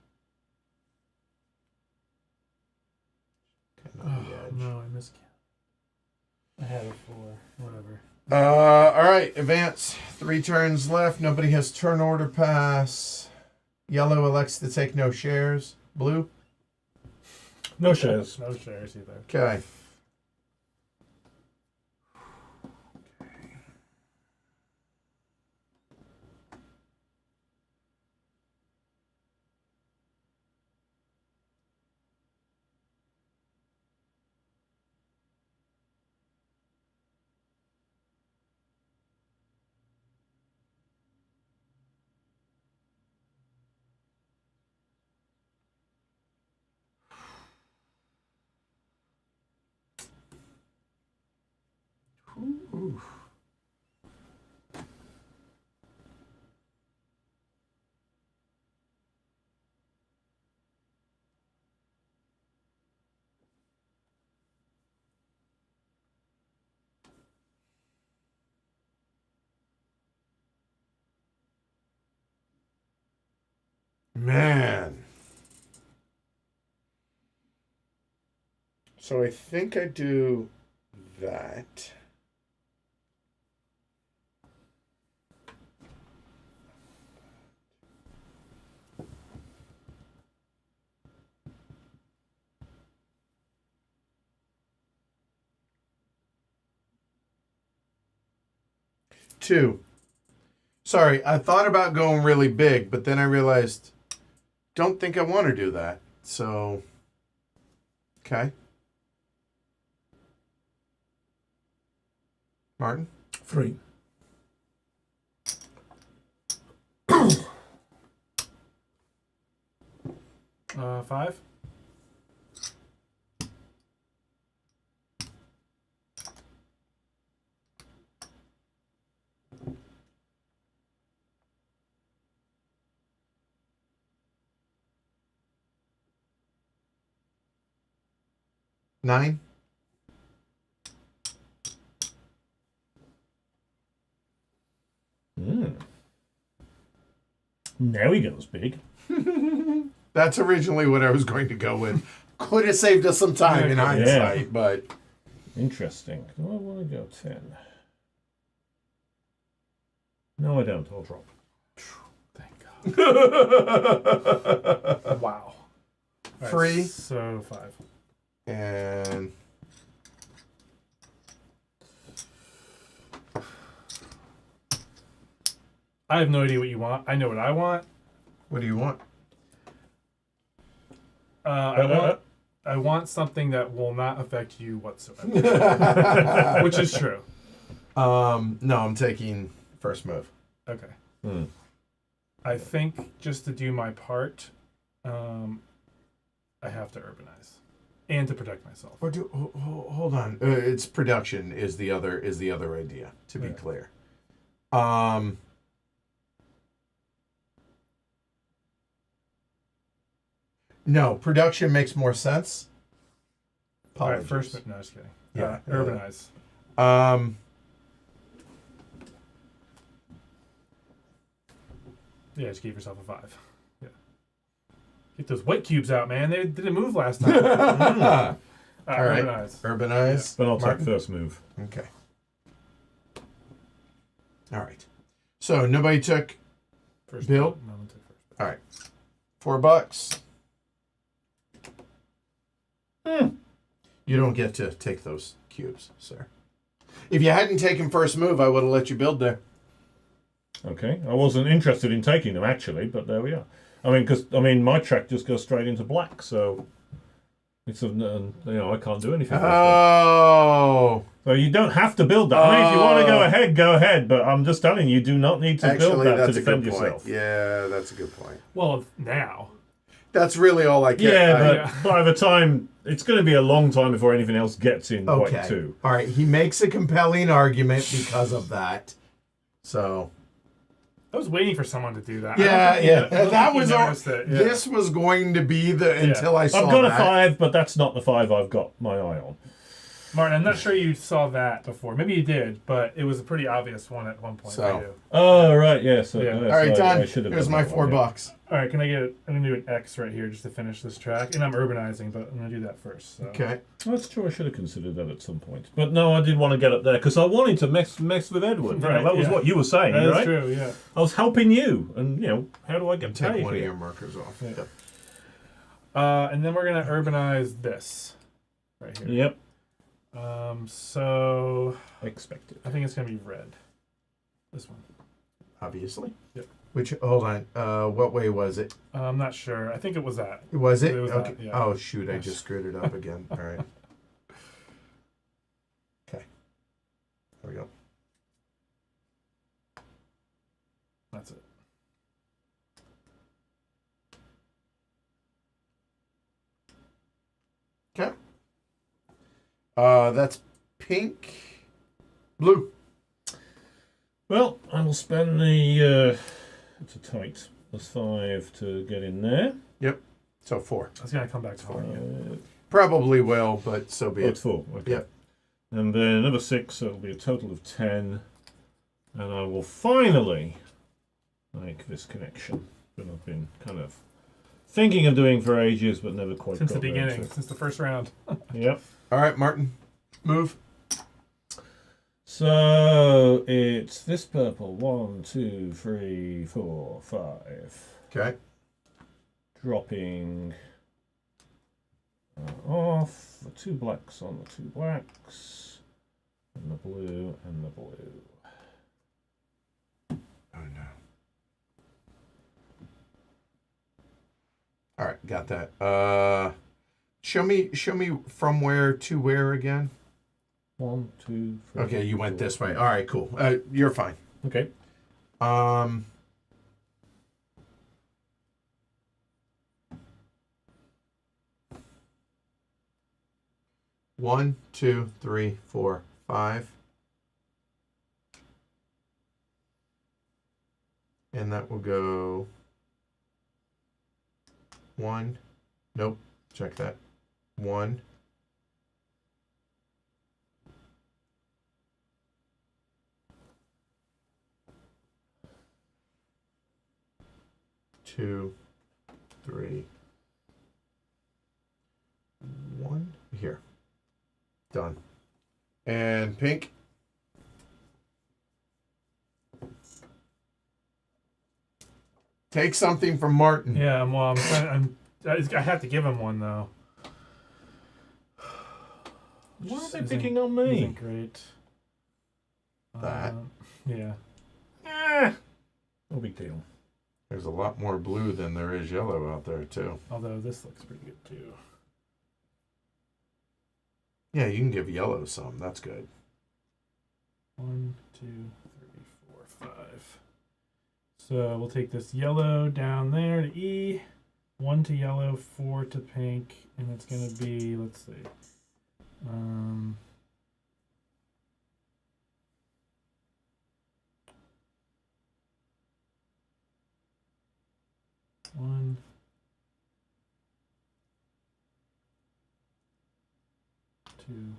Okay, not the edge. No, I miscounted. I had it 4. Whatever. All right, advance. 3 turns left. Nobody has turn order pass. Yellow elects to take no shares. Blue? No shares. No shares either. Okay. Ooh. Man. So I think I do that. Two. Sorry, I thought about going really big, but then I realized, don't think I want to do that. So, okay. Martin? 3. 5. Nine? Now he goes big. That's originally what I was going to go with. Could have saved us some time in hindsight, but... Interesting. Do I want to go 10? No, I don't. I'll drop. Thank God. Wow. All Free. Right, so 5. And... I have no idea what you want. I know what I want. What do you want? I want something that will not affect you whatsoever. Which is true. No, I'm taking first move. Okay. Hmm. I think just to do my part, I have to urbanize. And to protect myself. Or hold on. It's production is the other idea, to be clear. No, production makes more sense. All right, first, no, just kidding. Yeah, urbanize. Yeah, just give yourself a 5. Yeah. Get those white cubes out, man. They didn't move last time. All right. Urbanize. Urbanize. Then I'll take Martin? first move. Okay. All right. So nobody took First Bill? No one took first. All right. $4. You don't get to take those cubes, sir. If you hadn't taken first move, I would have let you build there. Okay. I wasn't interested in taking them, actually, but there we are. My track just goes straight into black, so it's I can't do anything. Oh. So you don't have to build that. I mean, if you want to go ahead, but I'm just telling you, do not need to build that to defend yourself. Yeah, that's a good point. Well, now. That's really all I care. Yeah, but by the time, it's going to be a long time before anything else gets in white too. All right, he makes a compelling argument because of that. So... I was waiting for someone to do that. That was it. This was going to be until I saw that. I've got a 5, but that's not the 5 I've got my eye on. Martin, I'm not sure you saw that before. Maybe you did, but it was a pretty obvious one at one point for you. Oh, right, yes. Yeah. All right, done. Here's my $4. All right, I'm going to do an X right here just to finish this track. And I'm urbanizing, but I'm going to do that first. So. Okay. Well, that's true. I should have considered that at some point. But no, I didn't want to get up there because I wanted to mess with Edward. Right, that was what you were saying, that right? That's true, yeah. I was helping you. And, how do I get paid? Take one of your markers off. Yeah. And then we're going to urbanize this right here. Yep. So... Expected. I think it's going to be red. This one. Obviously. Yep. Which, hold on, what way was it? I'm not sure. I think it was that. Was it? It was okay. that, yeah. Oh, shoot, I just screwed it up again. All right. Okay. There we go. That's it. Okay. That's pink. Blue. Well, I will spend the... it's a tight +5 to get in there. Yep. So 4. That's going to come back to haunt you. Probably will, but so be it. It's 4. Okay. Yep. And then another 6, so it'll be a total of 10. And I will finally make this connection that I've been kind of thinking of doing for ages, but never quite Since the got around beginning, to. since the first round. Yep. All right, Martin. Move. So it's this purple. 1, 2, 3, 4, 5. Okay. Dropping off the 2 blacks on the 2 blacks, and the blue and the blue. Oh no. All right, got that. Show me from where to where again? 1, 2, 3. Okay, you went this way. All right, cool. You're fine. Okay. 1, 2, 3, 4, 5. And that will go 1. Nope. Check that. 1. 2, 3, 1. Here. Done. And pink. Take something from Martin. Yeah, well, I have to give him one though. Why are they Isn't- picking on me? Isn't great. That. Yeah. No big deal. There's a lot more blue than there is yellow out there, too. Although this looks pretty good too. Yeah, you can give yellow some. That's good. 1, 2, 3, 4, 5. So we'll take this yellow down there to E. 1 to yellow, 4 to pink, and it's gonna be, let's see. 1, 2,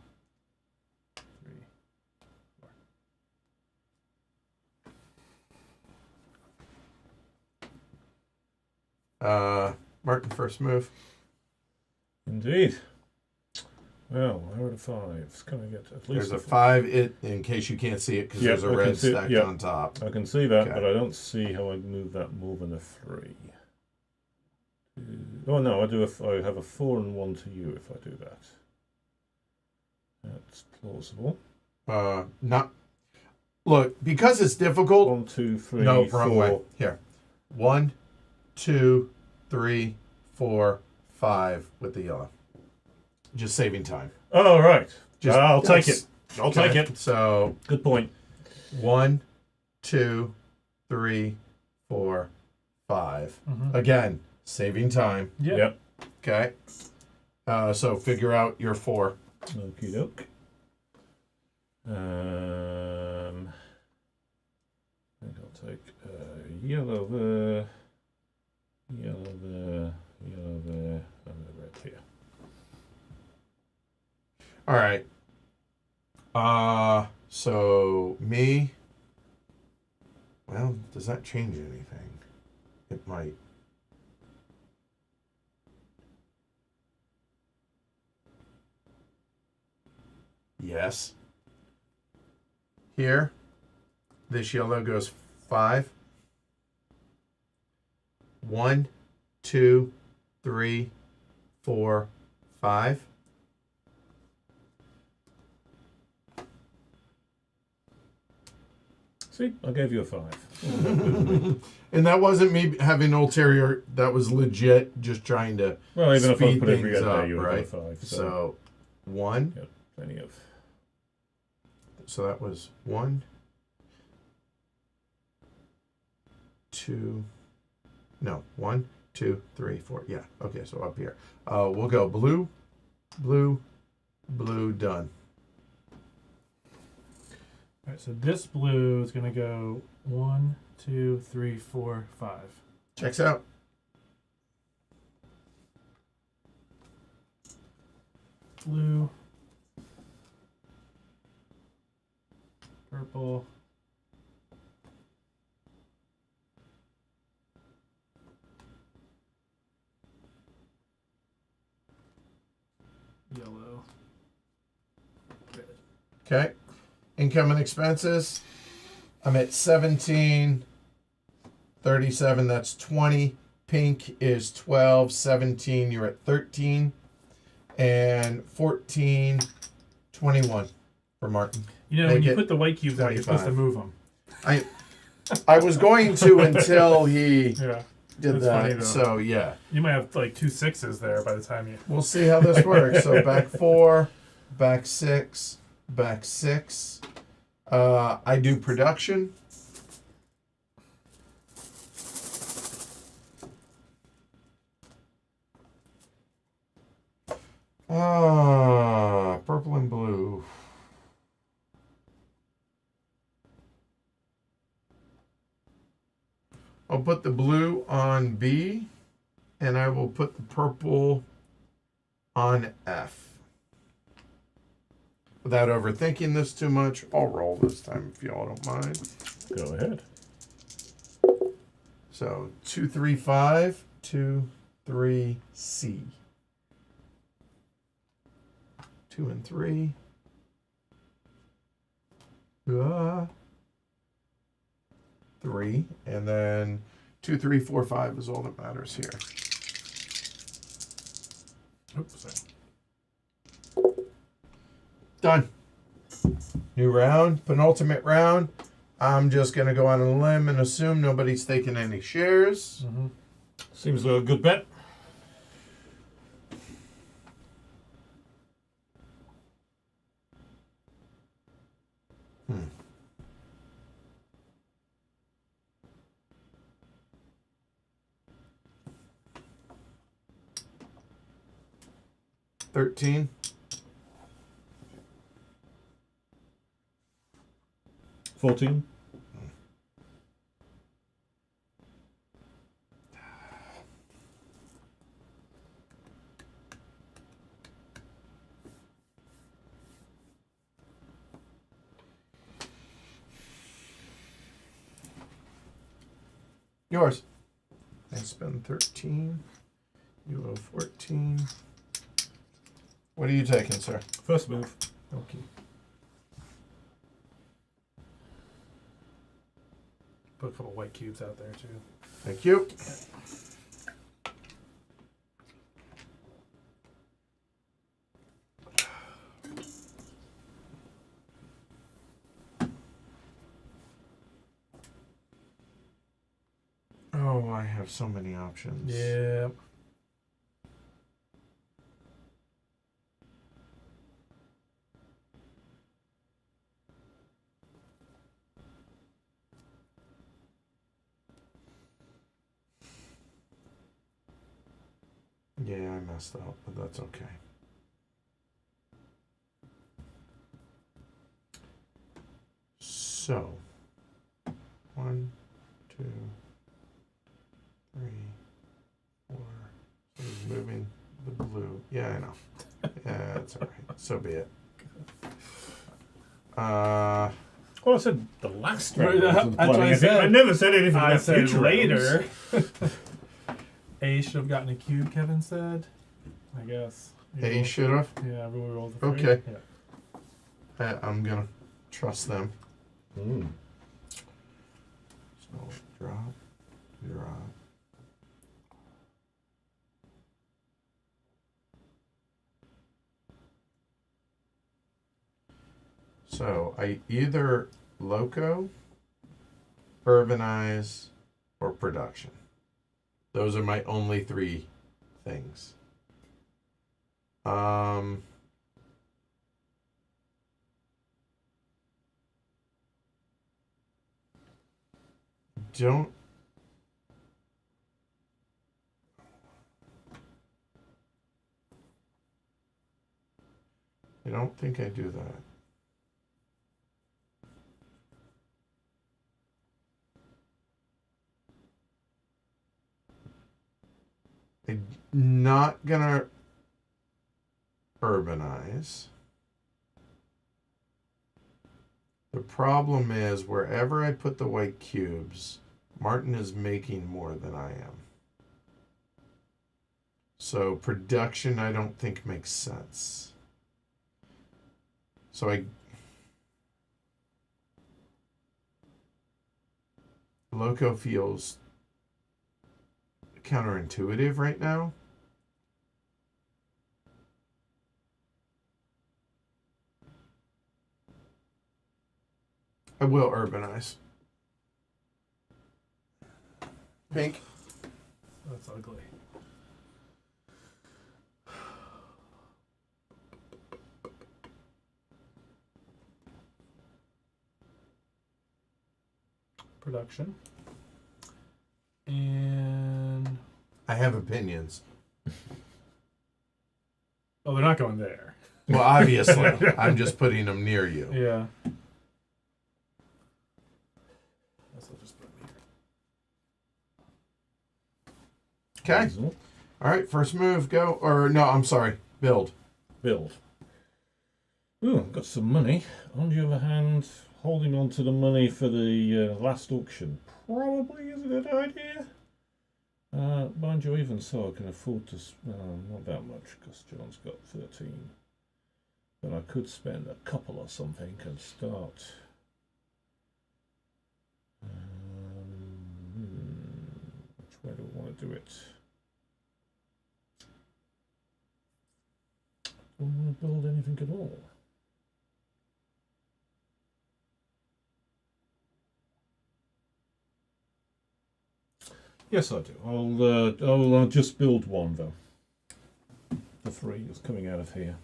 3, 4. Martin, first move. Indeed. Well, where are the fives? Can I get at least There's a 5 in case you can't see it because Yep, there's a I can red see it, stacked yep. on top. I can see that, Okay. but I don't see how I'd move that more than a 3. Oh no, I have a 4 and 1 to you if I do that. That's plausible. Not. Look, because it's difficult. 1, 2, 3, No, 4. wrong way. Here. 1, 2, 3, 4, 5 with the yellow. Just saving time. Oh, right. Just, I'll take that's- it. I'll take it. So Good point. 1, 2, 3, 4, 5. Mhm. Again, saving time. Yeah. Yep. Okay. So figure out your 4. Okie doke. I think I'll take yellow there, yellow there, yellow there, and the red here. All right. So me. Well, does that change anything? It might. Yes. Here, this yellow goes 5. 1, 2, 3, 4, 5. See, I gave you a 5. And that wasn't me having ulterior. That was legit just trying to. Well, even if I Speed put every things red there, up, you would right? have got a 5. So 1. Yep, plenty of. So that was 1, 2. No, 1, 2, 3, 4. Yeah. Okay. So up here. We'll go blue, blue, blue. Done. All right, so this blue is gonna go 1, 2, 3, 4, 5. Checks out. Blue, purple, yellow, red. Okay. Income and expenses. I'm at 17. 37. That's 20. Pink is 12. 17. You're at 13. And 14. 21 for Martin. You know, Make when you it put the white cubes out, you're supposed to 25. move them. I was going to until he Yeah. did That's that. funny, though. So yeah. You might have like 2 6s there by the time you. We'll see how this works. So back 4, back 6, back 6. I do production. Purple and blue. I'll put the blue on B, and I will put the purple on F. Without overthinking this too much, I'll roll this time if y'all don't mind. Go ahead. So 2, 3, 5, 2, 3, C. 2 and 3. 3, and then 2, 3, 4, 5 is all that matters here. Oops, sorry. Done. New round, penultimate round. I'm just gonna go on a limb and assume nobody's taking any shares. Mm-hmm. Seems like a good bet. Hmm. $13. 14. Yours. I spend 13. You owe 14. What are you taking, sir? First move. Okay. Put a couple white cubes out there too. Thank you. Oh, I have so many options. Yeah. Yeah, I messed up, but that's okay. So, 1, 2, 3, 4. So he's moving the blue. Yeah, I know. Yeah, that's all right. So be it. Uh, Well, I said the last Right, round. that's wasn't what I playing. said. I never said anything I about said future later. rounds. A should have gotten a cube, Kevin said. I guess. A should have. Yeah, everyone rolled a 3. Okay. Yeah. I'm going to trust them. Mm. So, drop, drop. So, I either loco, urbanize, or production. Those are my only 3 things. Don't. I don't think I do that. I'm not gonna urbanize. The problem is wherever I put the white cubes, Martin is making more than I am. So production I don't think makes sense. So Loco feels counterintuitive right now. I will urbanize. Pink. That's ugly. Production. And I have opinions. oh, they're not going there. Well, obviously, I'm just putting them near you. Yeah. Guess I'll just put them here. Okay. Reasonable. All right. First move. Go. Or no, I'm sorry. Build. Build. Ooh, got some money. On the other hand, holding on to the money for the last auction probably is a good idea. Mind you, even so, I can afford to not that much because John's got 13. But I could spend a couple or something and start. Which way do I want to do it? Do I want to build anything at all? Yes, I do. I'll just build one though. The 3 is coming out of here,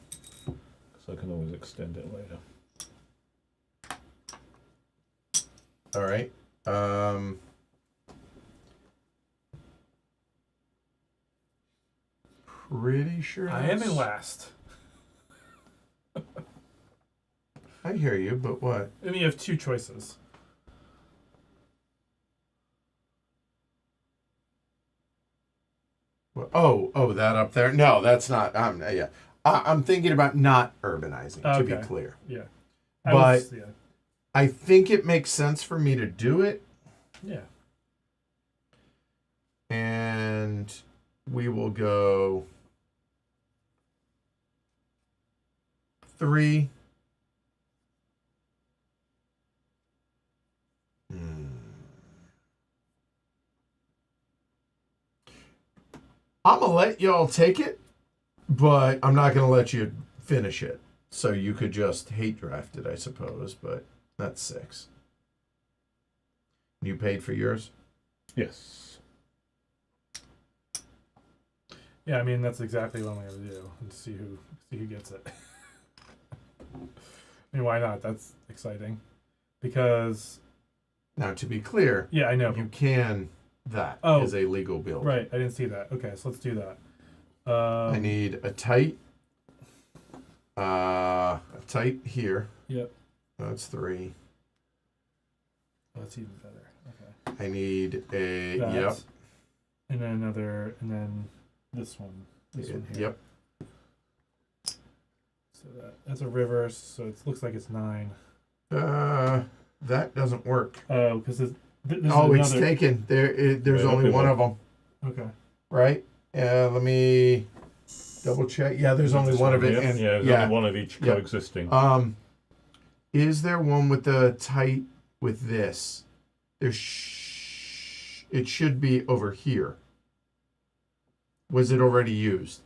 so I can always extend it later. All right. Pretty sure I am in last. I hear you, but what? And you have 2 choices. Oh, that up there? No, that's not. Yeah, I'm thinking about not urbanizing. To be Okay. clear, Yeah. But- Yeah. I think it makes sense for me to do it, Yeah. and we will go 3. I'm gonna let y'all take it, but I'm not gonna let you finish it. So you could just hate draft it, I suppose, but that's 6. You paid for yours? Yes. Yeah, I mean that's exactly what I'm gonna do and see who gets it. I mean, why not? That's exciting. Because Now, to be clear, yeah, I know. you can. That is a legal build. Right, I didn't see that. Okay, so let's do that. I need a tight here. Yep. That's 3. That's even better. Okay. I need a That, yep. And then another, and then this one. This one here. Yep. So that's a river. So it looks like it's 9. That doesn't work. Oh, because this It's is another. taken. There's Right, only okay, one well. of them, Okay. right? Let me double check. Yeah, there's only one of it. Yeah, And there's only one of each Yep. coexisting. Is there one with the tight with this? It should be over here. Was it already used?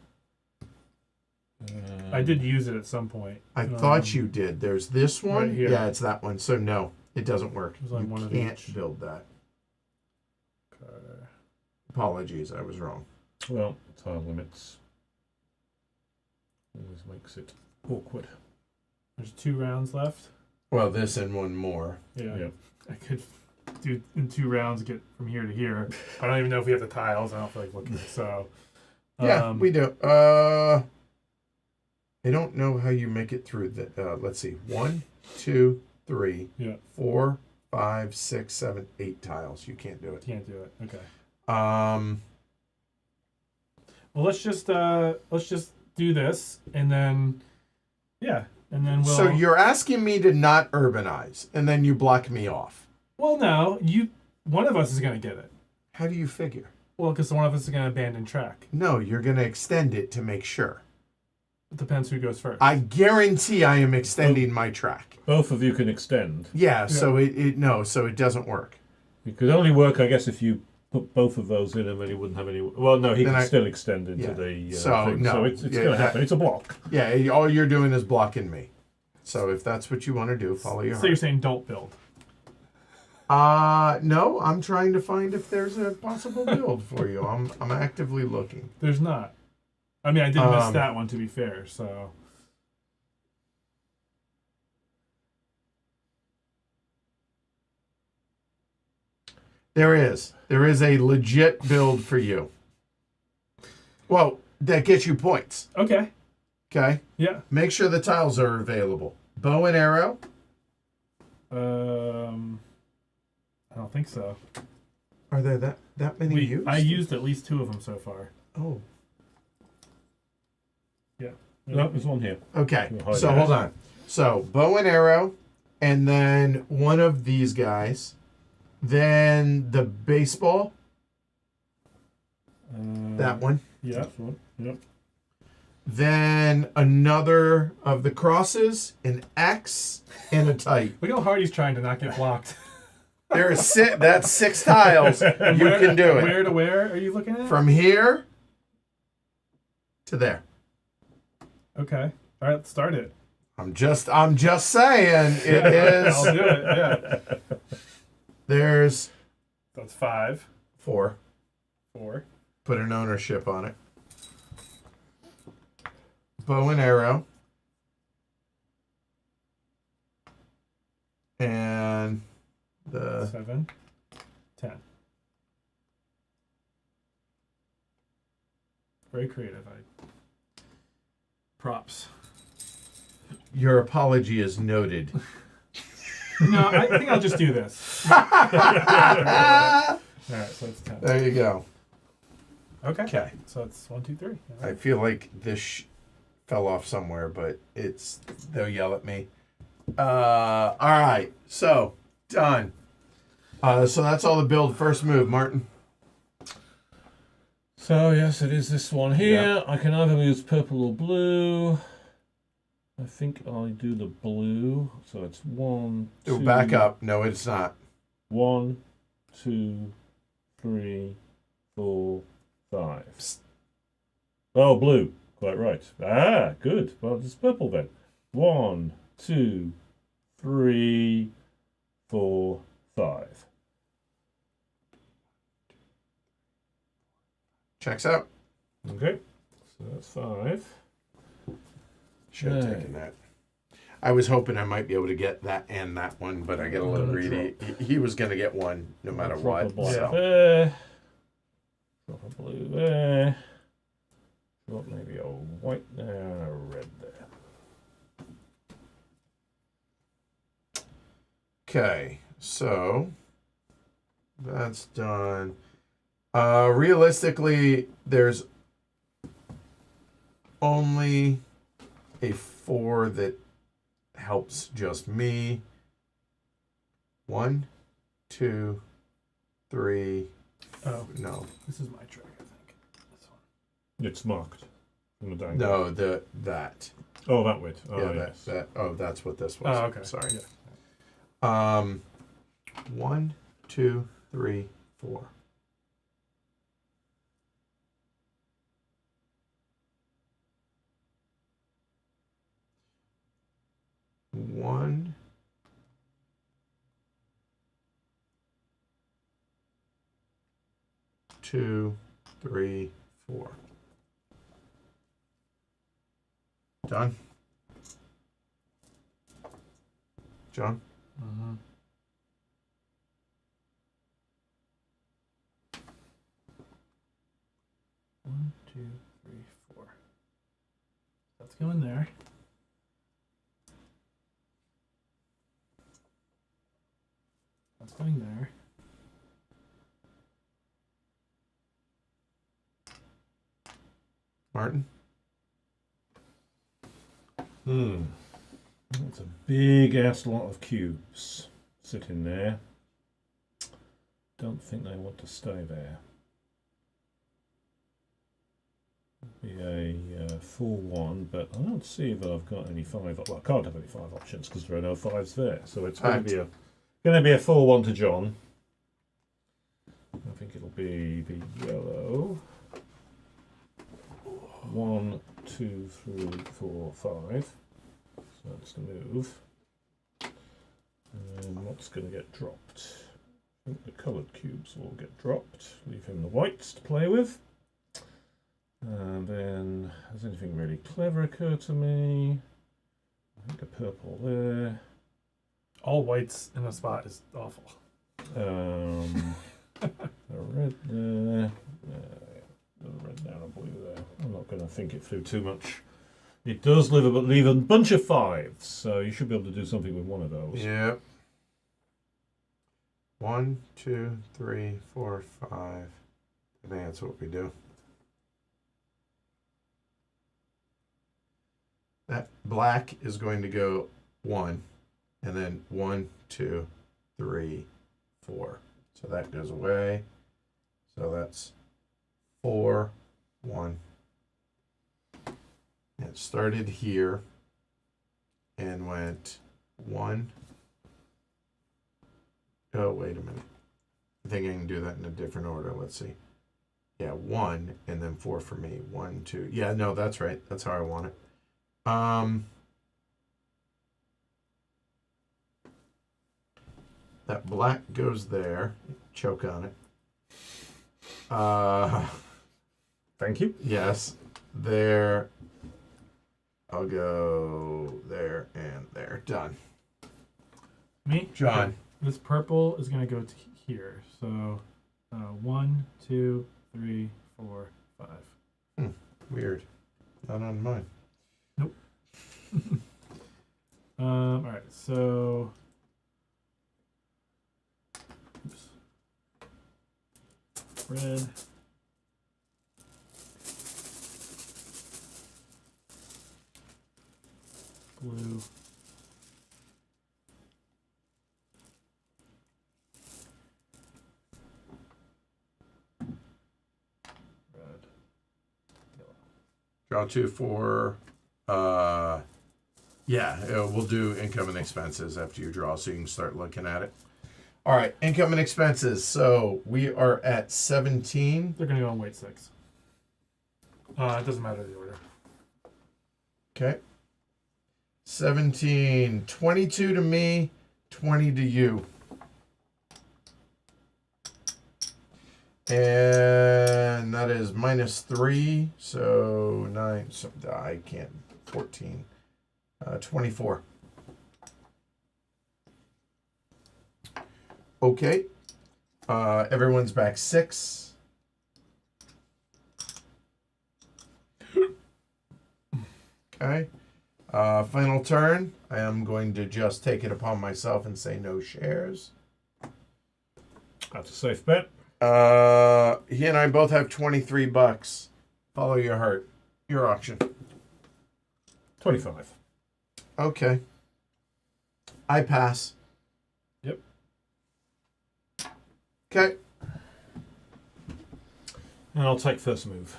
I did use it at some point. I thought you did. There's this one. Right here. Yeah, it's that one. So no, it doesn't work. There's only You one of can't each. build that. Okay. Apologies, I was wrong. Well, tile limits always makes it awkward. There's 2 rounds left. Well, this and one more. Yeah. Yep. I could do in 2 rounds get from here to here. I don't even know if we have the tiles. I don't feel like looking. So Yeah, we do. I don't know how you make it through the. Let's see. 1, 2, 3, Yeah. 4, 5, 6, 7, 8 tiles. You can't do it. Can't do it. Okay. Well, let's just do this, and then and then we'll. So you're asking me to not urbanize, and then you block me off. Well, no, one of us is gonna get it. How do you figure? Well, because one of us is gonna abandon track. No, you're going to extend it to make sure. It depends who goes first. I guarantee I am extending my track. Both of you can extend. Yeah, so it doesn't work. It could only work, I guess, if you put both of those in, and then he wouldn't have any. Well, no, he Then can I- still extend into yeah. the So, thing. no. So it's Yeah, going to happen. It's a block. Yeah, all you're doing is blocking me. So if that's what you want to do, follow your So you're heart. saying don't build. No, I'm trying to find if there's a possible build for you. I'm actively looking. There's not. I mean, I did miss that one, to be fair. So There is a legit build for you. Well, that gets you points. okay. Okay? Yeah. Make sure the tiles are available. Bow and arrow. I don't think so. Are there that many used? I used at least 2 of them so far. Oh. No, there's one here. Okay. You'll hide So it. hold on. So bow and arrow, and then one of these guys, then the baseball, that one, Yeah. This one. Yep. then another of the crosses, an X, and a type. Look how hard he's trying to not get blocked. That's 6 tiles. You can do it. Where to where are you looking at? From here to there. Okay. All right, let's start it. I'm just saying it is. I'll do it. Yeah. There's That's 5. 4. 4. Put an ownership on it. Bow and arrow. And the 7. 10. Very creative. Props. your apology is noted. No, I think I'll just do this. All right, so it's 10. There you go. Okay. Okay. So it's 1, 2, 3. All I right. feel like this fell off somewhere, but they'll yell at me. All right. So, done. So that's all the build. First move, Martin. So yes, it is this one here. I can either use purple or blue. I think I'll do the blue. So it's 1, 2. Back up. No, it's not. 1, 2, 3, 4, 5. Psst. Oh, blue. Quite right. Ah, good. Well, it's purple then. 1, 2, 3, 4, 5. Checks out. Okay. So that's 5. Should have Right. taken that. I was hoping I might be able to get that and that one, but I get a little greedy. He was going to get one no matter Drop what. a black So. there. Drop a blue there. Drop maybe a white there and a red there. Okay, so that's done. Realistically, there's only a 4 that helps just me. 1, 2, 3. Oh, No, this is my trick, I think. This one. It's marked from the dangle. no, that. Oh, that way. Oh, Yeah, yes. that. Oh, that's what this was. Oh, okay. Sorry. Yeah. 1, 2, 3, 4. One, two, 3, 4. Done. John? Mm-hmm. One, 2, 3, 4. That's going there. That's going there. Martin? That's a big ass lot of cubes sitting there. Don't think they want to stay there. Be a 4-1, but I don't see that I've got any 5. Well, I can't have any 5 options because there are no 5s there. So it's going to be a 4-1 to John. I think it'll be the yellow. 1, 2, 3, 4, 5. So that's the move. And what's going to get dropped? I think the coloured cubes will get dropped. Leave him the whites to play with. And then, has anything really clever occurred to me? I think a purple there. All whites in a spot is awful. A red there. A red there, a blue there. I'm not going to think it through too much. It does leave a bunch of 5s, so you should be able to do something with one of those. Yep. 1, 2, 3, 4, 5. I think that's what we do. That black is going to go 1. And then 1, 2, 3, 4. So that goes away. So that's 4, 1. It started here and went 1. Oh, wait a minute. I think I can do that in a different order. Let's see. Yeah, 1 and then 4 for me. 1, 2. Yeah, no, that's right. That's how I want it. That black goes there. Choke on it. Thank you. Yes. There. I'll go there and there. Done. Me? John. Okay. This purple is going to go to here. So 1, 2, 3, 4, 5. Weird. Not on mine. Nope. All right. So. Oops. Red. Blue. Red. Draw 2 for. We'll do income and expenses after you draw, so you can start looking at it. All right, income and expenses. So we are at 17. They're going to go on weight 6. It doesn't matter the order. Okay. 17, 22 to me, 20 to you. And that is -3, so 9, so I can't, 14, 24. Okay. Everyone's back 6. Okay. Final turn. I am going to just take it upon myself and say no shares. That's a safe bet. He and I both have $23. Follow your heart. Your auction. 25. Okay. I pass. Yep. Okay. And I'll take first move.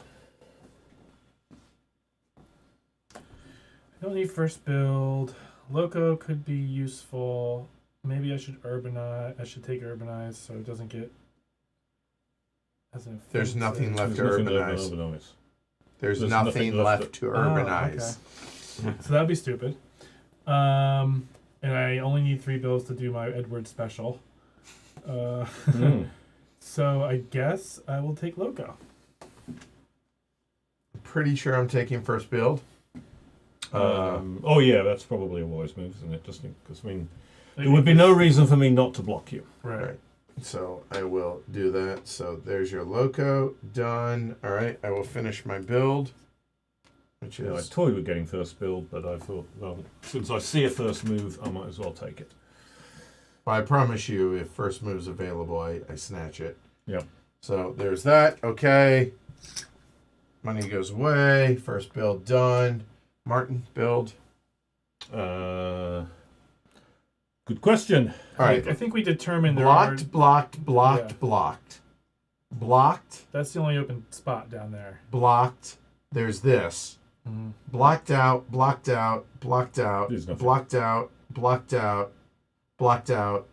I don't need first build. Loco could be useful. Maybe I should urbanize. I should take urbanize so it doesn't get. There's nothing left to There's nothing urbanize. to urbanize. There's nothing left to urbanize. Okay. So that'd be stupid. And I only need 3 bills to do my Edward special. So I guess I will take Loco. Pretty sure I'm taking first build. Oh yeah, that's probably a wise move, isn't it? Just because there would be no reason for me not to block you. Right. So I will do that. So there's your Loco. Done. All right. I will finish my build. Which Yeah, I is... toyed with getting first build, but I thought, well, since I see a first move, I might as well take it. I promise you, if first move's available, I snatch it. Yep. So there's that. Okay. Money goes away. First build done. Martin, build. Good question. All right. I think we determined Blocked, blocked. That's the only open spot down there. Blocked. There's this. Mm-hmm. Blocked out. There's nothing. Blocked out.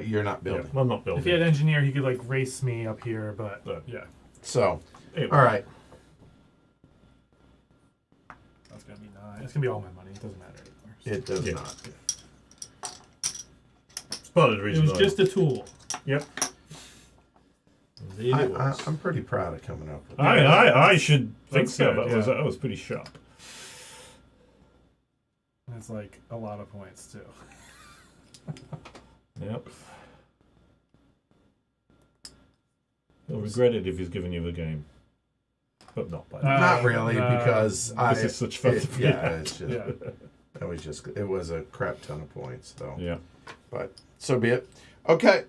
You're not building. Yeah, I'm not building. If he had engineer, he could like race me up here, but yeah, So, Anyway. all right. that's gonna be 9. It's gonna be all my money. It doesn't matter anymore. It does Yeah. not. It's part of the It reason. was just a tool. Yep. Indeed it was. I'm pretty proud of coming up with I should think That's so. good, That was pretty sharp. And it's like a lot of points too. Yep. He'll regret it if he's given you the game, but not by now. Not really, because This is such fun to play. it's just Yeah. it was a crap ton of points though. Yeah. But so be it. Okay.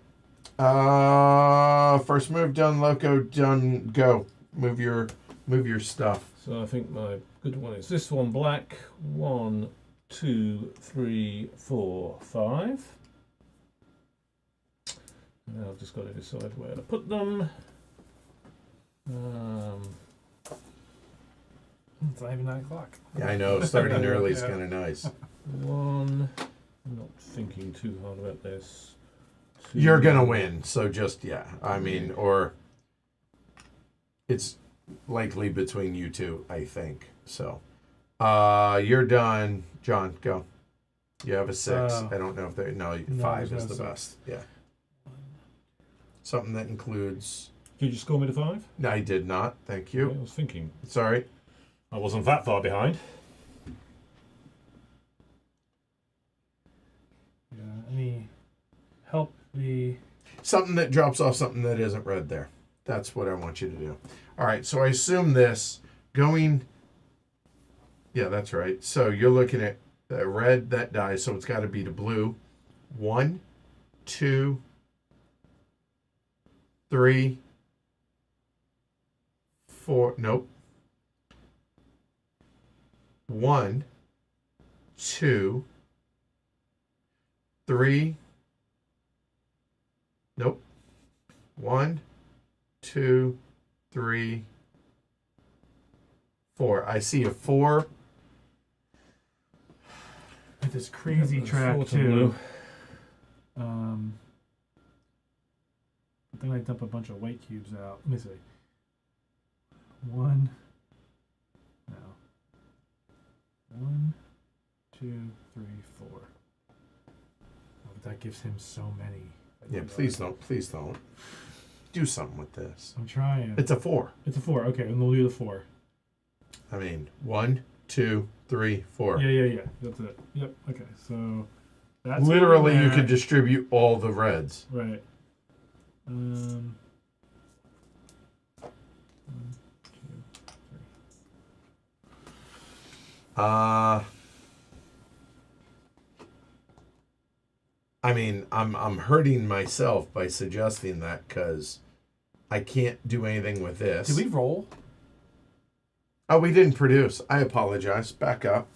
First move done, Loco done, go. Move your stuff. So I think my good one is this one, black 1, 2, 3, 4, 5. Now I've just got to decide where to put them. It's not even 9 o'clock. Yeah, I know. Starting early is Yeah. kind of nice. 1. I'm not thinking too hard about this. 2. You're gonna win, so just I mean, or it's likely between you two, I think. So, you're done, John. Go. You have a 6. I don't know if they. No, 5 there's is no the 6. best. Yeah. Something that includes. Did you score me to 5? No, I did not. Thank Yeah, I you. was thinking. Sorry. I wasn't that far behind. Yeah. Any help the. Something that drops off something that isn't red there. That's what I want you to do. All right. So I assume this going. Yeah, that's right. So you're looking at the red that dies, so it's got to be the blue. 1, 2, 3, 4. Nope. 1, 2, 3. Nope. 1, 2, 3, 4. I see a 4. With this crazy track 4 to too. blue. But then I dump a bunch of white cubes out. Let me see. 1. No. 1, 2, 3, 4. Oh, but that gives him so many. Yeah, please don't. Please don't. Do something with this. I'm trying. It's a 4. It's a 4. Okay, and we'll do the 4. I mean, 1, 2, 3, 4. Yeah. That's it. Yep. Okay, so that's Literally, going you there. could distribute all the reds. Right. 1, 2, 3. I mean, I'm hurting myself by suggesting that because I can't do anything with this. Did we roll? Oh, we didn't produce. I apologize. Back up.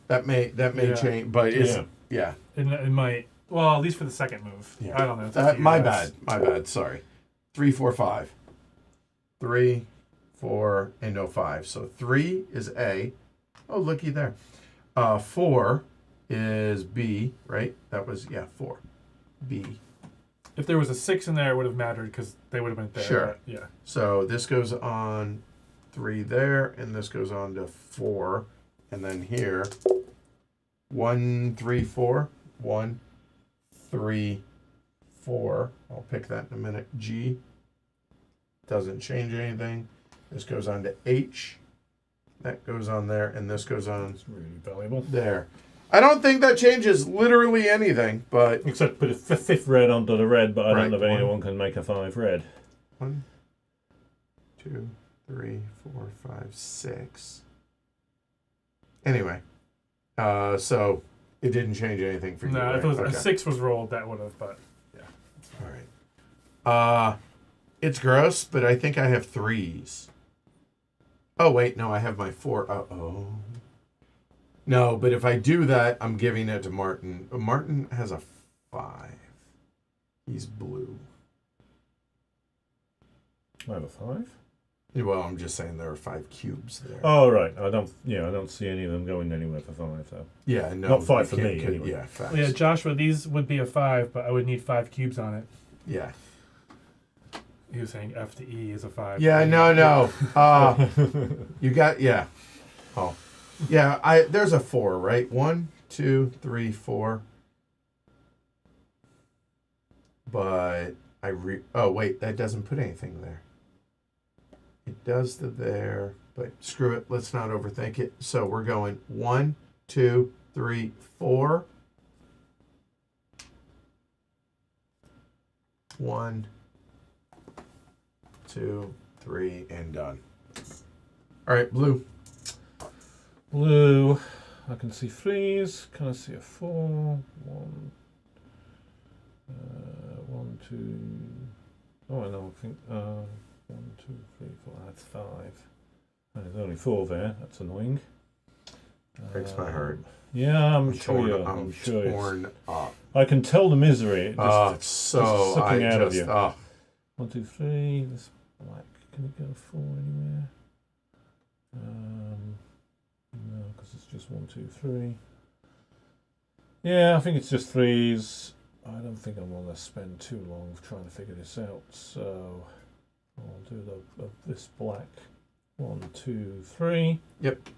That may Yeah. change, but it's yeah. It might. Well, at least for the second move. Yeah. I don't know. It's up to you My guys. bad. My bad. Sorry. 3, 4, 5. 3, 4, and no 5. So 3 is A. Oh, looky there. 4 is B, right? That was 4. B. If there was a 6 in there, it would have mattered because they would have been there. Sure. But yeah. So this goes on 3 there, and this goes on to 4, and then here 1, 3, 4. 1, 3, 4. I'll pick that in a minute. G doesn't change anything. This goes on to H. That goes on there, and this goes on It's really valuable. there. I don't think that changes literally anything, but Except put a fifth red onto the red, but I Right, don't know if one. anyone can make a 5 red. 1, 2, 3, 4, 5, 6. Anyway, so it didn't change anything for you. No, right? if it was Okay. a 6 was rolled, that would have. But All right. It's gross, but I think I have 3s. Oh wait, no, I have my 4. Oh. No, but if I do that, I'm giving it to Martin. Martin has a 5. He's blue. I have a 5. Well, I'm just saying there are 5 cubes there. Oh right, I don't see any of them going anywhere for 5 though. Yeah, no. Not 5 you for can't me, could- anyway. Yeah, facts. yeah, Joshua, these would be a 5, but I would need 5 cubes on it. Yeah. He was saying F to E is a 5. Yeah, no. You got Oh. Yeah, there's a 4, right? 1, 2, 3, 4. But oh wait, that doesn't put anything there. It does the there, but screw it. Let's not overthink it. So we're going 1, 2, 3, 4. 1, 2, 3, and done. All right, blue. Blue. I can see 3s. Can I see a 4? 1. 1, 2. Oh, no, I think 1, 2, 3, 4. That's 5. And there's only 4 there. That's annoying. Breaks my heart. Yeah, I'm torn, sure torn up. I can tell the misery. It's so sucking out of you. 1, 2, 3. This black. Can it go 4 anywhere? No, because it's just 1, 2, 3. Yeah, I think it's just 3s. I don't think I want to spend too long trying to figure this out. So I'll do this black. 1, 2, 3. Yep.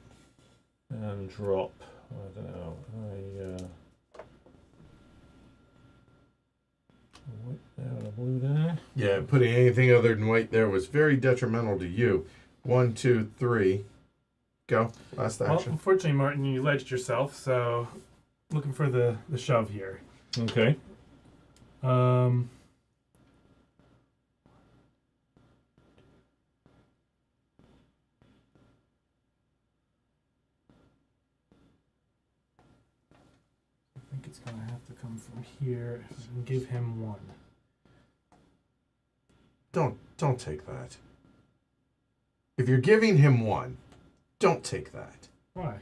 And drop. I don't know. White there and a blue there. Yeah, putting anything other than white there was very detrimental to you. 1, 2, 3. Go. Last Well, action. unfortunately, Martin, you ledged yourself, so looking for the shove here. Okay. I think it's going to have to come from here if I can give him 1. Don't take that. If you're giving him 1, don't take that. Why?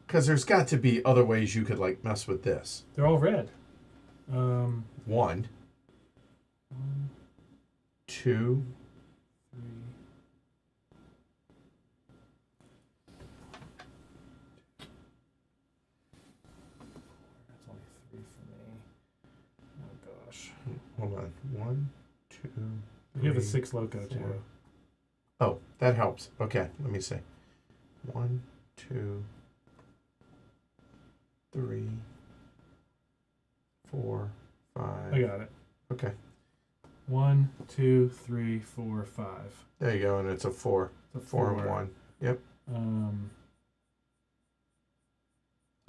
Because there's got to be other ways you could like mess with this. They're all red. 1, 2. 3. That's only 3 for me. Oh gosh. Hold on. 1, 2. You have a 3, 6 loco 4. too. Oh, that helps. Okay, let me see. 1, 2, 3, 4, 5. I got it. Okay, 1, 2, 3, 4, 5. there you go, and it's a 4. It's a 4 and 1. Yep.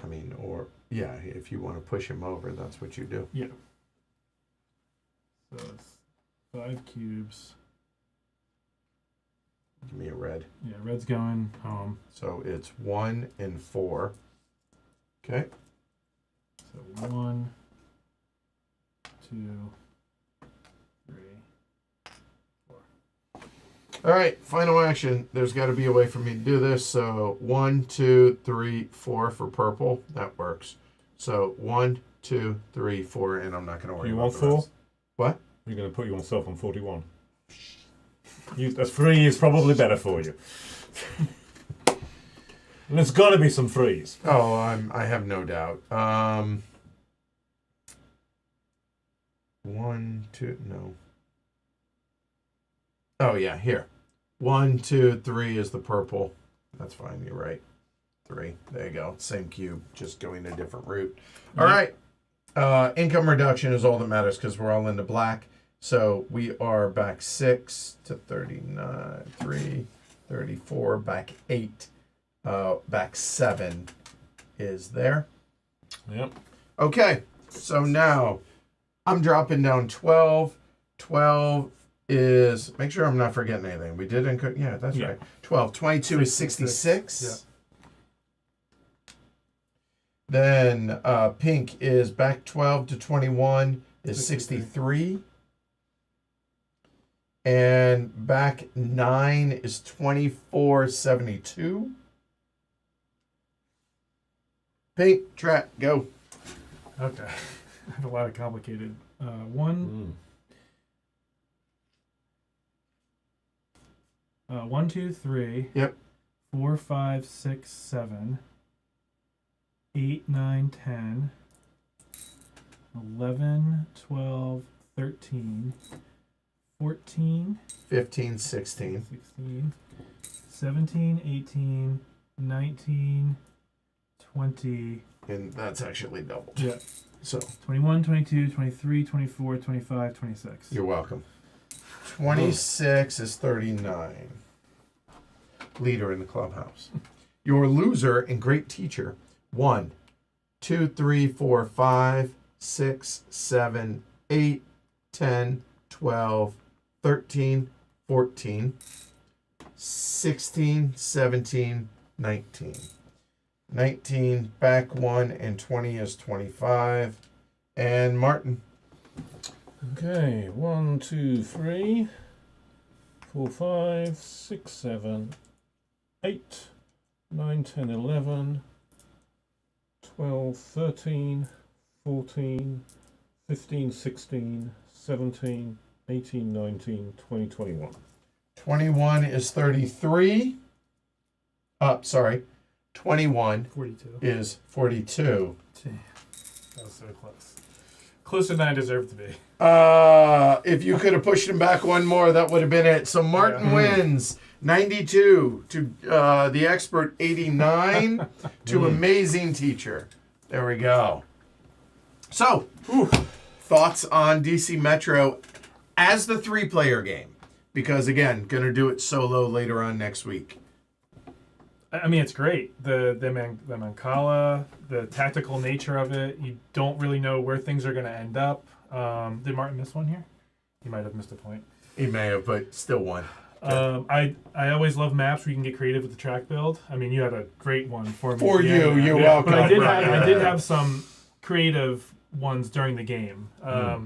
I mean, or yeah, if you want to push him over, that's what you do. Yeah. So it's 5 cubes. Give me a red. Yeah, red's going home. So it's 1 and 4. Okay. So 1, 2, 3, 4. All right, final action. There's got to be a way for me to do this. So 1, 2, 3, 4 for purple. That works. So 1, 2, 3, 4, and I'm not going to worry You about want the 4? rest. What? You're going to put yourself on 41. A 3 is probably better for you. And there's got to be some 3s. Oh, I have no doubt. 1, 2, no. Oh yeah, here. 1, 2, 3 is the purple. That's fine. You're right. 3. There you go. Same cube, just going a different route. All right. Income reduction is all that matters because we're all into black. So we are back 6 to 39, 3, 34, back 8, back 7 is there. Yep. Okay, so now I'm dropping down 12. 12 is, make sure I'm not forgetting anything. We did include, yeah, that's right. 12. 22 is 66. Yeah. Then pink is back 12 to 21 is 63. And back 9 is 24.72. Pink, trap, go. Okay. I have a lot of complicated. 1, 1, 2, 3. Yep. 4, 5, 6, 7. 8, 9, 10. 11, 12, 13. 14, 15, 16. 16, 17, 18, 19, 20. And that's actually doubled. Yeah. So 21, 22, 23, 24, 25, 26. you're welcome. 26 is 39. Leader in the clubhouse. Your loser and great teacher. 1, 2, 3, 4, 5, 6, 7, 8, 10, 12, 13, 14, 16, 17, 19. 19, back 1, and 20 is 25. And Martin. Okay, 1, 2, 3, 4, 5, 6, 7, 8, 9, 10, 11, 12, 13, 14, 15, 16, 17, 18, 19, 20, 21. 21 is 33. Sorry. 21 42. is 42. That was so close. Closer than I deserved to be. If you could have pushed him back one more, that would have been it. So Martin wins 92 to the expert 89 to amazing teacher. There we go. So, thoughts on DC Metro as the 3-player game? Because again, gonna do it solo later on next week. I mean, it's great. The Mancala, the tactical nature of it. You don't really know where things are going to end up. Did Martin miss one here? He might have missed a point. He may have, but still won. I always love maps where you can get creative with the track build. I mean, you had a great one for me. For you, you're welcome. But I did have some creative ones during the game. I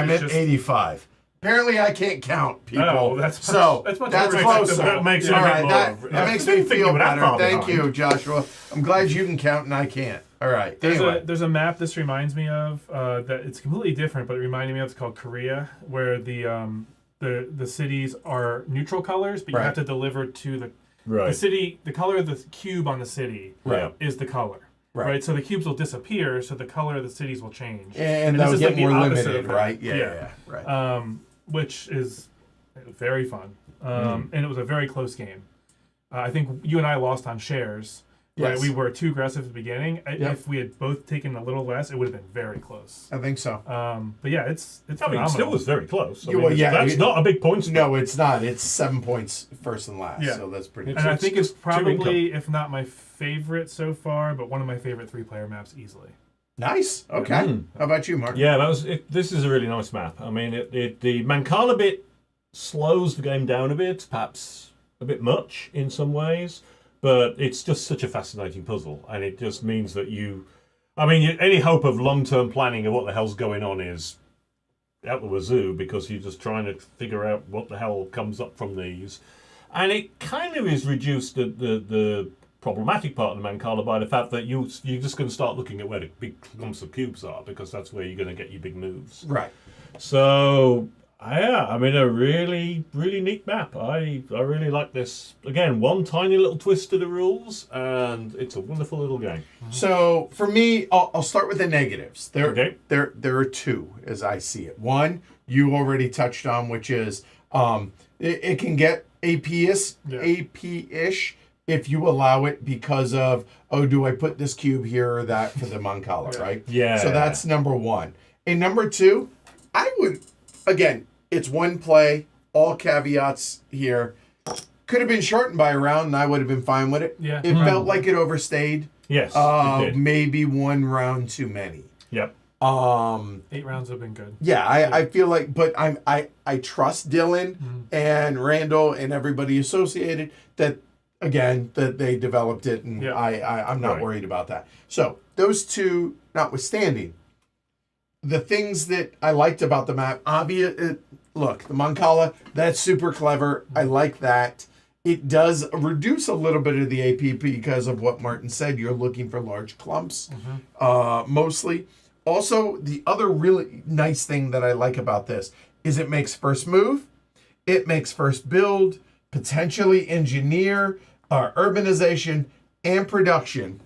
meant 85. Apparently, I can't count people. Oh, that's much that's more closer. That makes it All a bit right, more. that makes me feel better. Thank behind. you, Joshua. I'm glad you can count and I can't. All right. Anyway. There's a map this reminds me of that it's completely different, but it reminded me of. It's called Korea, where the cities are neutral colors, but you have to deliver to the city. The color of the cube on the city is the color. Right, so the cubes will disappear, so the color of the cities will change, and they'll get more limited, right? Yeah, right. Which is very fun, and it was a very close game. I think you and I lost on shares. Right? Yes. We were too aggressive at the beginning. If we had both taken a little less, it would have been very close. I think so. But yeah, it's phenomenal. It still was very close. That's not a big point. No, it's not. It's 7 points first and last. Yeah. So that's pretty. And I think it's probably, if not my favorite so far, but one of my favorite 3-player maps easily. Nice. Okay. How about you, Mark? Yeah, that was it. This is a really nice map. I mean, the Mancala bit slows the game down a bit, perhaps a bit much in some ways, but it's just such a fascinating puzzle, and it just means that any hope of long-term planning of what the hell's going on is out the wazoo, because you're just trying to figure out what the hell comes up from these. And it kind of is reduced the problematic part of the Mancala by the fact that you're just going to start looking at where the big clumps of cubes are, because that's where you're going to get your big moves. Right. So, a really, really neat map. I really like this. Again, one tiny little twist to the rules, and it's a wonderful little game. So, for me, I'll start with the negatives. Okay. There are two, as I see it. One, you already touched on, which is it can get AP-ish if you allow it because of, do I put this cube here or that for the Mancala, right? Yeah. So that's number one. And number two, I would, again, it's one play, all caveats here. Could have been shortened by a round and I would have been fine with it. Yeah. It felt like it overstayed. Yes, it did. Maybe one round too many. Yep. 8 rounds have been good. Yeah, I feel like, but I trust Dylan and Randall and everybody associated that they developed it, and I'm not worried about that. So those two notwithstanding, the things that I liked about the map, look, the Mancala, that's super clever. I like that. It does reduce a little bit of the AP because of what Martin said. You're looking for large clumps, mostly. Also, the other really nice thing that I like about this is it makes first move, it makes first build, potentially engineer, urbanization, and production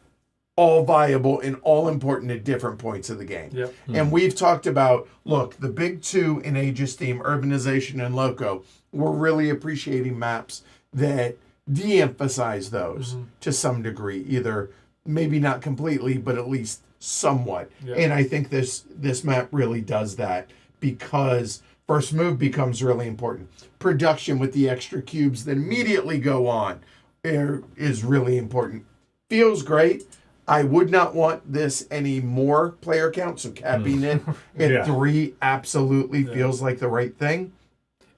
all viable and all important at different points of the game. Yep. And we've talked about, look, the big two in Age of Steam, urbanization and loco, we're really appreciating maps that de-emphasize those to some degree, either maybe not completely, but at least somewhat. Yep. And I think this map really does that because first move becomes really important. Production with the extra cubes that immediately go on is really important. Feels great. I would not want this any more player count, so capping it at 3 absolutely feels like the right thing.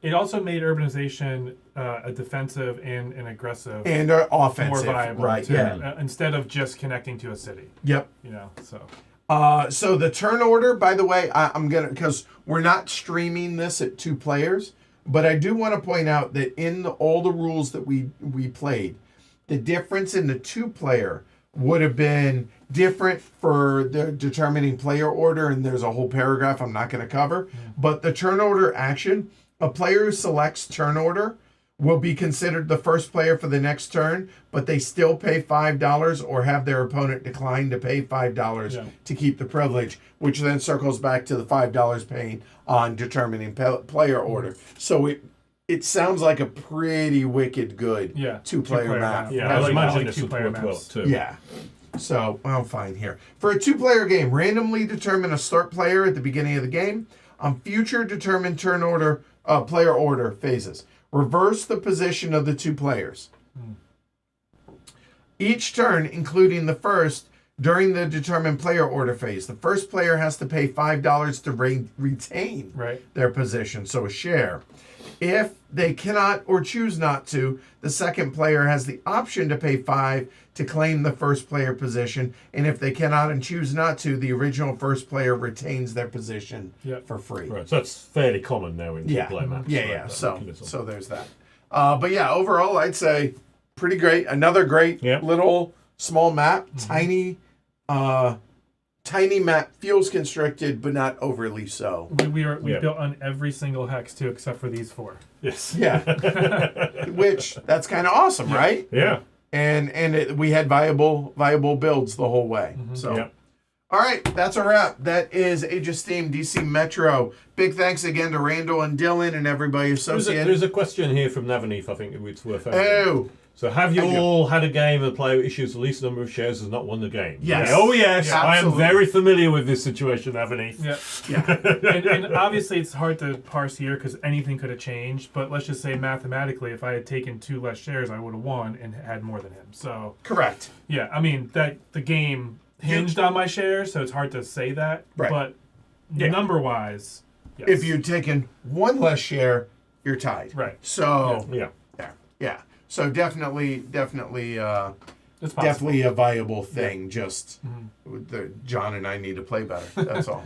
It also made urbanization a defensive and an aggressive and offensive, more viable, right? too, Yeah. Instead of just connecting to a city. Yep. So. So the turn order, by the way, I'm gonna, because we're not streaming this at 2 players, but I do want to point out that in all the rules that we played, the difference in the 2-player would have been different for the determining player order, and there's a whole paragraph I'm not going to cover. But the turn order action, a player who selects turn order will be considered the first player for the next turn, but they still pay $5 or have their opponent decline to pay $5 to keep the privilege, which then circles back to the $5 paying on determining player order. So it sounds like a pretty wicked good two-player map. Yeah, I imagine like this would work well too. Yeah. So, well, fine here. For a two-player game, randomly determine a start player at the beginning of the game. On future determine turn order, player order phases. Reverse the position of the two players. Each turn, including the first, during the determine player order phase, the first player has to pay $5 to retain their position, so a share. If they cannot or choose not to, the second player has the option to pay $5 to claim the first player position, and if they cannot and choose not to, the original first player retains their position for free. Right, so that's fairly common now in two-player maps. Yeah. So there's that. But yeah, overall, I'd say pretty great. Another great little small map, tiny map, feels constricted, but not overly so. We built on every single hex too, except for these 4. Yes. Yeah. Which that's kind of awesome, right? Yeah. And we had viable builds the whole way. So, all right, that's a wrap. That is Age of Steam DC Metro. Big thanks again to Randall and Dylan and everybody associated. There's a question here from Navaneeth. I think it's worth asking. Oh. So have you all had a game of player issues the least number of shares has not won the game? Yes. Yeah. Oh yes, Yeah, I am very familiar with this situation, Navaneeth. And obviously it's hard to parse here because anything could have changed. But let's just say mathematically, if I had taken 2 less shares, I would have won and had more than him. So correct. Yeah, I mean that the game hinged on my shares, so it's hard to say that. Right. But number wise, yes. If you'd taken 1 less share, you're tied. Right. So Yeah. So definitely, it's definitely a viable thing. Just John and I need to play better. That's all.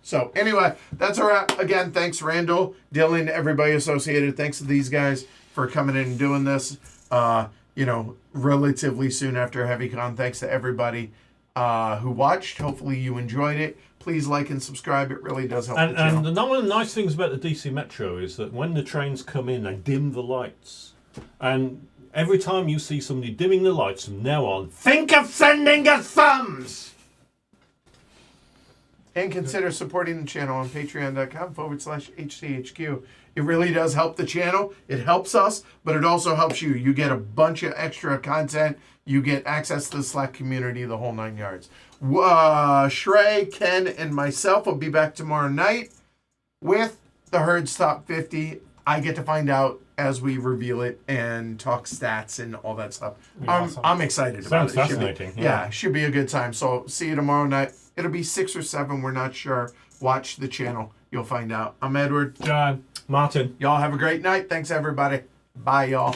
So anyway, that's a wrap. Again, thanks Randall, Dylan, everybody associated. Thanks to these guys for coming in and doing this. Relatively soon after HeavyCon. Thanks to everybody who watched. Hopefully you enjoyed it. Please like and subscribe. It really does help the channel. And one of the nice things about the DC Metro is that when the trains come in, they dim the lights. And every time you see somebody dimming the lights from now on, think of sending us thumbs! And consider supporting the channel on patreon.com/HCHQ. It really does help the channel. It helps us, but it also helps you. You get a bunch of extra content. You get access to the Slack community, the whole 9 yards. Shrey, Ken, and myself will be back tomorrow night with the Herd's Top 50. I get to find out as we reveal it and talk stats and all that stuff. Awesome. I'm excited about it. Sounds fascinating. Should be a good time. So see you tomorrow night. It'll be 6 or 7. We're not sure. Watch the channel. You'll find out. I'm Edward. John. Martin. Y'all have a great night. Thanks, everybody. Bye, y'all.